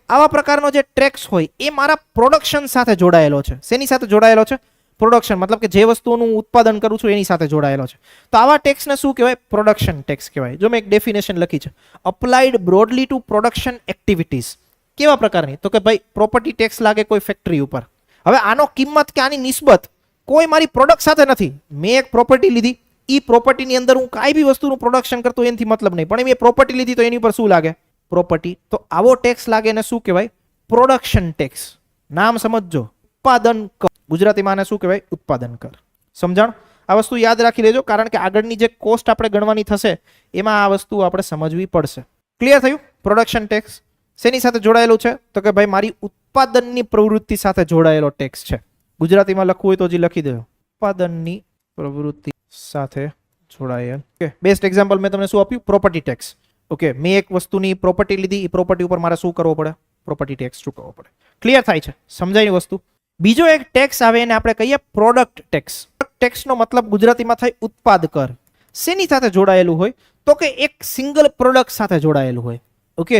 આવા પ્રકારનો જે ટેક્સ હોય એ મારા પ્રોડક્શન સાથે જોડાયેલો છે. શેની સાથે જોડાયેલો છે? પ્રોડક્શન, મતલબ કે જે વસ્તુનું ઉત્પાદન કરું છું એની સાથે જોડાયેલો છે. તો આવા ટેક્સને શું કહેવાય? પ્રોડક્શન ટેક્સ કહેવાય. જો મેં એક ડેફિનેશન લખી છે, applied broadly to production activities. કેવા પ્રકારની તો કે ભાઈ પ્રોપર્ટી ટેક્સ લાગે કોઈ ફેક્ટરી ઉપર. હવે આનો કિંમત કે આની નિસ્બત કોઈ મારી પ્રોડક્ટ સાથે નથી. મેં એક પ્રોપર્ટી લીધી, એ પ્રોપર્ટીની અંદર હું કાંઈ બી વસ્તુનું પ્રોડક્શન કરતો એનાથી મતલબ નહીં, પણ મેં પ્રોપર્ટી લીધી તો એની પર શું લાગે? પ્રોપર્ટી. તો આવો ટેક્સ લાગે એને શું કહેવાય? Production tax. નામ સમજજો, ઉત્પાદન કર. ગુજરાતીમાં આને શું કહેવાય? ઉત્પાદન કર. સમજણ? આ વસ્તુ યાદ રાખી લેજો કારણ કે આગળની જે કોસ્ટ આપણે ગણવાની થશે એમાં આ વસ્તુ આપણે સમજવી પડશે. ક્લિયર થયું? પ્રોડક્શન ટેક્સ શેની સાથે જોડાયેલું છે તો કે ભાઈ મારી ઉત્પાદનની પ્રવૃત્તિ સાથે જોડાયેલો ટેક્સ છે. ગુજરાતીમાં લખવું હોય તો હજી લખી દો, ઉત્પાદનની પ્રવૃત્તિ સાથે જોડાયેલ. ઓકે, બેસ્ટ એક્ઝામ્પલ મેં તમને શું આપ્યું? Property tax. ઓકે, મેં એક વસ્તુની પ્રોપર્ટી લીધી, એ પ્રોપર્ટી ઉપર મારે શું કરવો પડે? પ્રોપર્ટી ટેક્સ ચૂકવવો પડે. ક્લિયર થાય છે? સમજાય વસ્તુ? બીજો એક ટેક્સ આવે એને આપણે કહીએ પ્રોડક્ટ ટેક્સ. ટેક્સનો મતલબ ગુજરાતીમાં થાય ઉત્પાદ કર. શેની સાથે જોડાયેલું હોય તો કે એક સિંગલ પ્રોડક્ટ સાથે જોડાયેલું હોય. ઓકે,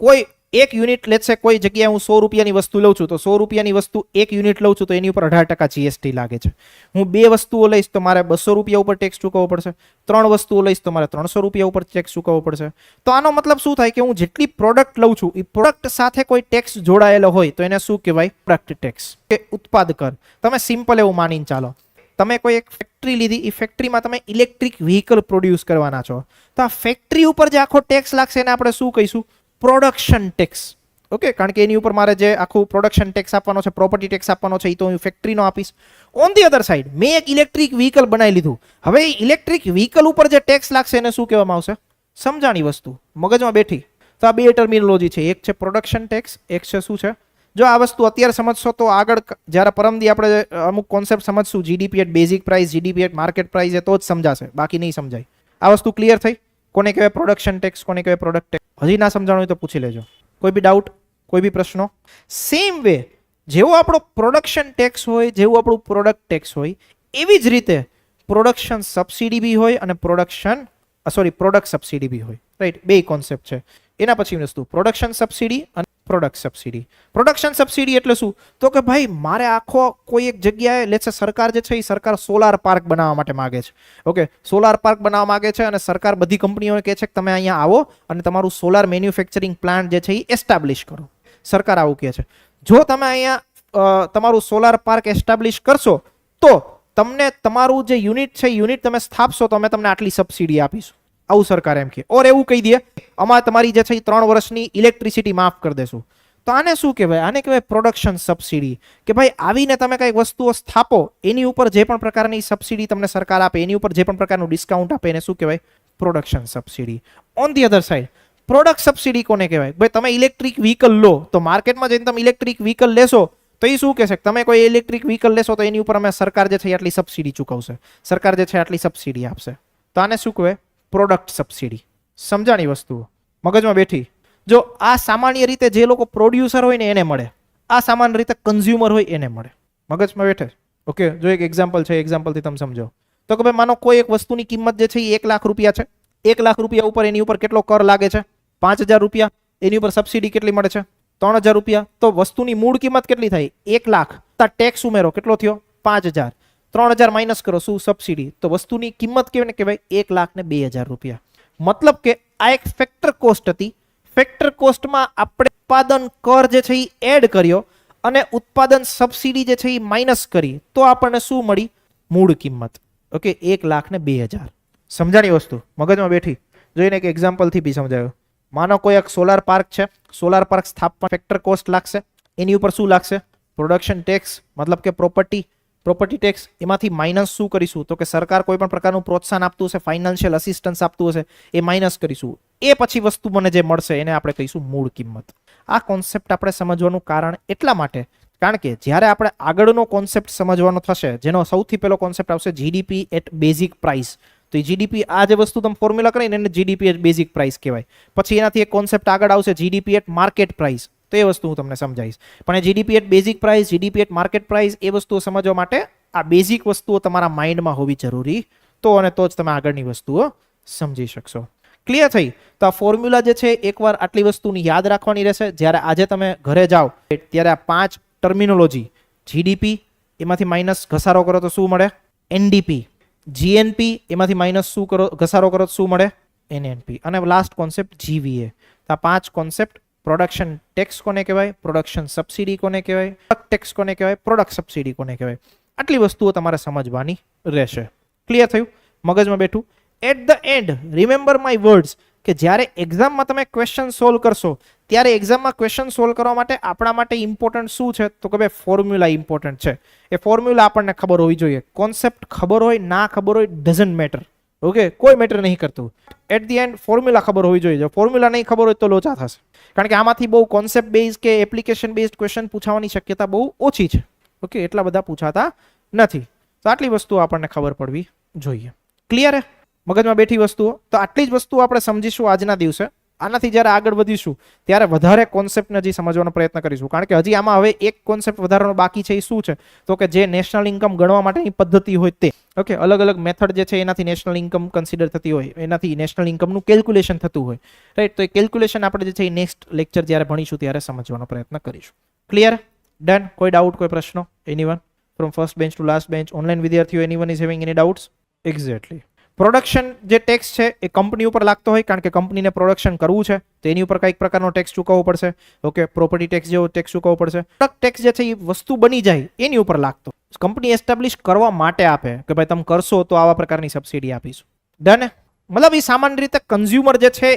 કોઈ એક યુનિટ લેટ્સ સે કોઈ જગ્યાએ હું 100 રૂપિયાની વસ્તુ લઉં છું તો 100 રૂપિયાની વસ્તુ એક યુનિટ લઉં છું તો એની ઉપર 18% જીએસટી લાગે છે. હું 2 વસ્તુઓ લઈશ તો મારે 200 રૂપિયા ઉપર ટેક્સ ચૂકવવો પડશે. 3 વસ્તુઓ લઈશ તો મારે 300 રૂપિયા ઉપર ટેક્સ ચૂકવવો પડશે. તો આનો મતલબ શું થાય કે હું જેટલી પ્રોડક્ટ લઉં છું એ પ્રોડક્ટ સાથે કોઈ ટેક્સ જોડાયેલો હોય તો એને શું કહેવાય? પ્રોડક્ટ ટેક્સ કે ઉત્પાદ કર. તમે સિમ્પલ એવું માનીને ચાલો, તમે કોઈ એક ફેક્ટરી લીધી, એ ફેક્ટરીમાં તમે ઇલેક્ટ્રિક વ્હીકલ પ્રોડ્યુસ કરવાના છો તો આ ફેક્ટરી ઉપર જે આખો ટેક્સ લાગશે એને આપણે શું કહીશું? Production tax. ઓકે, કારણ કે એની ઉપર મારે જે આખું પ્રોડક્શન ટેક્સ આપવાનો છે, પ્રોપર્ટી ટેક્સ આપવાનો છે, એ તો હું ફેક્ટરીનો આપીશ. ઓન ધી અધર સાઈડ મેં એક ઇલેક્ટ્રિક વ્હીકલ બનાવી લીધું, હવે ઇલેક્ટ્રિક વ્હીકલ ઉપર જે ટેક્સ લાગશે એને શું કહેવામાં આવશે? સમજાણી વસ્તુ મગજમાં બેઠી. તો આ બે ટર્મિનોલોજી છે, એક છે પ્રોડક્શન ટેક્સ, એક છે શું છે? જો આ વસ્તુ અત્યારે સમજશો તો આગળ જ્યારે પરમદી આપણે અમુક કોન્સેપ્ટ સમજશું, GDP at basic price, GDP at market price, એ તો જ સમજાશે, બાકી નહીં સમજાય. આ વસ્તુ ક્લિયર થઈ? કોને કહેવાય પ્રોડક્શન ટેક્સ, કોને કહેવાય પ્રોડક્ટ ટેક્સ? હજી ના સમજાણું હોય તો પૂછી લેજો. કોઈ બી ડાઉટ, કોઈ બી પ્રશ્નો? સેમ વે જેવો આપણો પ્રોડક્શન ટેક્સ હોય, જેવું આપણું પ્રોડક્ટ ટેક્સ હોય, એવી જ રીતે પ્રોડક્શન સબસિડી બી હોય અને પ્રોડક્ટ સબસિડી બી હોય. રાઈટ, બે કોન્સેપ્ટ છે. એના પછી વસ્તુ પ્રોડક્શન સબસિડી અને પ્રોડક્ટ સબસિડી. પ્રોડક્શન સબસિડી એટલે શું? તો કે ભાઈ મારે આખો કોઈ એક જગ્યાએ લેટ્સ સે સરકાર જે છે એ સરકાર સોલાર પાર્ક બનાવવા માટે માંગે છે. ઓકે, સોલાર પાર્ક બનાવવા માંગે છે અને સરકાર બધી કંપનીઓને કહે છે કે તમે અહીંયા આવો અને તમારું સોલાર મેન્યુફેક્ચરિંગ પ્લાન્ટ જે છે એ એસ્ટાબ્લિશ કરો. સરકાર આવું કહે છે. જો તમે અહીંયા તમારું સોલાર પાર્ક એસ્ટાબ્લિશ કરશો તો તમને તમારું જે યુનિટ છે યુનિટ તમે સ્થાપશો તો અમે તમને આટલી સબસિડી આપીશું. આવું સરકાર એમ કહે. ઓર એવું કહી દે અમારે તમારી જે છે એ 3 વર્ષની ઇલેક્ટ્રિસિટી માફ કરી દેશું. તો આને શું કહેવાય? આને કહેવાય પ્રોડક્શન સબસિડી. કે ભાઈ આવીને તમે કઈ વસ્તુઓ સ્થાપો, એની ઉપર જે પણ પ્રકારની સબસિડી તમને સરકાર આપે, એની ઉપર જે પણ પ્રકારનું ડિસ્કાઉન્ટ આપે, એને શું કહેવાય? Production subsidy. On the other side product subsidy કોને કહેવાય? ભાઈ તમે ઇલેક્ટ્રિક વ્હીકલ લો તો માર્કેટમાં જઈને તમે ઇલેક્ટ્રિક વ્હીકલ લેશો તો એ શું કહેશે? તમે કોઈ ઇલેક્ટ્રિક વ્હીકલ લેશો તો એની ઉપર અમે સરકાર જે છે આટલી સબસિડી ચૂકવશે, સરકાર જે છે આટલી સબસિડી આપશે. તો આને શું કહેવાય? Product subsidy. સમજાણી વસ્તુઓ મગજમાં બેઠી? જો આ સામાન્ય રીતે જે લોકો પ્રોડ્યુસર હોય ને એને મળે, આ સામાન્ય રીતે કન્ઝ્યુમર હોય એને મળે. મગજમાં બેઠે? ઓકે, જો એક એક્ઝામ્પલ છે, એક્ઝામ્પલથી તમે સમજો. તો કે ભાઈ માનો કોઈ એક વસ્તુની કિંમત જે છે એ 1 લાખ રૂપિયા છે. 1 લાખ રૂપિયા ઉપર એની ઉપર કેટલો કર લાગે છે? 5000 રૂપિયા. એની ઉપર સબસિડી કેટલી મળે છે? 3000 રૂપિયા. તો વસ્તુની મૂળ કિંમત કેટલી થાય? 1 લાખ. ટેક્સ ઉમેરો કેટલો થયો? 5000. 3000 માઇનસ કરો, શું? સબસિડી. તો વસ્તુની કિંમત કેવી કહેવાય? 1,02,000 રૂપિયા. મતલબ કે આ એક ફેક્ટર કોસ્ટ હતી. ફેક્ટર કોસ્ટમાં આપણે ઉત્પાદન કર જે છે એ એડ કર્યો અને ઉત્પાદન સબસિડી જે છે એ માઇનસ કરી, તો આપણને શું મળી? મૂળ કિંમત. ઓકે, 1,02,000. સમજાણી વસ્તુ મગજમાં બેઠી? જોઈને એક એક્ઝામ્પલથી બી સમજાયો. માનો કોઈ એક સોલાર પાર્ક છે, સોલાર પાર્ક સ્થાપવા ફેક્ટર કોસ્ટ લાગશે, એની ઉપર શું લાગશે? પ્રોડક્શન ટેક્સ, મતલબ કે પ્રોપર્ટી ટેક્સ. એમાંથી માઇનસ શું કરીશું? તો કે સરકાર કોઈ પણ પ્રકારનું પ્રોત્સાહન આપતું હશે, ફાઇનાન્શિયલ અસિસ્ટન્સ આપતું હશે, એ માઇનસ કરીશું. એ પછી વસ્તુ મને જે મળશે એને આપણે કહીશું મૂળ કિંમત. આ કોન્સેપ્ટ આપણે સમજવાનું કારણ એટલા માટે કારણ કે જ્યારે આપણે આગળનો કોન્સેપ્ટ સમજવાનો થશે, જેનો સૌથી પહેલો કોન્સેપ્ટ આવશે જીડીપી એટ બેઝિક પ્રાઇસ. તો એ જીડીપી, આ જે વસ્તુ તમે ફોર્મ્યુલા કરીને એને જીડીપી એટ બેઝિક પ્રાઇસ કહેવાય. પછી એનાથી એક કોન્સેપ્ટ આગળ આવશે જીડીપી એટ માર્કેટ પ્રાઇસ. તો એ વસ્તુ હું તમને સમજાવીશ. પણ એ GDP at basic price, GDP at market price, એ વસ્તુઓ સમજવા માટે આ બેઝિક વસ્તુઓ તમારા માઇન્ડમાં હોવી જરૂરી. તો જ તમે આગળની વસ્તુઓ સમજી શકશો. ક્લિયર થઈ? તો આ ફોર્મ્યુલા જે છે એકવાર આટલી વસ્તુની યાદ રાખવાની રહેશે. જ્યારે આજે તમે ઘરે જાઓ ત્યારે આ 5 ટર્મિનોલોજી, જીડીપી એમાંથી માઇનસ ઘસારો કરો તો શું મળે? એનડીપી. જીએનપી એમાંથી માઇનસ શું કરો, ઘસારો કરો તો શું મળે? એનએનપી. અને લાસ્ટ કોન્સેપ્ટ જીવીએ. આ 5 કોન્સેપ્ટ. પ્રોડક્શન ટેક્સ કોને કહેવાય? પ્રોડક્શન સબસિડી કોને કહેવાય? પ્રોડક્ટ ટેક્સ કોને કહેવાય? પ્રોડક્ટ સબસિડી કોને કહેવાય? આટલી વસ્તુઓ તમારે સમજવાની રહેશે. ક્લિયર થયું? મગજમાં બેઠું? At the end remember my words કે જ્યારે એક્ઝામમાં તમે ક્વેશ્ચન સોલ્વ કરશો ત્યારે એક્ઝામમાં ક્વેશ્ચન સોલ્વ કરવા માટે આપણા માટે ઇમ્પોર્ટન્ટ શું છે? તો કે ભાઈ ફોર્મ્યુલા ઇમ્પોર્ટન્ટ છે. એ ફોર્મ્યુલા આપણને ખબર હોવી જોઈએ. કોન્સેપ્ટ ખબર હોય ના ખબર હોય ડઝન્ટ મેટર. ઓકે, કોઈ મેટર નહીં કરતું. એટ ધી એન્ડ ફોર્મ્યુલા ખબર હોવી જોઈએ. જો ફોર્મ્યુલા નહીં ખબર હોય તો લોચા થશે. કારણ કે આમાંથી બહુ કોન્સેપ્ટ બેઝ કે એપ્લિકેશન બેઝડ ક્વેશ્ચન પૂછવાની શક્યતા બહુ ઓછી છે. ઓકે, એટલા બધા પૂછાતા નથી. તો આટલી વસ્તુઓ આપણને ખબર પડવી જોઈએ. ક્લિયર હે? મગજમાં બેઠી વસ્તુઓ. તો આટલી જ વસ્તુઓ આપણે સમજીશું આજના દિવસે. આનાથી જ્યારે આગળ વધીશું ત્યારે વધારે કોન્સેપ્ટને હજી સમજવાનો પ્રયત્ન કરીશું, કારણ કે હજી આમાં હવે એક કોન્સેપ્ટ વધારાનો બાકી છે. એ શું છે તો કે જે નેશનલ ઇન્કમ ગણવા માટેની પદ્ધતિ હોય તે. ઓકે, અલગ અલગ મેથડ જે છે એનાથી નેશનલ ઇન્કમ કન્સિડર થતી હોય, એનાથી નેશનલ ઇન્કમનું કેલ્ક્યુલેશન થતું હોય, રાઈટ. તો એ કેલ્ક્યુલેશન આપણે જે છે એ નેક્સ્ટ લેક્ચર જ્યારે ભણીશું ત્યારે સમજવાનો પ્રયત્ન કરીશું. ક્લિયર? ડન? કોઈ ડાઉટ, કોઈ પ્રશ્નો? Anyone from first bench to last bench? Online વિદ્યાર્થીઓ, anyone is having any doubts? Exactly. Production જે ટેક્સ છે એ કંપની ઉપર લાગતો હોય, કારણ કે કંપનીને પ્રોડક્શન કરવું છે તો એની ઉપર કંઈક પ્રકારનો ટેક્સ ચૂકવવો પડશે. ઓકે, પ્રોપર્ટી ટેક્સ જેવો ટેક્સ ચૂકવવો પડશે. પ્રોડક્ટ ટેક્સ જે છે એ વસ્તુ બની જાય એની ઉપર લાગતો, કંપની એસ્ટાબ્લિશ કરવા માટે આપે કે ભાઈ તમે કરશો તો આવા પ્રકારની સબસિડી આપીશું. ડન? મતલબ એ સામાન્ય રીતે કન્ઝ્યુમર જે છે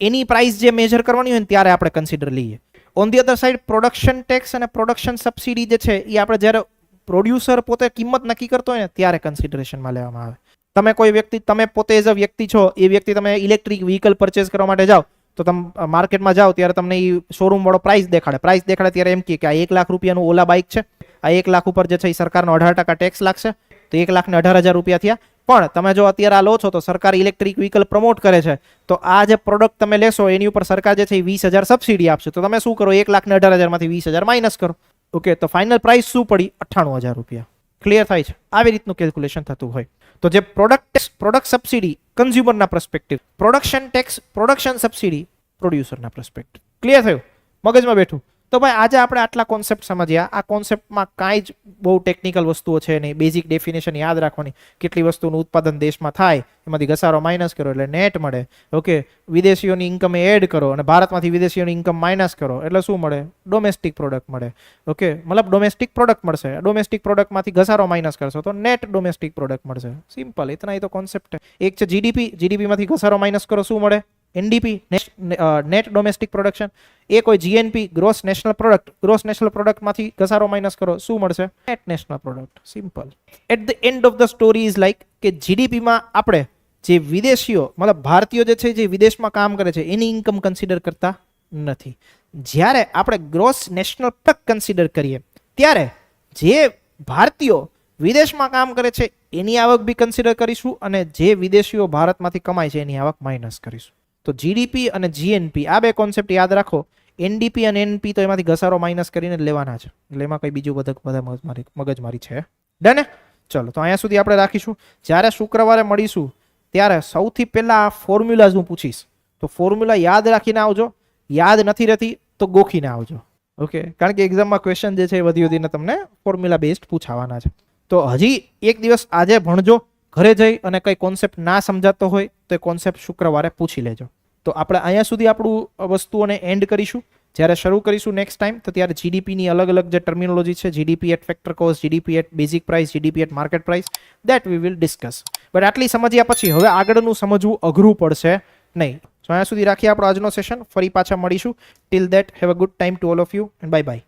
એની પ્રાઇસ જે મેજર કરવાની હોય ને ત્યારે આપણે કન્સિડર લઈએ. On the other side production tax અને પ્રોડક્શન સબસિડી જે છે એ આપણે જ્યારે પ્રોડ્યુસર પોતે કિંમત નક્કી કરતો હોય ને ત્યારે કન્સિડરેશનમાં લેવામાં આવે. તમે કોઈ વ્યક્તિ, તમે પોતે એઝ અ વ્યક્તિ છો, એ વ્યક્તિ તમે ઇલેક્ટ્રિક વ્હીકલ પરચેસ કરવા માટે જાઓ તો તમે માર્કેટમાં જાઓ ત્યારે તમને એ શોરૂમ વાળો પ્રાઇસ દેખાડે ત્યારે એમ કે આ 1 લાખ રૂપિયાનું ઓલા બાઇક છે, આ 1 લાખ ઉપર જે છે એ સરકારનો 18% ટેક્સ લાગશે, તો 1,18,000 રૂપિયા થયા. પણ તમે જો અત્યારે આ લો છો તો સરકાર ઇલેક્ટ્રિક વ્હીકલ પ્રમોટ કરે છે, તો આ જે પ્રોડક્ટ તમે લેશો એની ઉપર સરકાર જે છે એ 20,000 સબસિડી આપશે, તો તમે શું કરો, 1,18,000 માંથી 20,000 માઇનસ કરો. ઓકે, તો ફાઇનલ પ્રાઇસ શું પડી? 98,000 રૂપિયા. ક્લિયર થાય છે? આવી રીતનું કેલ્ક્યુલેશન થતું હોય. તો જે પ્રોડક્ટ સબસિડી કન્ઝ્યુમરના perspective, production tax, production subsidy પ્રોડ્યુસરના પર્સપેક્ટિવ. ક્લિયર થયું? મગજમાં બેઠું? તો ભાઈ આજે આપણે આટલા કોન્સેપ્ટ સમજ્યા. આ કોન્સેપ્ટમાં કાંઈ જ બહુ ટેકનિકલ વસ્તુઓ છે નહીં. બેઝિક ડેફિનેશન યાદ રાખવાની, કેટલી વસ્તુનું ઉત્પાદન દેશમાં થાય એમાંથી ઘસારો માઇનસ કરો એટલે નેટ મળે. ઓકે, વિદેશીઓની ઇન્કમ એડ કરો અને ભારતમાંથી વિદેશીઓની ઇન્કમ માઇનસ કરો એટલે શું મળે? ડોમેસ્ટિક પ્રોડક્ટ મળે. ઓકે, મતલબ ડોમેસ્ટિક પ્રોડક્ટ મળશે. ડોમેસ્ટિક પ્રોડક્ટમાંથી ઘસારો માઇનસ કરશો તો નેટ ડોમેસ્ટિક પ્રોડક્ટ મળશે. સિમ્પલ, ઇતના ही तो कॉन्सेप्ट है. एक છે જીડીપી, જીડીપીમાંથી ઘસારો માઇનસ કરો શું મળે? NDP, net domestic production. એ કોઈ GNP, gross national product, gross national પ્રોડક્ટમાંથી ઘસારો માઇનસ કરો શું મળશે? Net national product. Simple. At the end of the story is like કે જીડીપીમાં આપણે જે વિદેશીઓ મતલબ ભારતીયો જે છે જે વિદેશમાં કામ કરે છે એની ઇન્કમ કન્સિડર કરતા નથી. જ્યારે આપણે ગ્રોસ નેશનલ પ્રોડક્ટ કન્સિડર કરીએ ત્યારે જે ભારતીયો વિદેશમાં કામ કરે છે એની આવક બી કન્સિડર કરીશું અને જે વિદેશીઓ ભારતમાંથી કમાય છે એની આવક માઇનસ કરીશું. તો જીડીપી અને જીએનપી આ બે કોન્સેપ્ટ યાદ રાખો. એનડીપી અને એનપી તો એમાંથી ઘસારો માઇનસ કરીને લેવાના છે, એટલે એમાં કઈ બીજું બધા મગજમારી છે? ડન? ચલો, તો અહીંયા સુધી આપણે રાખીશું. જ્યારે શુક્રવારે મળીશું ત્યારે સૌથી પહેલા આ ફોર્મ્યુલાઝ હું પૂછીશ, તો ફોર્મ્યુલા યાદ રાખીને આવજો. યાદ નથી રહેતી તો ગોખીને આવજો. ઓકે, કારણ કે એક્ઝામમાં ક્વેશ્ચન જે છે એ વધીને તમને ફોર્મ્યુલા બેઝડ પૂછાવાના છે. તો હજી એક દિવસ આજે ભણજો, ઘરે જઈ અને કઈ કોન્સેપ્ટ ના સમજાતો હોય તો એ કોન્સેપ્ટ શુક્રવારે પૂછી લેજો. તો આપણે અહીંયા સુધી આપણું વસ્તુઓને એન્ડ કરીશું. જ્યારે શરૂ કરીશું નેક્સ્ટ ટાઈમ તો ત્યારે જીડીપીની અલગ અલગ જે ટર્મિનોલોજી છે, GDP at factor cost, GDP at basic price, GDP at market price, that we will discuss. But આટલી સમજ્યા પછી હવે આગળનું સમજવું અઘરું પડશે નહીં. તો અહીંયા સુધી રાખીએ આપણો આજનો સેશન. ફરી પાછા મળીશું. Till that have a good time to all of you and bye bye.